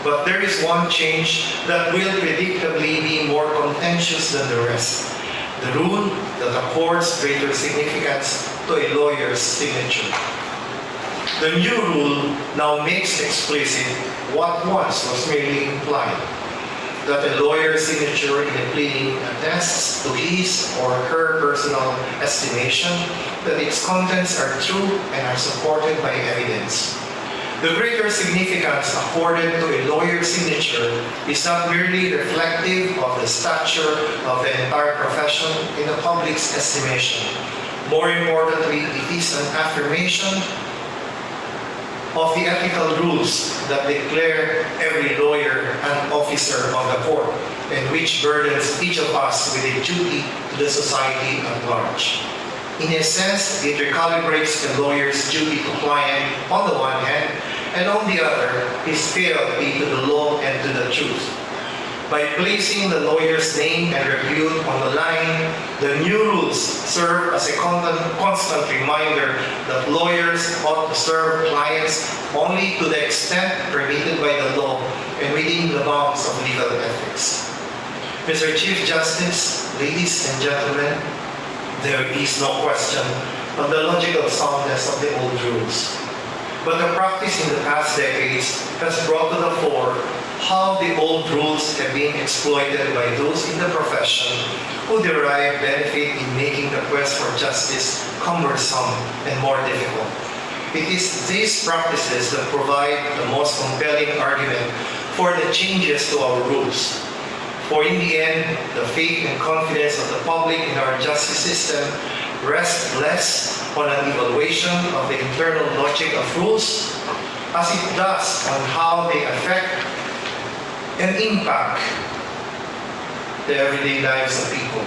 but there is one change that will predictably be more contentious than the rest: the rule that accords greater significance to a lawyer's signature. The new rule now makes explicit what once was merely implied, that a lawyer's signature in a pleading attests to his or her personal estimation that its contents are true and are supported by evidence. The greater significance accorded to a lawyer's signature is not merely reflective of the stature of the entire profession in the public's estimation. More importantly, it is an affirmation of the ethical rules that declare every lawyer an officer of the court and which burdens each of us with a duty to the society at large. In a sense, it recalibrates the lawyer's duty to client on the one hand, and on the other, his fealty to the law and to the truth. By placing the lawyer's name and repute on the line, the new rules serve as a constant reminder that lawyers ought to serve clients only to the extent permitted by the law and within the bounds of legal ethics. Mr. Chief Justice, ladies and gentlemen, there is no question on the logical soundness of the old rules. But the practice in the past decades has brought to the fore how the old rules have been exploited by those in the profession who derive benefit in making the quest for justice cumbersome and more difficult. It is these practices that provide the most compelling argument for the changes to our rules. For in the end, the faith and confidence of the public in our justice system rests less on an evaluation of the internal logic of rules as it does on how they affect and impact the everyday lives of people.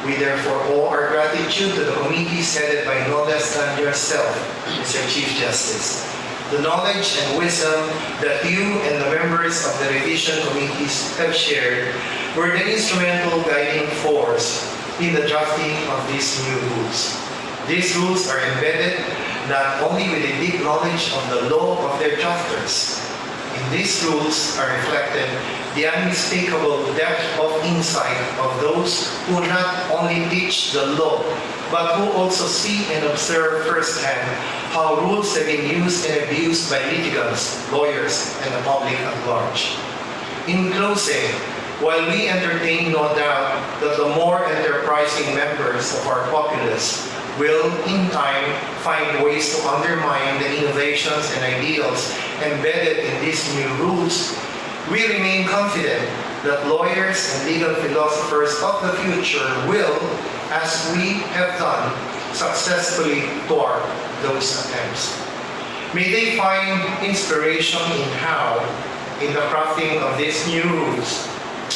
We therefore owe our gratitude to the committees headed by no less than yourself, Mr. Chief Justice. The knowledge and wisdom that you and the members of the revision committees have shared were the instrumental guiding force in the drafting of these new rules. These rules are embedded not only with a deep knowledge of the law of their drafters. In these rules are reflected the unmistakable depth of insight of those who not only teach the law, but who also see and observe firsthand how rules have been used and abused by litigants, lawyers, and the public at large. In closing, while we entertain no doubt that the more enterprising members of our populace will, in time, find ways to undermine the innovations and ideals embedded in these new rules, we remain confident that lawyers and legal philosophers of the future will, as we have done, successfully thwart those attempts. May they find inspiration in how, in the crafting of these new rules,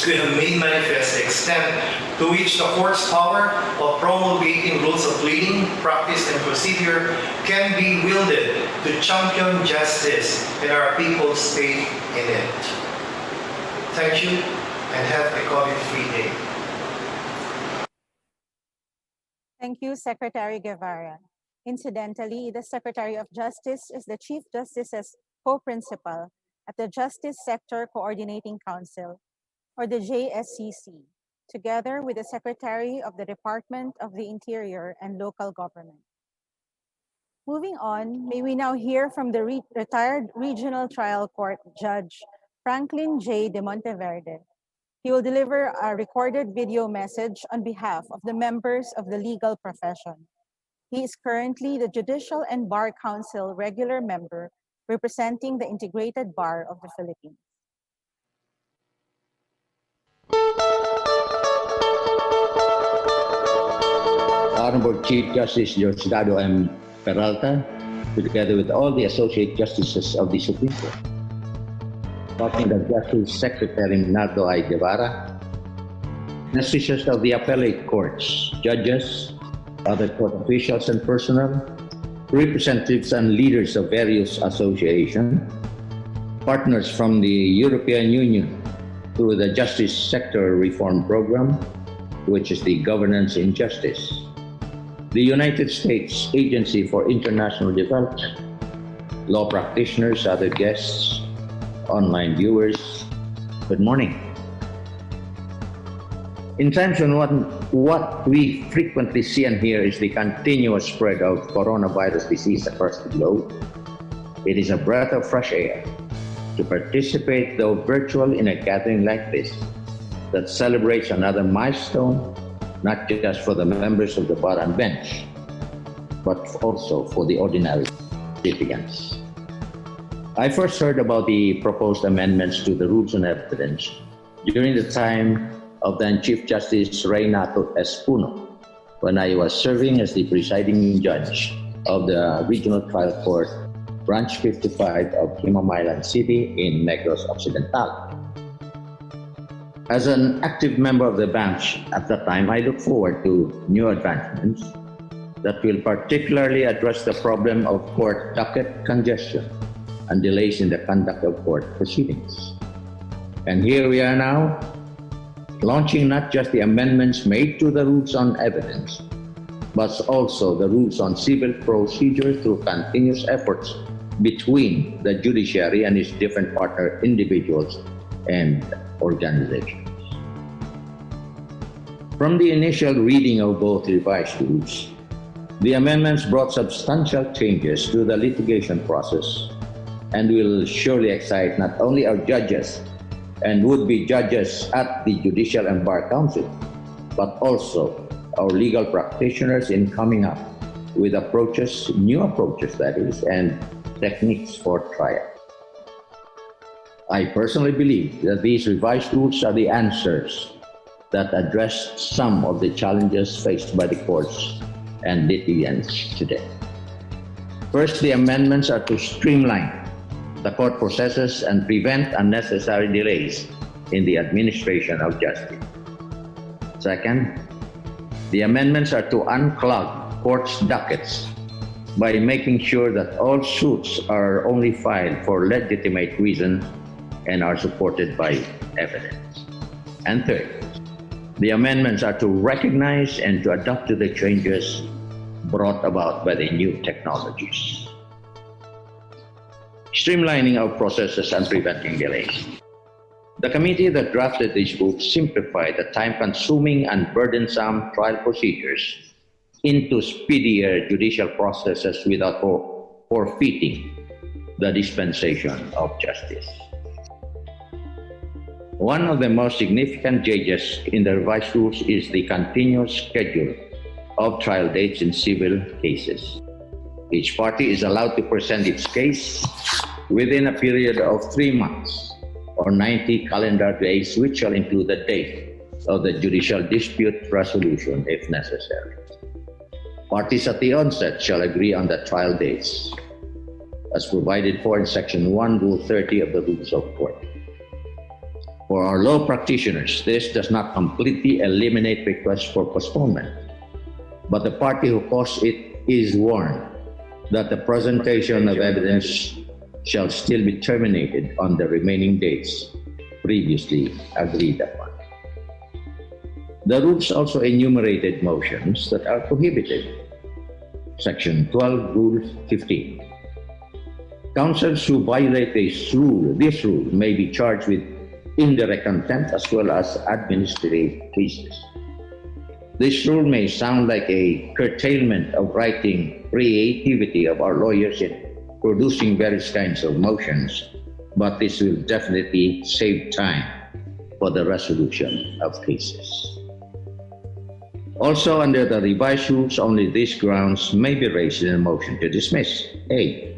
we have made manifest the extent to which the court's power of promulgating rules of pleading, practice, and procedure can be wielded to champion justice and our people's faith in it. Thank you, and have a COVID-free day. Thank you, Secretary Guevara. Incidentally, the Secretary of Justice is the Chief Justice's co-principal at the Justice Sector Coordinating Council, or the JSCC, together with the Secretary of the Department of the Interior and Local Government. Moving on, may we now hear from the retired Regional Trial Court Judge Franklin J. de Monteverde. He will deliver a recorded video message on behalf of the members of the legal profession. He is currently the Judicial and Bar Council regular member representing the Integrated Bar of the Philippines. Honorable Chief Justice Diosdado M. Peralta, together with all the Associate Justices of the Supreme Court, talking to Justice Secretary Nardo I. Guevara, Justices of the Appellate Courts, judges, other court officials and personnel, representatives and leaders of various associations, partners from the European Union through the Justice Sector Reform Program, which is the Governance in Justice, the United States Agency for International Development, law practitioners, other guests, online viewers, good morning. In times when what we frequently see and hear is the continuous spread of coronavirus disease across the globe, it is a breath of fresh air to participate, though virtual, in a gathering like this that celebrates another milestone, not just for the members of the bar and bench, but also for the ordinary litigants. I first heard about the proposed amendments to the Rules on Evidence during the time of then Chief Justice Reynato S. Puno, when I was serving as the presiding judge of the Regional Trial Court, Branch 55 of Himamaylan City in Negros Occidental. As an active member of the bench at that time, I look forward to new advancements that will particularly address the problem of court docket congestion and delays in the conduct of court proceedings. And here we are now, launching not just the amendments made to the Rules on Evidence, but also the Rules on Civil Procedure through continuous efforts between the judiciary and its different partner individuals and organizations. From the initial reading of both revised rules, the amendments brought substantial changes to the litigation process and will surely excite not only our judges and would-be judges at the Judicial and Bar Council, but also our legal practitioners in coming up with approaches, new approaches that is, and techniques for trial. I personally believe that these revised rules are the answers that address some of the challenges faced by the courts and litigants today. First, the amendments are to streamline the court processes and prevent unnecessary delays in the administration of justice. Second, the amendments are to unclog courts' dockets by making sure that all suits are only filed for legitimate reasons and are supported by evidence. And third, the amendments are to recognize and to adapt to the changes brought about by the new technologies. Streamlining our processes and preventing delays. The committee that drafted this book simplified the time-consuming and burdensome trial procedures into speedier judicial processes without forfeiting the dispensation of justice. One of the most significant changes in the revised rules is the continuous schedule of trial dates in civil cases. Each party is allowed to present its case within a period of 3 months or 90 calendar days, which shall include the date of the judicial dispute resolution if necessary. Parties at the onset shall agree on the trial dates, as provided for in Section 1, Rule 30 of the Rules of Court. For our law practitioners, this does not completely eliminate requests for postponement, but the party who caused it is warned that the presentation of evidence shall still be terminated on the remaining dates previously agreed upon. The rules also enumerated motions that are prohibited. Section 12, Rule 15. Counsels who violate this rule may be charged with indirect contempt as well as administrative cases. This rule may sound like a curtailment of writing creativity of our lawyers in producing various kinds of motions, but this will definitely save time for the resolution of cases. Also, under the revised rules, only these grounds may be raised in a motion to dismiss. A,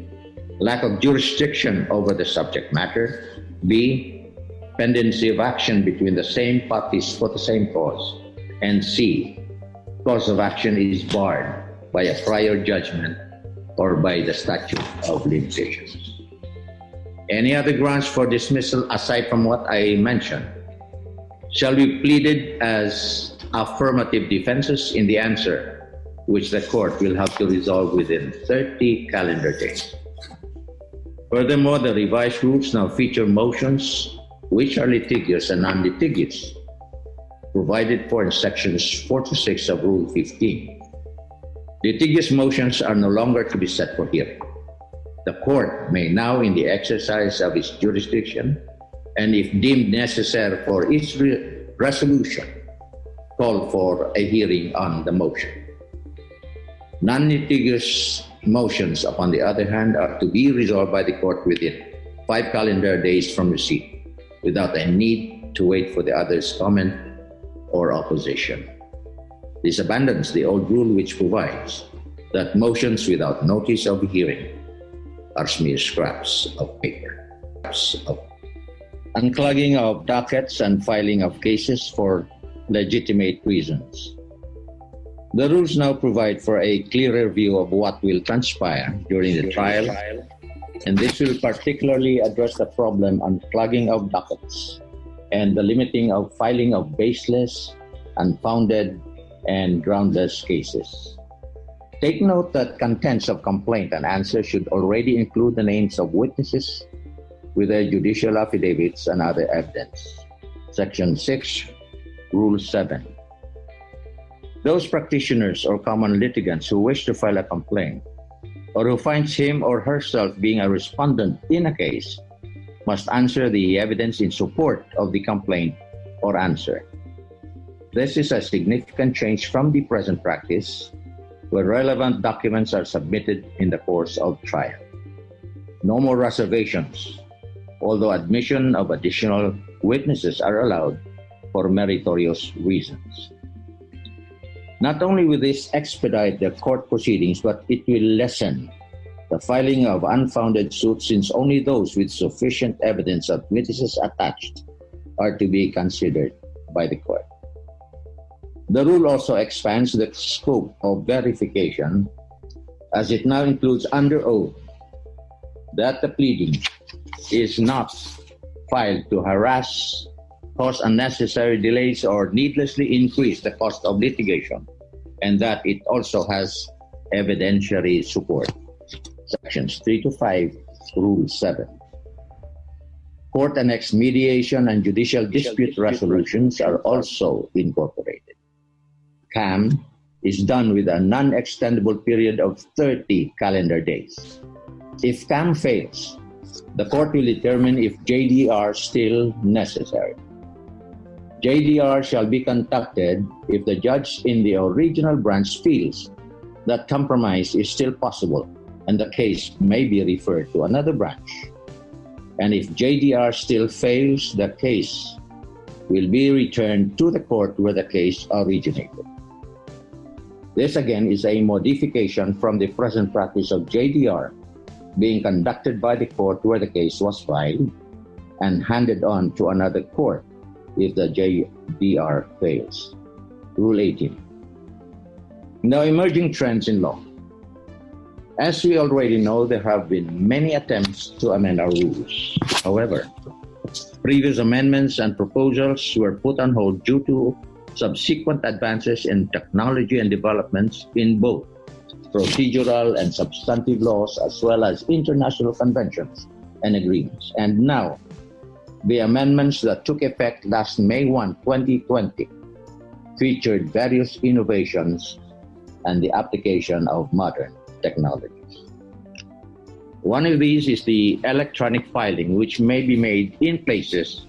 lack of jurisdiction over the subject matter. B, pendency of action between the same parties for the same cause. And C, cause of action is barred by a prior judgment or by the statute of limitations. Any other grounds for dismissal aside from what I mentioned shall be pleaded as affirmative defenses in the answer, which the court will have to resolve within 30 calendar days. Furthermore, the revised rules now feature motions which are litigious and non-litigious, provided for in sections 4 to 6 of Rule 15. Litigious motions are no longer to be set for hearing. The court may now, in the exercise of its jurisdiction, and if deemed necessary for its resolution, call for a hearing on the motion. Non-litigious motions, upon the other hand, are to be resolved by the court within 5 calendar days from receipt, without a need to wait for the other's comment or opposition. This abandons the old rule which provides that motions without notice of hearing are mere scraps of paper. Unclogging of dockets and filing of cases for legitimate reasons. The rules now provide for a clearer view of what will transpire during the trial, and this will particularly address the problem on clogging of dockets and the limiting of filing of baseless, unfounded, and groundless cases. Take note that contents of complaint and answer should already include the names of witnesses with their judicial affidavits and other evidence. Section 6, Rule 7. Those practitioners or common litigants who wish to file a complaint or who finds him or herself being a respondent in a case must answer the evidence in support of the complaint or answer. This is a significant change from the present practice, where relevant documents are submitted in the course of trial. No more reservations, although admission of additional witnesses are allowed for meritorious reasons. Not only will this expedite the court proceedings, but it will lessen the filing of unfounded suits, since only those with sufficient evidence of witnesses attached are to be considered by the court. The rule also expands the scope of verification, as it now includes under oath that the pleading is not filed to harass, cause unnecessary delays, or needlessly increase the cost of litigation, and that it also has evidentiary support. Sections 3 to 5, Rule 7. Court-annexed mediation and judicial dispute resolutions are also incorporated. CAM is done with a non-extendable period of 30 calendar days. If CAM fails, The court will determine if JDR is still necessary. JDR shall be conducted if the judge in the original branch feels that compromise is still possible and the case may be referred to another branch. And if JDR still fails, the case will be returned to the court where the case originated. This again is a modification from the present practice of JDR being conducted by the court where the case was filed and handed on to another court if the JDR fails. Rule 18. Now, emerging trends in law. As we already know, there have been many attempts to amend our rules. However, previous amendments and proposals were put on hold due to subsequent advances in technology and developments in both procedural and substantive laws, as well as international conventions and agreements. And now, the amendments that took effect last May 1, 2020, featured various innovations and the application of modern technologies. One of these is the electronic filing, which may be made in places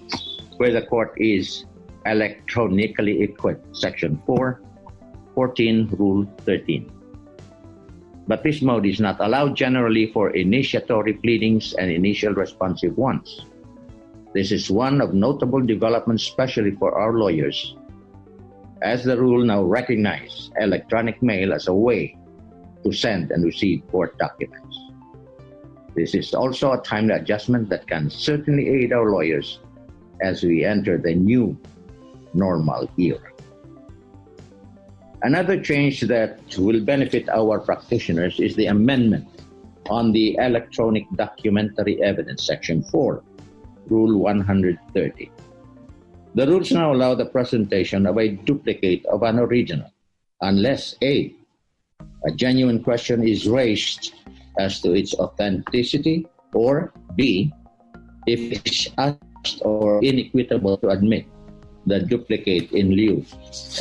where the court is electronically equipped, Section 414, Rule 13. But this mode is not allowed generally for initiatory pleadings and initial responsive ones. This is one of notable developments, especially for our lawyers, as the rule now recognizes electronic mail as a way to send and receive court documents. This is also a timely adjustment that can certainly aid our lawyers as we enter the new normal era. Another change that will benefit our practitioners is the amendment on the electronic documentary evidence, Section 4, Rule 130. The rules now allow the presentation of a duplicate of an original unless A, a genuine question is raised as to its authenticity, or B, if it's asked or inequitable to admit the duplicate in lieu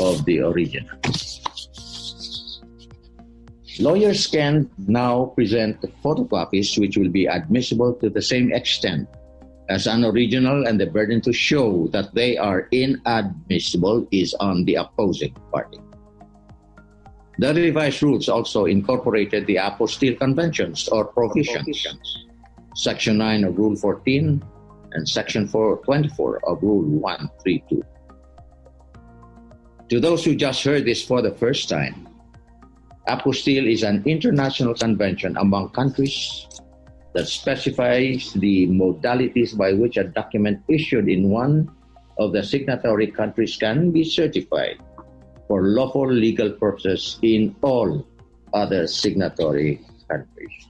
of the original. Lawyers can now present photocopies which will be admissible to the same extent as an original, and the burden to show that they are inadmissible is on the opposing party. The revised rules also incorporated the apostille conventions or provisions, Section 9 of Rule 14 and Section 424 of Rule 132. To those who just heard this for the first time, apostille is an international convention among countries that specifies the modalities by which a document issued in one of the signatory countries can be certified for lawful legal purposes in all other signatory countries.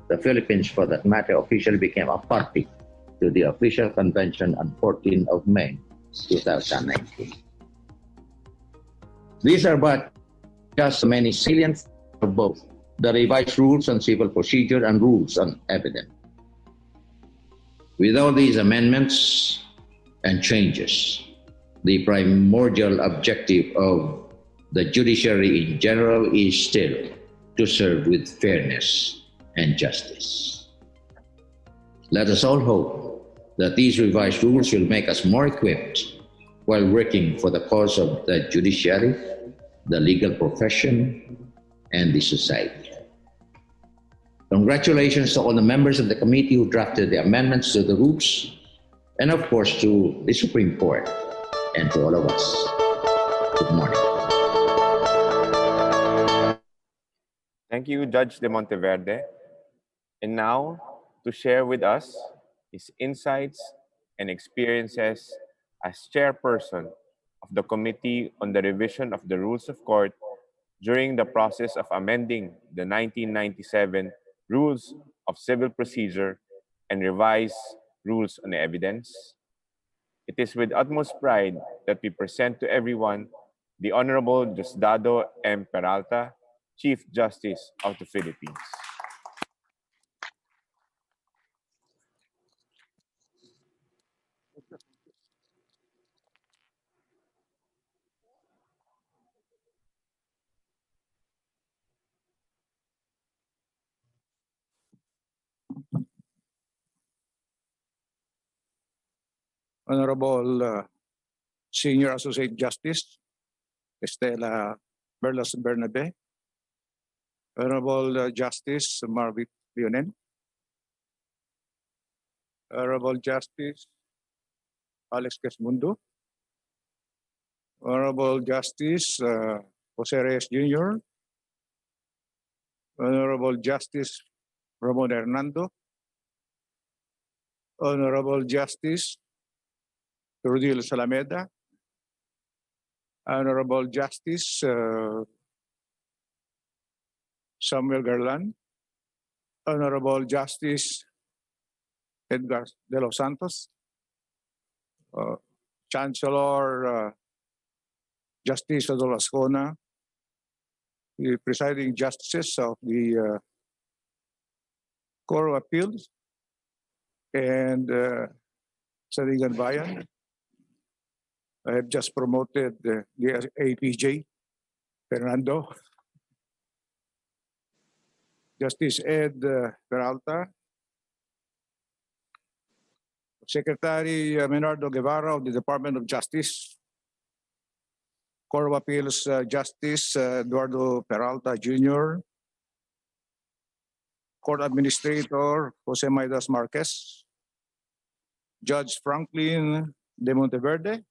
The Philippines, for that matter, officially became a party to the official convention on 14th of May, 2019. These are but just many salient of both the revised rules on civil procedure and rules on evidence. With all these amendments and changes, the primordial objective of the judiciary in general is still to serve with fairness and justice. Let us all hope that these revised rules will make us more equipped while working for the cause of the judiciary, the legal profession, and the society. Congratulations to all the members of the committee who drafted the amendments to the rules, and of course to the Supreme Court and to all of us. Good morning. Thank you, Judge de Monteverde. And now, to share with us his insights and experiences as chairperson of the Committee on the Revision of the Rules of Court during the process of amending the 1997 Rules of Civil Procedure and revised Rules on Evidence. It is with utmost pride that we present to everyone the Honorable Diosdado M. Peralta, Chief Justice of the Philippines. Honorable Senior Associate Justice Estela Berlas Bernabe, Honorable Justice Marvick Leonen, Honorable Justice Alex Quesmundo, Honorable Justice Jose Reyes Jr., Honorable Justice Ramon Hernando, Honorable Justice Rodil Salameda, Honorable Justice Samuel Garland, Honorable Justice Edgar de los Santos, Chancellor Justice Adolfo Ascona, the presiding justices of the Court of Appeals, and Saligan Bayan. I have just promoted the APJ, Fernando. Justice Ed Peralta, Secretary Menardo Guevara of the Department of Justice, Court of Appeals Justice Eduardo Peralta Jr., Court Administrator Jose Maidas Marquez, Judge Franklin de Monteverde,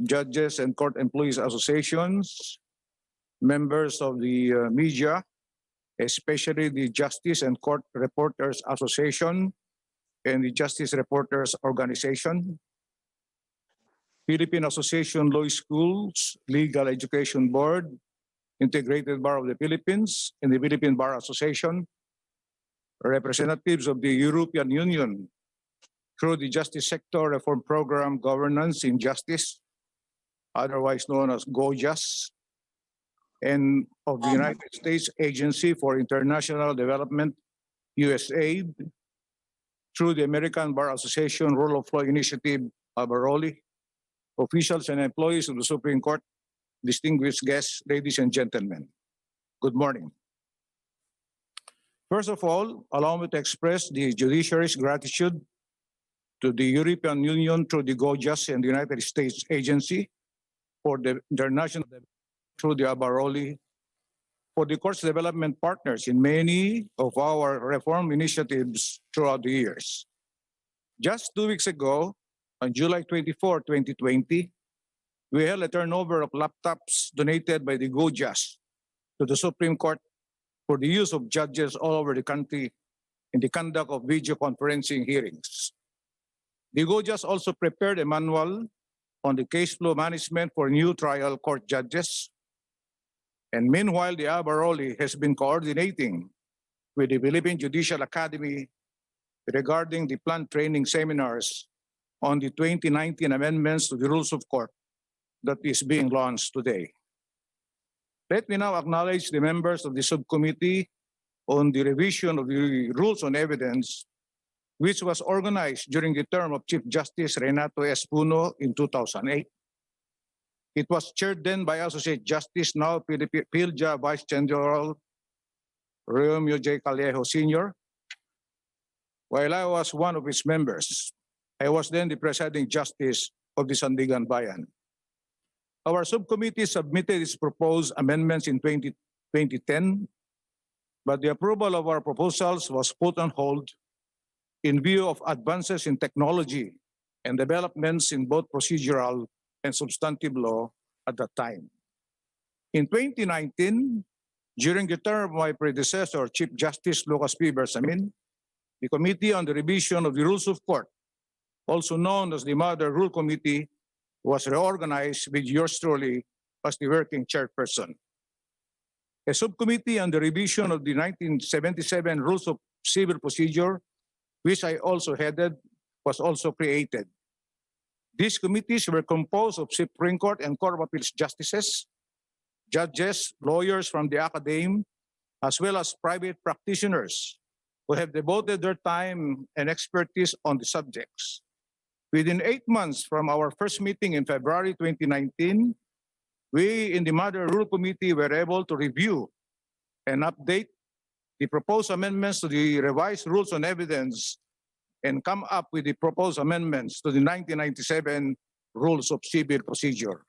Judges and Court Employees Associations, members of the media, especially the Justice and Court Reporters Association and the Justice Reporters Organization, Philippine Association Law Schools Legal Education Board, Integrated Bar of the Philippines, and the Philippine Bar Association, representatives of the European Union through the Justice Sector Reform Program Governance in Justice, otherwise known as GOJAS, and of the United States Agency for International Development, USAID, through the American Bar Association Rule of Law Initiative, ABAROLI, officials and employees of the Supreme Court, distinguished guests, ladies and gentlemen, good morning. First of all, allow me to express the judiciary's gratitude to the European Union through the GOJAS and the United States Agency for the international through the ABAROLI, for the court's development partners in many of our reform initiatives throughout the years. Just 2 weeks ago, on July 24, 2020, we held a turnover of laptops donated by the GOJAS to the Supreme Court for the use of judges all over the country in the conduct of video conferencing hearings. The GOJAS also prepared a manual on the case flow management for new trial court judges. And meanwhile, the ABAROLI has been coordinating with the Philippine Judicial Academy regarding the planned training seminars on the 2019 amendments to the Rules of Court that is being launched today. Let me now acknowledge the members of the subcommittee on the revision of the Rules on Evidence, which was organized during the term of Chief Justice Renato S. Puno in 2008. It was chaired then by Associate Justice, now PILJA Vice General Romeo J. Callejo Sr. While I was one of its members, I was then the presiding justice of the Sandigan Bayan. Our subcommittee submitted its proposed amendments in 2010, but the approval of our proposals was put on hold in view of advances in technology and developments in both procedural and substantive law at that time. In 2019, during the term of my predecessor, Chief Justice Lucas P. Bersamin, the Committee on the Revision of the Rules of Court, also known as the Mother Rule Committee, was reorganized with yours truly as the working chairperson. A subcommittee on the revision of the 1977 Rules of Civil Procedure, which I also headed, was also created. These committees were composed of Supreme Court and Court of Appeals justices, judges, lawyers from the academe, as well as private practitioners who have devoted their time and expertise on the subjects. Within 8 months from our first meeting in February 2019, we in the Mother Rule Committee were able to review and update the proposed amendments to the revised Rules on Evidence and come up with the proposed amendments to the 1997 Rules of Civil Procedure.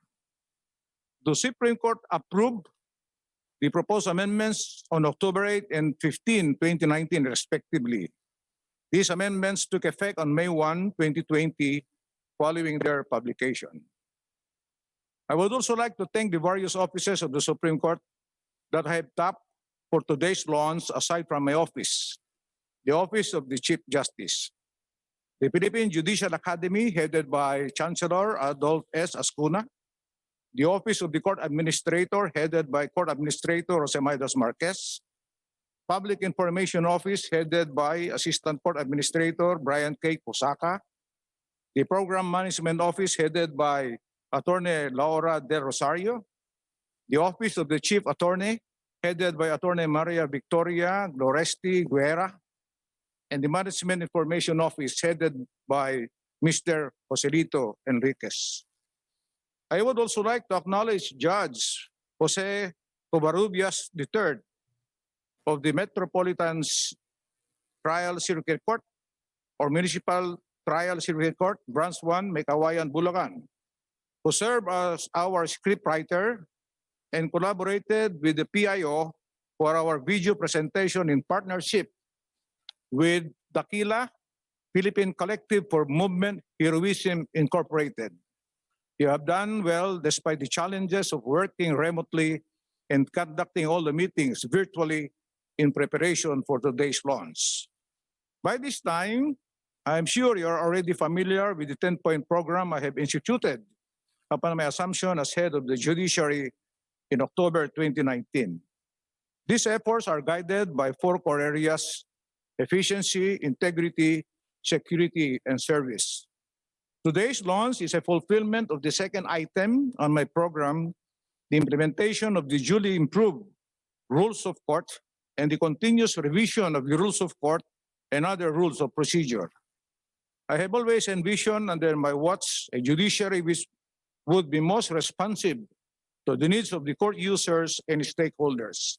The Supreme Court approved the proposed amendments on October 8 and 15, 2019, respectively. These amendments took effect on May 1, 2020, following their publication. I would also like to thank the various offices of the Supreme Court that I have tapped for today's launch aside from my office, the Office of the Chief Justice, the Philippine Judicial Academy headed by Chancellor Adolf S. Ascuna, the Office of the Court Administrator headed by Court Administrator Jose Maidas Marquez, Public Information Office headed by Assistant Court Administrator Brian K. Posaka, the Program Management Office headed by Attorney Laura Del Rosario, the Office of the Chief Attorney headed by Attorney Maria Victoria Gloresti Guerra, and the Management Information Office headed by Mr. Joselito Enriquez. I would also like to acknowledge Judge Jose Covarrubias III of the Metropolitan Trial Circuit Court or Municipal Trial Circuit Court, Branch 1, Mekawayan, Bulacan, who served as our scriptwriter and collaborated with the PIO for our video presentation in partnership with Dakila, Philippine Collective for Movement Heroism Incorporated. You have done well despite the challenges of working remotely and conducting all the meetings virtually in preparation for today's launch. By this time, I'm sure you're already familiar with the 10-point program I have instituted upon my assumption as head of the judiciary in October 2019. These efforts are guided by 4 core areas: efficiency, integrity, security, and service. Today's launch is a fulfillment of the second item on my program, the implementation of the duly improved rules of court and the continuous revision of the rules of court and other rules of procedure. I have always envisioned under my watch a judiciary which would be most responsive to the needs of the court users and stakeholders.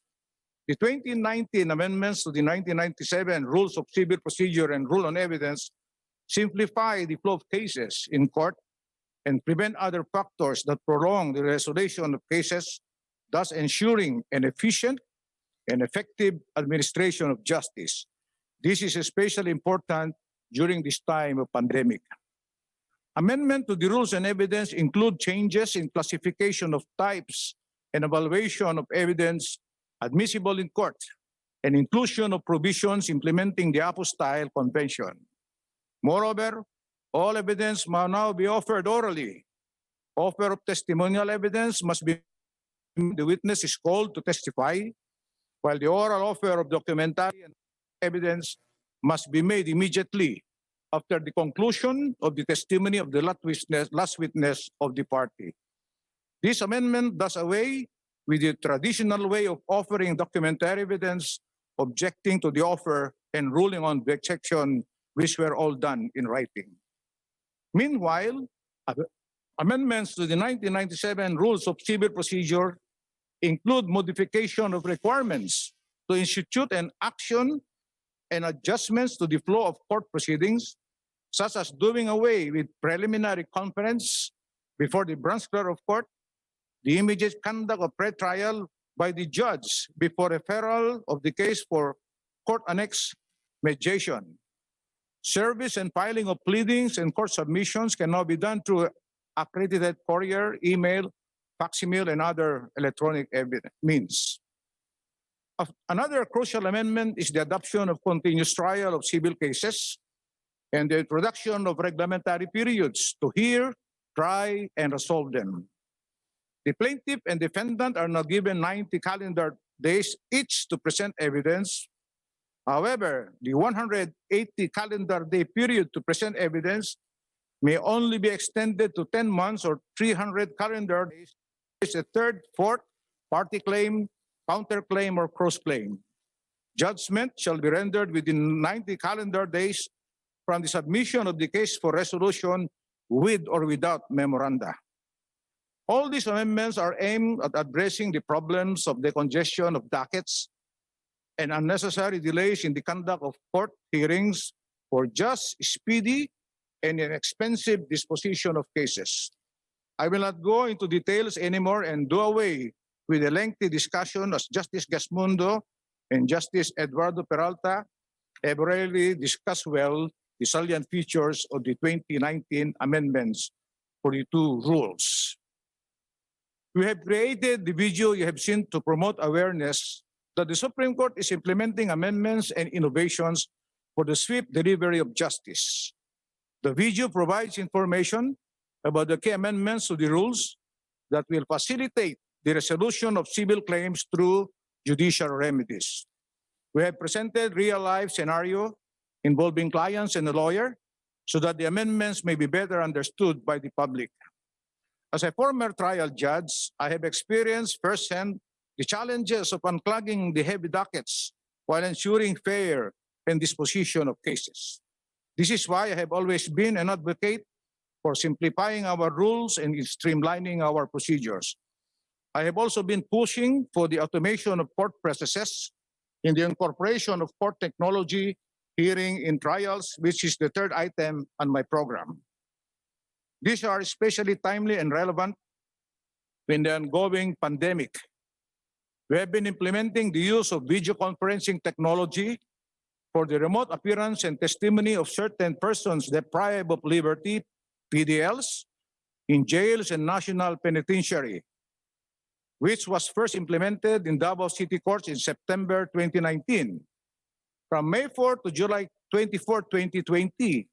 The 2019 amendments to the 1997 Rules of Civil Procedure and Rule on Evidence simplify the flow of cases in court and prevent other factors that prolong the resolution of cases, thus ensuring an efficient and effective administration of justice. This is especially important during this time of pandemic. Amendment to the Rules and Evidence include changes in classification of types and evaluation of evidence admissible in court, and inclusion of provisions implementing the Apostille Convention. Moreover, all evidence must now be offered orally. Offer of testimonial evidence must be the witness is called to testify, while the oral offer of documentary evidence must be made immediately after the conclusion of the testimony of the last witness of the party. This amendment does away with the traditional way of offering documentary evidence, objecting to the offer, and ruling on the exception, which were all done in writing. Meanwhile, amendments to the 1997 Rules of Civil Procedure include modification of requirements to institute an action and adjustments to the flow of court proceedings, such as doing away with preliminary conference before the branch clerk of court, the immediate conduct of pre-trial by the judge before referral of the case for court annex mediation. Service and filing of pleadings and court submissions can now be done through accredited courier, email, facsimile, and other electronic means. Another crucial amendment is the adoption of continuous trial of civil cases and the introduction of reglementary periods to hear, try, and resolve them. The plaintiff and defendant are now given 90 calendar days each to present evidence. However, the 180 calendar day period to present evidence may only be extended to 10 months or 300 calendar days. It's a third, fourth, party claim, counterclaim, or cross-claim. Judgment shall be rendered within 90 calendar days from the submission of the case for resolution with or without memoranda. All these amendments are aimed at addressing the problems of the congestion of dockets and unnecessary delays in the conduct of court hearings for just, speedy, and inexpensive disposition of cases. I will not go into details anymore and do away with a lengthy discussion as Justice Gasmundo and Justice Eduardo Peralta have already discussed well the salient features of the 2019 amendments for the two rules. We have created the video you have seen to promote awareness that the Supreme Court is implementing amendments and innovations for the swift delivery of justice. The video provides information about the key amendments to the rules that will facilitate the resolution of civil claims through judicial remedies. We have presented real-life scenario involving clients and a lawyer so that the amendments may be better understood by the public. As a former trial judge, I have experienced firsthand the challenges of unclogging the heavy dockets while ensuring fair and disposition of cases. This is why I have always been an advocate for simplifying our rules and streamlining our procedures. I have also been pushing for the automation of court processes in the incorporation of court technology, hearing in trials, which is the third item on my program. These are especially timely and relevant in the ongoing pandemic. We have been implementing the use of video conferencing technology for the remote appearance and testimony of certain persons deprived of liberty, PDLs, in jails and national penitentiary, which was first implemented in Davao City Courts in September 2019. From May 4 to July 24, 2020,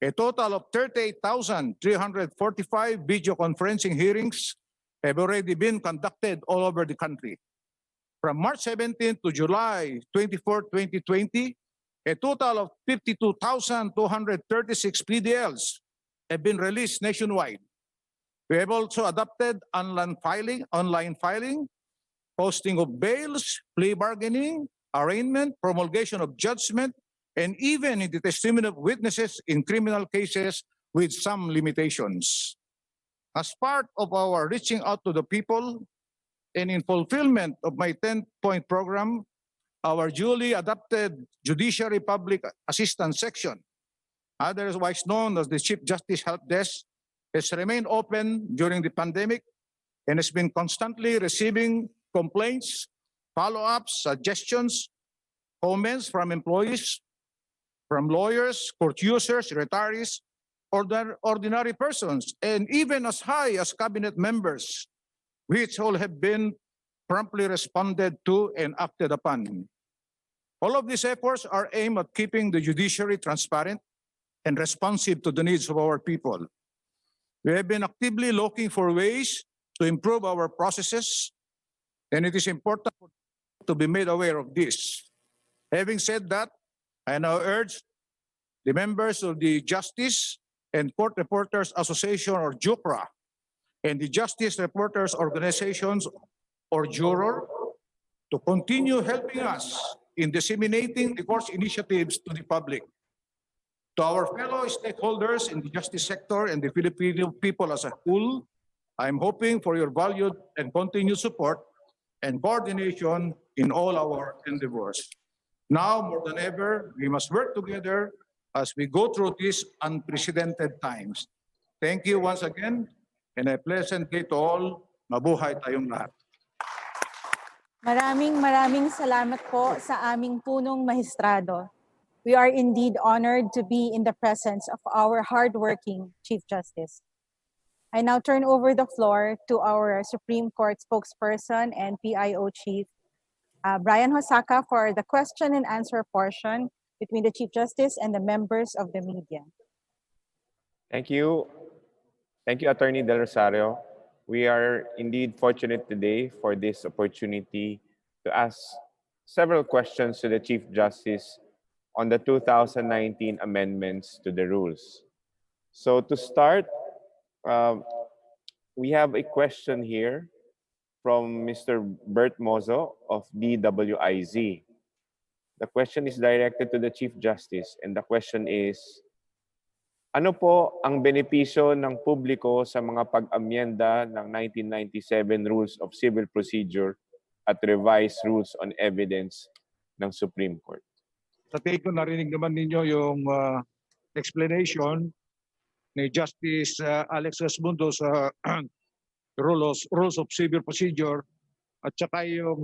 a total of 38,345 video conferencing hearings have already been conducted all over the country. From March 17 to July 24, 2020, a total of 52,236 PDLs have been released nationwide. We have also adopted online filing, posting of bails, plea bargaining, arraignment, promulgation of judgment, and even in the testimony of witnesses in criminal cases with some limitations. As part of our reaching out to the people and in fulfillment of my 10-point program, our duly adopted Judiciary Public Assistance Section, otherwise known as the Chief Justice Help Desk, has remained open during the pandemic and has been constantly receiving complaints, follow-ups, suggestions, comments from employees, from lawyers, court users, retirees, ordinary persons, and even as high as cabinet members, which all have been promptly responded to and acted upon. All of these efforts are aimed at keeping the judiciary transparent and responsive to the needs of our people. We have been actively looking for ways to improve our processes, and it is important to be made aware of this. Having said that, I now urge the members of the Justice and Court Reporters Association, or JUCRA, and the Justice Reporters Organizations, or JUROR, to continue helping us in disseminating the court's initiatives to the public. To our fellow stakeholders in the justice sector and the Filipino people as a whole, I'm hoping for your valued and continued support and coordination in all our endeavors. Now, more than ever, we must work together as we go through these unprecedented times. Thank you once again, and a pleasant day to all. Mabuhay tayong lahat. Maraming salamat po sa aming punong mahistrado. We are indeed honored to be in the presence of our hardworking Chief Justice. I now turn over the floor to our Supreme Court spokesperson and PIO Chief, Brian Hosaka, for the question and answer portion between the Chief Justice and the members of the media. Thank you. Thank you, Attorney Del Rosario. We are indeed fortunate today for this opportunity to ask several questions to the Chief Justice on the 2019 amendments to the rules. So to start, we have a question here from Mr. Bert Mozo of DWIZ. The question is directed to the Chief Justice, and the question is, ano po ang benepisyo ng publiko sa mga pag-amyenda ng 1997 Rules of Civil Procedure at Revised Rules on Evidence ng Supreme Court? Sa take ko, narinig naman ninyo yung explanation ni Justice Alex Gasmundo sa rules of civil procedure at saka yung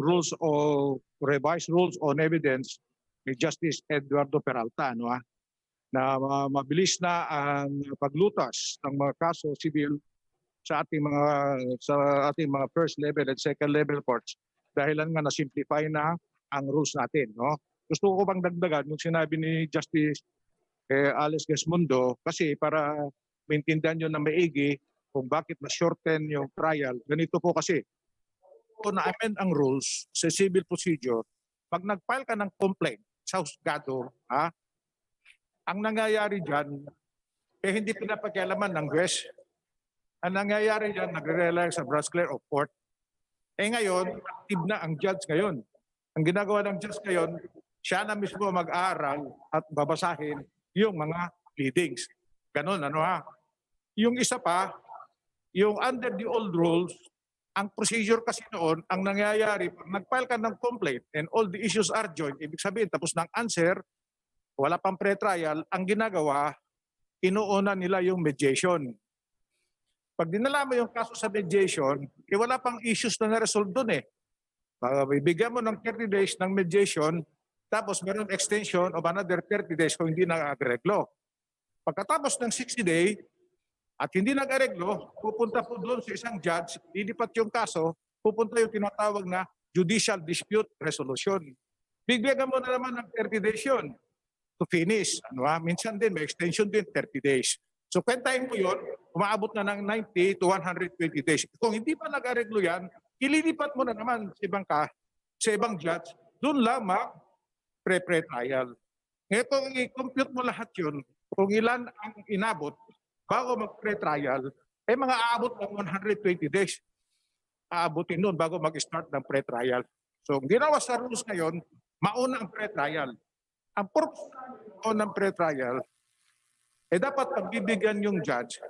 revised rules on evidence ni Justice Eduardo Peralta, no, na mabilis na ang paglutas ng mga kaso civil sa ating mga first level and second level courts dahilan nga na-simplify na ang rules natin, no. Gusto ko bang dagdagan yung sinabi ni Justice Alex Gasmundo kasi para maintindihan nyo na maigi kung bakit na-shorten yung trial. Ganito po kasi, kung na-amend ang rules sa civil procedure, pag nag-file ka ng complaint sa husgado, ang nangyayari dyan, hindi pinapakialaman ng juez. Ang nangyayari dyan, nagre-rely sa branch clerk of court. Ngayon, active na ang judge ngayon. Ang ginagawa ng judge ngayon, siya na mismo mag-aaral at babasahin yung mga pleadings. Ganon, Yung isa pa, yung under the old rules, ang procedure kasi noon, ang nangyayari, pag nag-file ka ng complaint and all the issues are joined, ibig sabihin, tapos ng answer, wala pang pre-trial, ang ginagawa, inuuna nila yung mediation. Pag dinala mo yung kaso sa mediation, wala pang issues na na-resolve doon . Bibigyan mo ng 30 days ng mediation, tapos meron extension of another 30 days kung hindi nag-areglo. Pagkatapos ng 60 day, at hindi nag-areglo, pupunta po doon sa isang judge, lilipat yung kaso, pupunta yung tinatawag na judicial dispute resolution. Bigyan mo na naman ng 30 days yun to finish. Minsan din, may extension din, 30 days. So kwentahin mo yun, umaabot na ng 90 to 120 days. Kung hindi pa nag-areglo yan, ililipat mo na naman sa ibang judge, doon lamang pre-trial. Ngayon kung i-compute mo lahat yun, kung ilan ang inabot, bago mag-pre-trial, mga aabot ng 120 days. Aabutin nun bago mag-start ng pre-trial. So, ginawa sa rules ngayon, mauna ang pre-trial. Ang purpose ng pre-trial, dapat pagbibigyan yung judge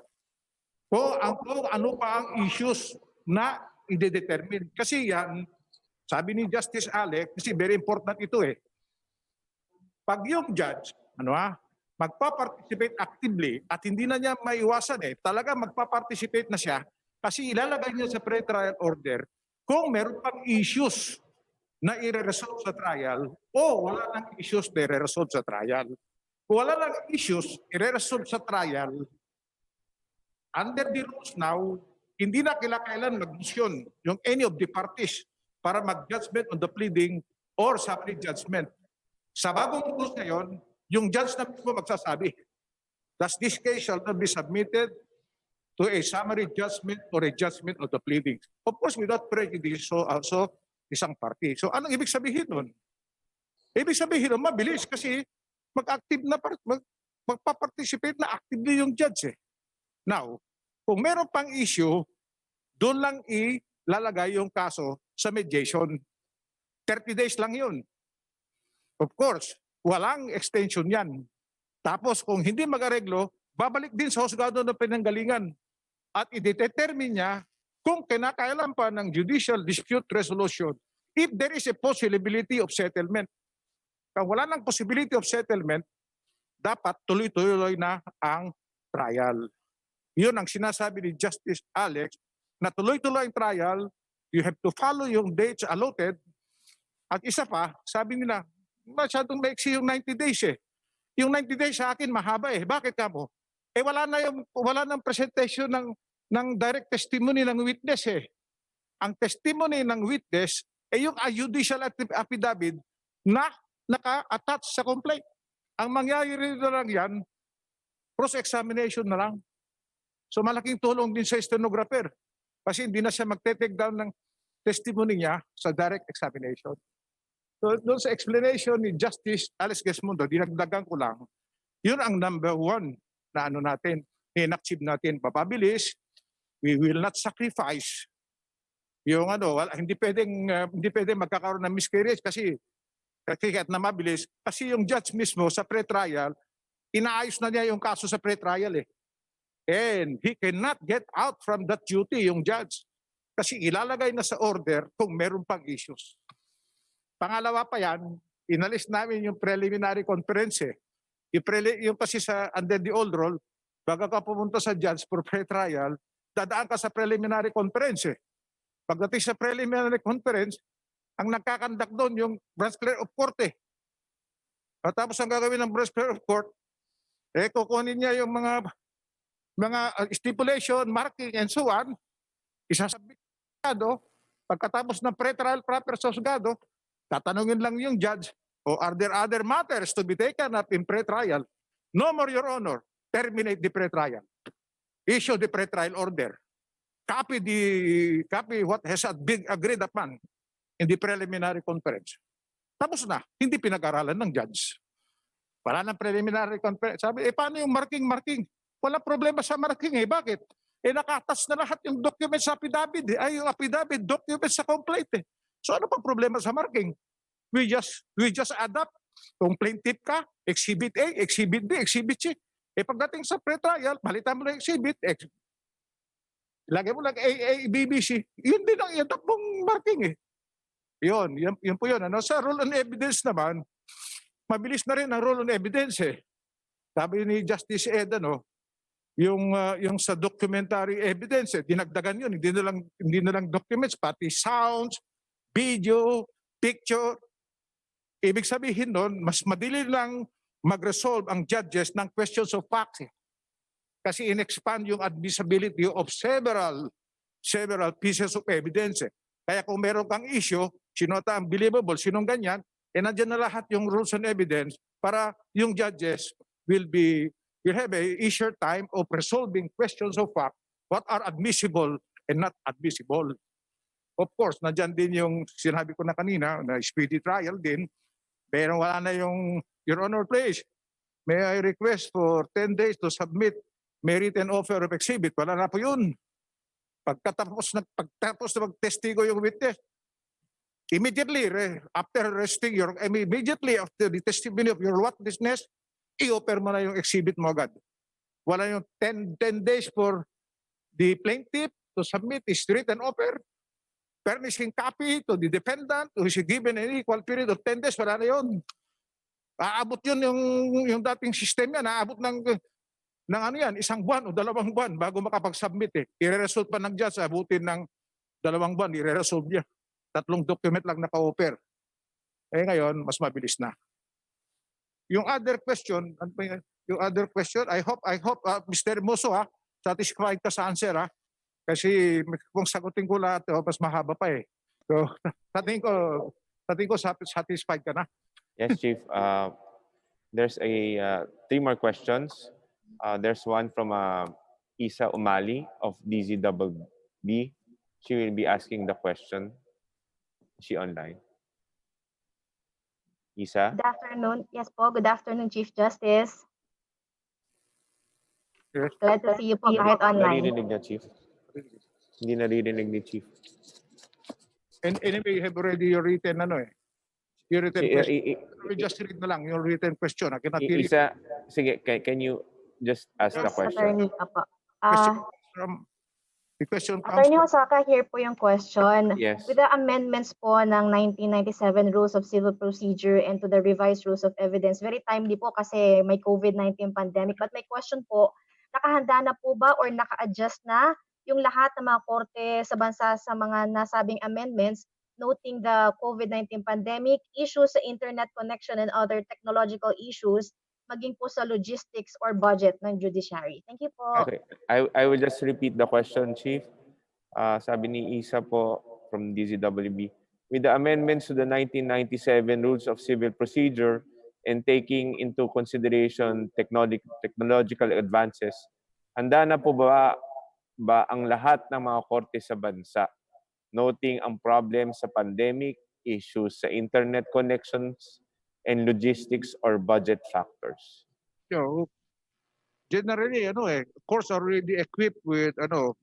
kung ano pa ang issues na i-determine. Kasi yan, sabi ni Justice Alex, kasi very important ito . Pag yung judge, magpa-participate actively at hindi na niya maiwasan talaga magpa-participate na siya kasi ilalagay niya sa pre-trial order kung meron pang issues na i-resolve sa trial o wala nang issues na i-resolve sa trial. Kung wala nang issues i-resolve sa trial, under the rules now, hindi na kailangan mag-motion yung any of the parties para mag-judgment on the pleading or summary judgment. Sa bagong rules ngayon, yung judge na mismo magsasabi, does this case shall not be submitted to a summary judgment or a judgment of the pleadings? Of course, without prejudice, so also isang party. So anong ibig sabihin nun? Ibig sabihin nun, mabilis kasi magpa-participate na actively yung judge . Now, kung meron pang issue, doon lang ilalagay yung kaso sa mediation. 30 days lang yun. Of course, walang extension yan. Tapos kung hindi mag-areglo, babalik din sa husgado ng pinanggalingan at i-determine niya kung kinakailan pa ng judicial dispute resolution if there is a possibility of settlement. Kung wala ng possibility of settlement, dapat tuloy-tuloy na ang trial. Yun ang sinasabi ni Justice Alex, na tuloy-tuloy ang trial, you have to follow yung dates allotted. At isa pa, sabi nila, masyadong maiksi yung 90 days . Yung 90 days sa akin mahaba . Bakit ka mo? Wala nang presentation ng direct testimony ng witness . Ang testimony ng witness yung judicial affidavit na naka-attach sa complaint. Ang mangyayari na lang yan, cross-examination na lang. So malaking tulong din sa stenographer kasi hindi na siya magte-take down ng testimony niya sa direct examination. So doon sa explanation ni Justice Alex Gasmundo, dinagdagan ko lang, yun ang number one na natin, in-achieve natin, papabilis, we will not sacrifice yung hindi pwedeng magkakaroon ng miscarriage kasi kahit na mabilis, kasi yung judge mismo sa pre-trial, inaayos na niya yung kaso sa pre-trial . And he cannot get out from that duty, yung judge, kasi ilalagay na sa order kung meron pang issues. Pangalawa pa yan, inalis namin yung preliminary conference eh. Yung kasi under the old rule, bago ka pumunta sa judge for pre-trial, dadaan ka sa preliminary conference eh. Pagdating sa preliminary conference, ang nagkakandak doon yung branch clerk of court eh. At tapos ang gagawin ng branch clerk of court, kukunin niya yung mga stipulation, marking, and so on, isasabit sa judgado. Pagkatapos ng pre-trial proper sa judgado, tatanungin lang yung judge, are there other matters to be taken up in pre-trial? No more, Your Honor. Terminate the pre-trial. Issue the pre-trial order. Copy what has been agreed upon in the preliminary conference. Tapos na, hindi pinag-aralan ng judge. Wala ng preliminary conference. Sabi, paano yung marking? Wala problema sa marking eh. Bakit? Nakatas na lahat yung documents sa affidavit eh. Ay, yung affidavit, documents sa complaint eh. So ano pang problema sa marking? We just adapt. Complaint tip ka, Exhibit A, Exhibit B, Exhibit C. Pagdating sa pre-trial, palitan mo lang Exhibit, lagay mo lang A, B, B, C. Yun din ang iadap mong marking eh. Yun po yun. Ano? Sa rule on evidence naman, mabilis na rin ang rule on evidence eh. Sabi ni Justice Ed, yung sa documentary evidence eh, dinagdagan yun. Hindi na lang documents, pati sounds, video, picture. Ibig sabihin nun, mas madali lang mag-resolve ang judges ng questions of facts eh. Kasi in-expand yung admissibility of several pieces of evidence eh. Kaya kung meron kang issue, sinota unbelievable, sinong ganyan, nandiyan na lahat yung rules on evidence para yung judges will have a easier time of resolving questions of fact, what are admissible and not admissible. Of course, nandiyan din yung sinabi ko na kanina, na speedy trial din, pero wala na yung, Your Honor, please, may I request for 10 days to submit merit and offer of exhibit. Wala na po yun. Pagkatapos na mag-testigo yung witness, immediately after the testimony of your witness, i-offer mo na yung exhibit mo agad. Wala yung 10 days for the plaintiff to submit his written offer, furnishing copy to the defendant who is given an equal period of 10 days. Wala na yun. Aabot yun yung dating system yan. Aabot ng isang buwan o 2 buwan bago makapag-submit eh. I-resolve pa ng judge, abutin ng 2 buwan, i-resolve niya. 3 document lang naka-offer. Ngayon, mas mabilis na. Yung other question, I hope Mr. Moso satisfied ka sa answer kasi kung sagutin ko lahat, mas mahaba pa eh. So, sa tingin ko satisfied ka na. Yes, Chief. There's 3 more questions. There's one from Isa Umali of DZBB. She will be asking the question. Is she online? Isa? Good afternoon. Yes po, good afternoon, Chief Justice. Yes. Glad to see you po kahit online. Naririnig niya, Chief. Hindi naririnig ni Chief. And anyway, you have already your written your written question. We just read na lang yung written question. I cannot hear Isa, sige, can you just ask the question? Attorney, apo. The question comes Attorney Osaka, here po yung question. Yes. With the amendments po ng 1997 Rules of Civil Procedure and to the revised Rules of Evidence, very timely po kasi may COVID-19 pandemic. But my question po, nakahanda na po ba or naka-adjust na yung lahat ng mga korte sa bansa sa mga nasabing amendments, noting the COVID-19 pandemic, issues sa internet connection and other technological issues, maging po sa logistics or budget ng judiciary? Thank you po. Okay. I will just repeat the question, Chief. Sabi ni Isa po from DZWB, with the amendments to the 1997 Rules of Civil Procedure and taking into consideration technological advances, handa na po ba ang lahat ng mga korte sa bansa, noting ang problem sa pandemic, issues sa internet connections, and logistics or budget factors? Generally, courts are already equipped with all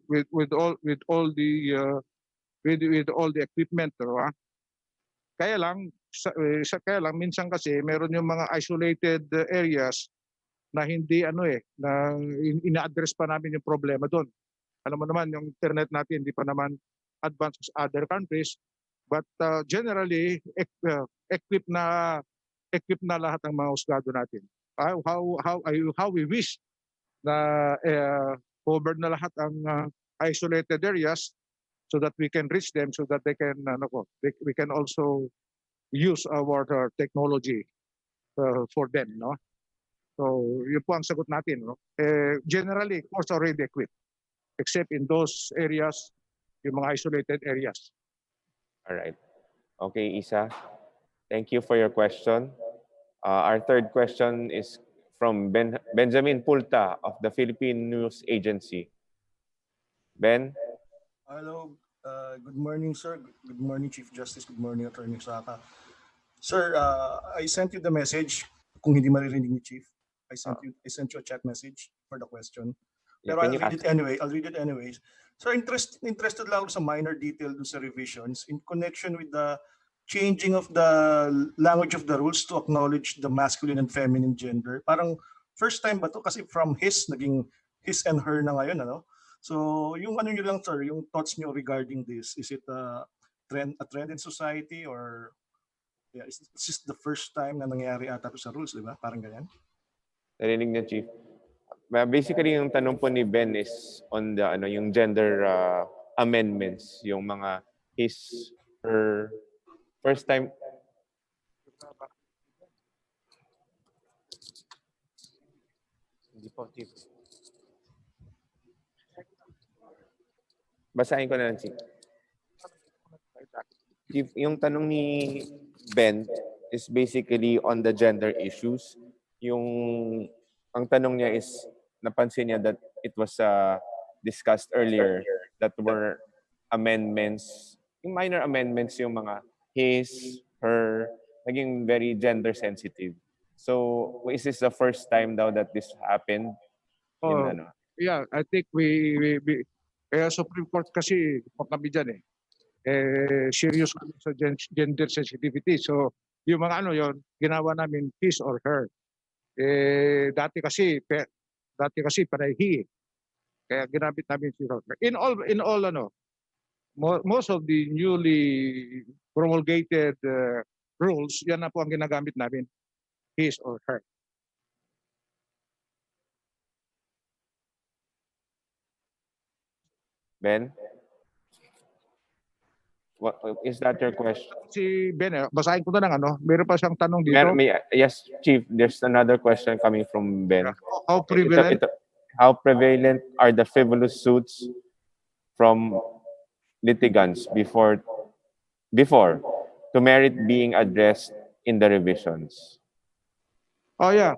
the equipment, Kaya lang minsan kasi meron yung mga isolated areas na hindi na ina-address pa namin yung problema doon. Alam mo naman yung internet natin hindi pa naman advanced as other countries, but generally equipped na equip na lahat ng mga husgado natin. How we wish na covered na lahat ang isolated areas so that we can reach them, so that they can we can also use our technology for them, no? So yun po ang sagot natin, no? Generally, course already equipped, except in those areas, yung mga isolated areas. All right. Okay, Isa. Thank you for your question. Our third question is from Benjamin Pulta of the Philippine News Agency. Ben? Hello. Good morning, sir. Good morning, Chief Justice. Good morning, Attorney Saka. Sir, I sent you the message. Kung hindi maririnig ni Chief, I sent you a chat message for the question. Pero I'll read it anyway. I'll read it anyways. Sir, interested lang ako sa minor detail dun sa revisions in connection with the changing of the language of the rules to acknowledge the masculine and feminine gender. Parang first time ba to? Kasi from his, naging his and her na ngayon, ano? So yung ano nyo lang, sir, yung thoughts nyo regarding this, is it a trend in society, or is this the first time na nangyayari ata to sa rules, di ba? Parang ganyan. Narinig na, Chief. Basically, yung tanong po ni Ben is on the yung gender amendments, yung mga his, her, first time. Hindi po, Chief. Basahin ko na lang, Chief. Chief, yung tanong ni Ben is basically on the gender issues. Ang tanong niya is, napansin niya that it was discussed earlier that were amendments, yung minor amendments, yung mga his, her, naging very gender sensitive. So, is this the first time daw that this happened? Yeah, I think we kaya Supreme Court kasi kami dyan serious sa gender sensitivity. So, yung mga yon ginawa namin his or her. Dati kasi panay he. Kaya ginamit namin si her. In all most of the newly promulgated rules, yan na po ang ginagamit namin, his or her. Ben? What, is that your question? Si Ben, basahin ko na lang, meron pa siyang tanong dito. Yes, Chief, there's another question coming from Ben. How prevalent? How prevalent are the frivolous suits from litigants before to merit being addressed in the revisions? Oh yeah.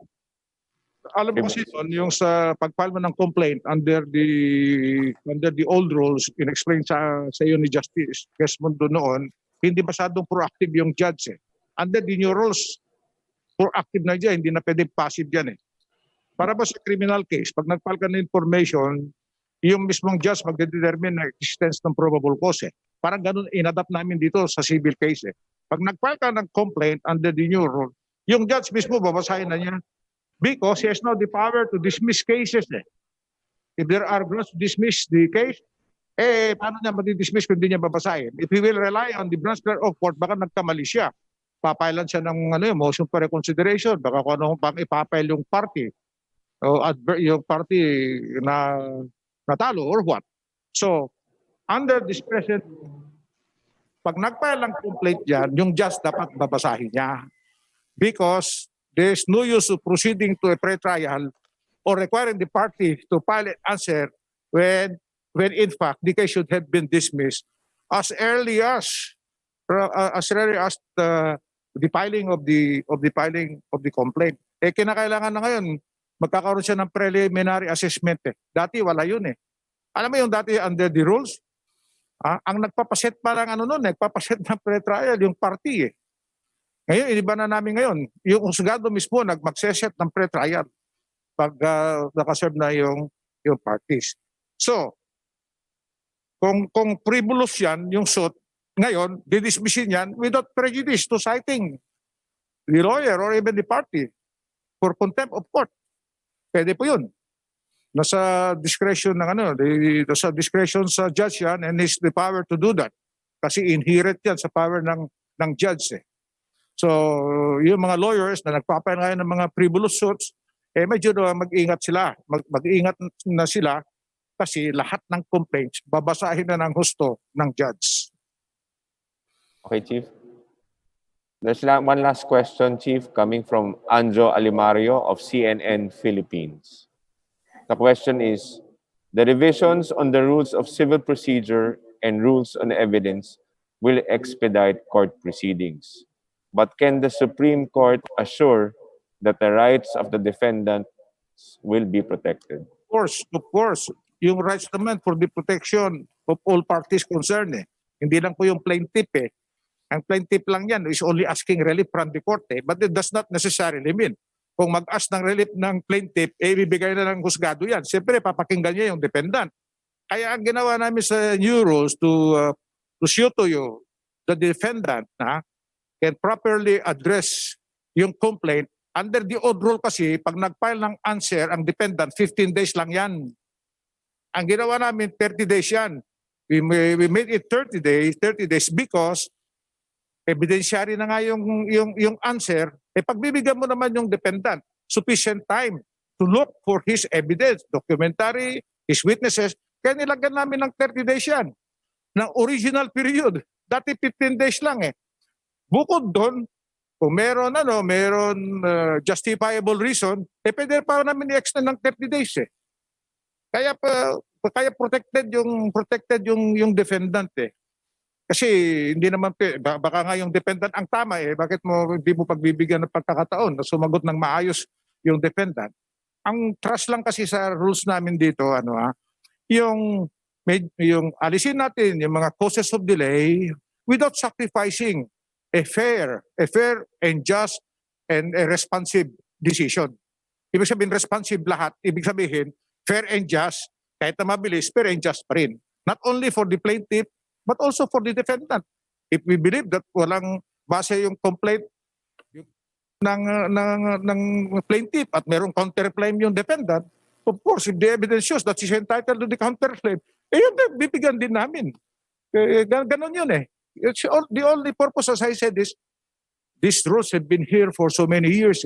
Alam mo kasi yung sa pag-file mo ng complaint under the old rules, in-explain sa iyo ni Justice Desmondo noon, hindi masyadong proactive yung judge Under the new rules, proactive na dyan, hindi na pwedeng passive yan Para ba sa criminal case, pag nag-file ka ng information, yung mismong judge magdedetermine na existence ng probable cause Parang ganun in-adapt namin dito sa civil case Pag nag-file ka ng complaint under the new rule, yung judge mismo babasahin na niya because he has now the power to dismiss cases If there are grounds to dismiss the case, paano niya madi-dismiss kung hindi niya babasahin? If he will rely on the branch clerk of court, baka nagkamali siya. Papailan siya ng motion for reconsideration, baka kung ano pang ipapail yung party o yung party na natalo or what. So, under discretion, pag nagpail ng complaint yan, yung judge dapat babasahin niya. Because there is no use of proceeding to a pre-trial or requiring the party to file an answer when in fact the case should have been dismissed as early as the filing of the complaint. Kinakailangan na ngayon magkakaroon siya ng preliminary assessment Dati wala yun Alam mo yung dati under the rules, ang nagpapaset parang nagpapaset ng pre-trial yung party Ngayon, iniba na namin ngayon. Yung husgado mismo mag-set ng pre-trial pag nakaserve na yung parties. So, kung frivolous yan, yung suit, ngayon, didismissin yan without prejudice to citing the lawyer or even the party for contempt of court. Pwede po yun. Nasa discretion nasa discretion sa judge yan and is the power to do that. Kasi inherent yan sa power ng judge So, yung mga lawyers na nagpapail ngayon ng mga frivolous suits, medyo mag-ingat sila. Mag-ingat na sila kasi lahat ng complaints babasahin na ng husto ng judge. Okay, Chief. There's one last question, Chief, coming from Anjo Alimario of CNN Philippines. The question is, the revisions on the rules of civil procedure and rules on evidence will expedite court proceedings. But can the Supreme Court assure that the rights of the defendants will be protected? Of course. Yung rights naman for the protection of all parties concerned. Hindi lang po yung plaintiff Ang plaintiff lang yan is only asking relief from the court but it does not necessarily mean kung mag-ask ng relief ng plaintiff, ibibigay na ng husgado yan. Siyempre, papakinggan niya yung defendant. Kaya ang ginawa namin sa new rules to show to you the defendant can properly address yung complaint. Under the old rule kasi, pag nag-file ng answer, ang defendant, 15 days lang yan. Ang ginawa namin, 30 days yan. We made it 30 days because evidensyari na nga yung answer, pagbibigyan mo naman yung defendant sufficient time to look for his evidence, documentary, his witnesses. Kaya nilagyan namin ng 30 days yan, ng original period. Dati 15 days lang Bukod doon, kung meron justifiable reason, pwede pa namin i-extend ng 30 days Kaya protected yung defendant Kasi hindi naman baka nga yung defendant ang tama bakit hindi mo pagbibigyan ng pagkakataon na sumagot ng maayos yung defendant. Ang trust lang kasi sa rules namin dito yung alisin natin yung mga causes of delay without sacrificing a fair and just and a responsive decision. Ibig sabihin responsive lahat, ibig sabihin fair and just, kahit na mabilis, fair and just pa rin. Not only for the plaintiff, but also for the defendant. If we believe that walang base yung complaint ng plaintiff at merong counterclaim yung defendant, of course, if the evidence shows that she's entitled to the counterclaim, yun bibigyan din namin. Ganon yun The only purpose, as I said, is these rules have been here for so many years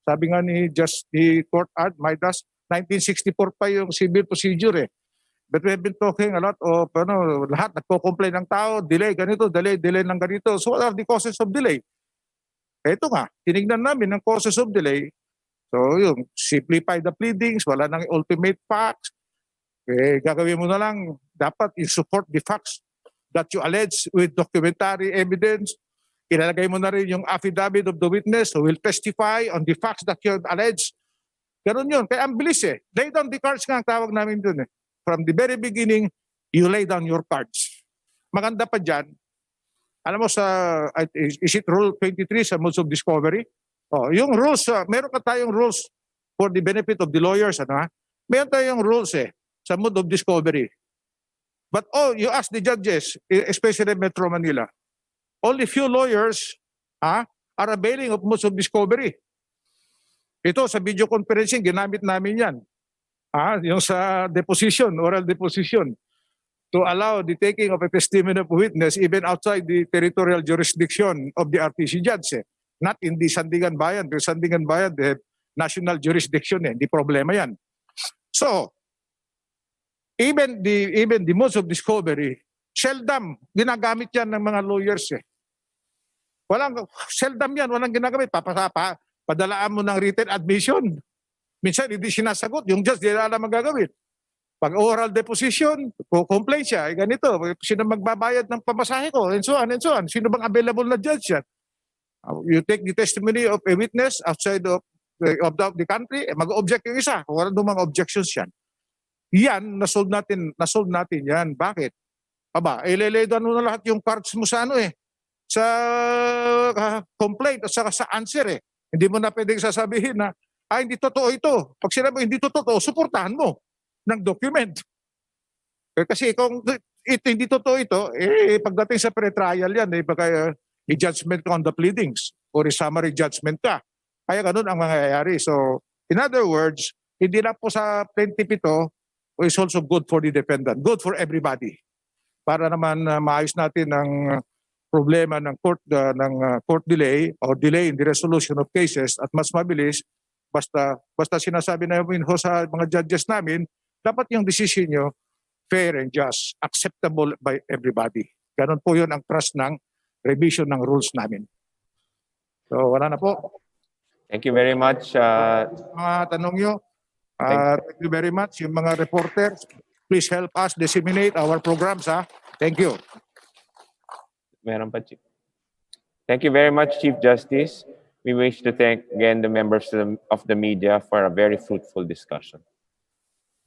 Sabi nga ni Court Art Midas, 1964 pa yung civil procedure But we have been talking a lot of, lahat nagko-complain ng tao, delay ganito, delay ng ganito. So what are the causes of delay? Ito nga, tinignan namin ang causes of delay. So yung simplify the pleadings, wala nang ultimate facts. Gagawin mo na lang, dapat i-support the facts that you allege with documentary evidence. Ilalagay mo na rin yung affidavit of the witness who will testify on the facts that you allege. Ganun yun. Kaya ang bilis Lay down the cards nga ang tawag namin dun From the very beginning, you lay down your cards. Maganda pa dyan, alam mo is it Rule 23 sa Modes of Discovery? Yung rules, meron ka tayong rules for the benefit of the lawyers. Meron tayong rules sa Mode of Discovery. But you ask the judges, especially Metro Manila, only few lawyers are availing of Modes of Discovery. Ito sa video conferencing, ginamit namin yan. Yung sa deposition, oral deposition, to allow the taking of a testimony of a witness even outside the territorial jurisdiction of the RTC judge. Not in the Sandigan Bayan. Because Sandigan Bayan, they have national jurisdiction Hindi problema yan. So, even the modes of discovery, seldom ginagamit yan ng mga lawyers Seldom yan, walang ginagamit. Padalaan mo ng written admission. Minsan hindi sinasagot, yung judge di alam ang gagawin. Pag oral deposition, complain siya, ganito, sino magbabayad ng pamasahe ko, and so on, and so on. Sino bang available na judge yan? You take the testimony of a witness outside of the country, mag-object yung isa, kung wala mga objections yan. Yan, nasolve natin yan. Bakit? Ilelay doon mo na lahat yung cards mo sa sa complaint at sa answer Hindi mo na pwedeng sasabihin na hindi totoo ito. Pag sinabi hindi totoo, suportahan mo ng document. Kasi kung hindi totoo ito, pagdating sa pre-trial yan, baka i-judgment on the pleadings or i-summary judgment ka. Kaya ganun ang mangyayari. So, in other words, hindi lang po sa plaintiff ito, is also good for the defendant, good for everybody. Para naman maayos natin ang problema ng court delay or delay in the resolution of cases at mas mabilis, basta sinasabi namin ho sa mga judges namin, dapat yung decision nyo fair and just, acceptable by everybody. Ganon po yun ang trust ng revision ng rules namin. So wala na po. Thank you very much. Mga tanong nyo, thank you very much. Yung mga reporters, please help us disseminate our programs. Thank you. Meron pa, Chief. Thank you very much, Chief Justice. We wish to thank again the members of the media for a very fruitful discussion.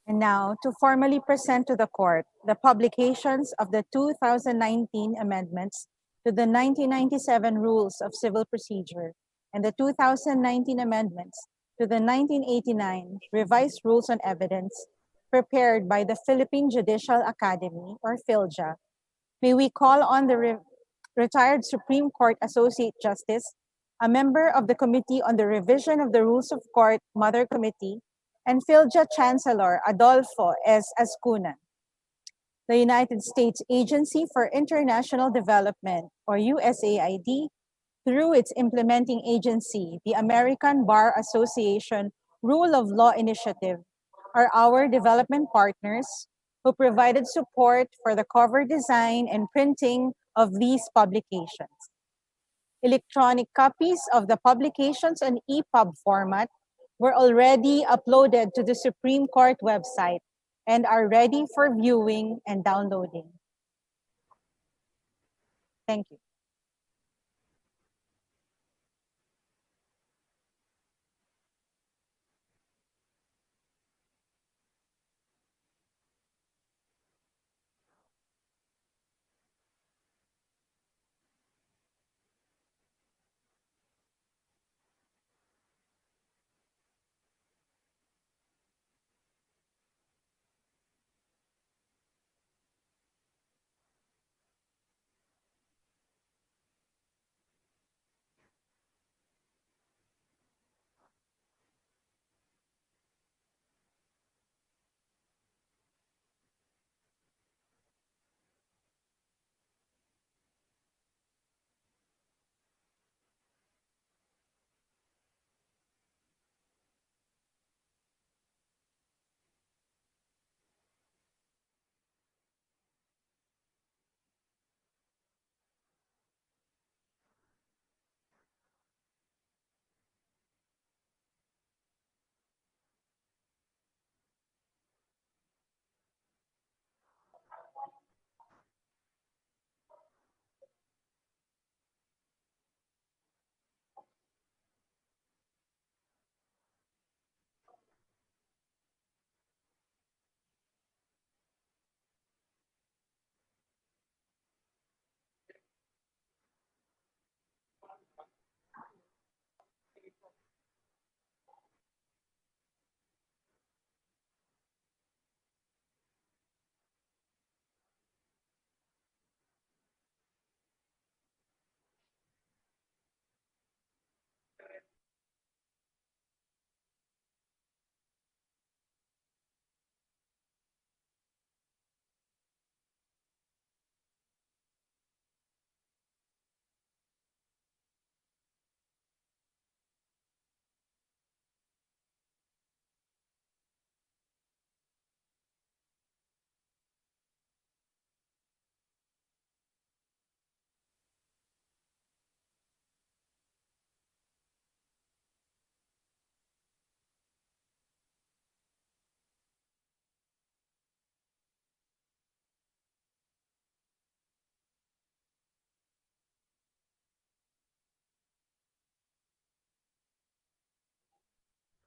And now, to formally present to the court the publications of the 2019 amendments to the 1997 Rules of Civil Procedure and the 2019 amendments to the 1989 Revised Rules on Evidence prepared by the Philippine Judicial Academy, or PhilJA. May we call on the retired Supreme Court Associate Justice, a member of the Committee on the Revision of the Rules of Court Mother Committee, and PhilJA Chancellor Adolfo S. Ascuna. The United States Agency for International Development, or USAID, through its implementing agency, the American Bar Association Rule of Law Initiative, are our development partners who provided support for the cover design and printing of these publications. Electronic copies of the publications on EPUB format were already uploaded to the Supreme Court website and are ready for viewing and downloading. Thank you.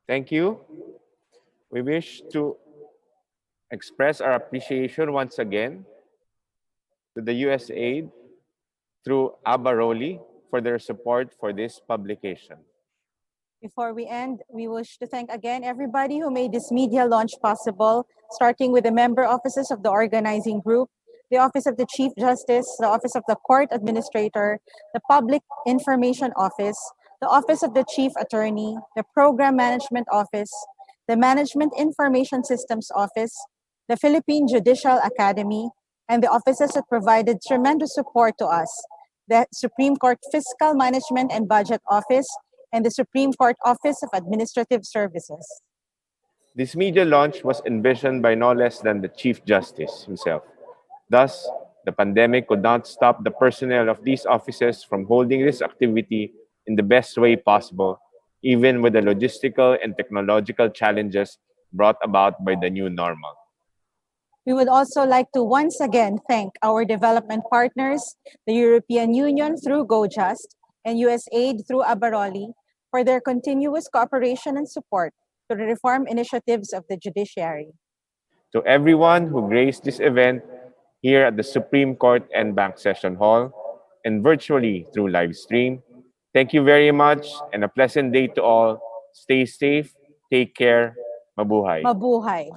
Thank you. We wish to express our appreciation once again to the USAID through Abaroli for their support for this publication. Before we end, we wish to thank again everybody who made this media launch possible, starting with the member offices of the organizing group, the Office of the Chief Justice, the Office of the Court Administrator, the Public Information Office, the Office of the Chief Attorney, the Program Management Office, the Management Information Systems Office, the Philippine Judicial Academy, and the offices that provided tremendous support to us, the Supreme Court Fiscal Management and Budget Office, and the Supreme Court Office of Administrative Services. This media launch was envisioned by no less than the Chief Justice himself. Thus, the pandemic could not stop the personnel of these offices from holding this activity in the best way possible, even with the logistical and technological challenges brought about by the new normal. We would also like to once again thank our development partners, the European Union through GoJust and USAID through Abaroli, for their continuous cooperation and support to the reform initiatives of the judiciary. To everyone who graced this event here at the Supreme Court and Banc Session Hall and virtually through live stream, thank you very much and a pleasant day to all. Stay safe, take care, mabuhay. Mabuhay.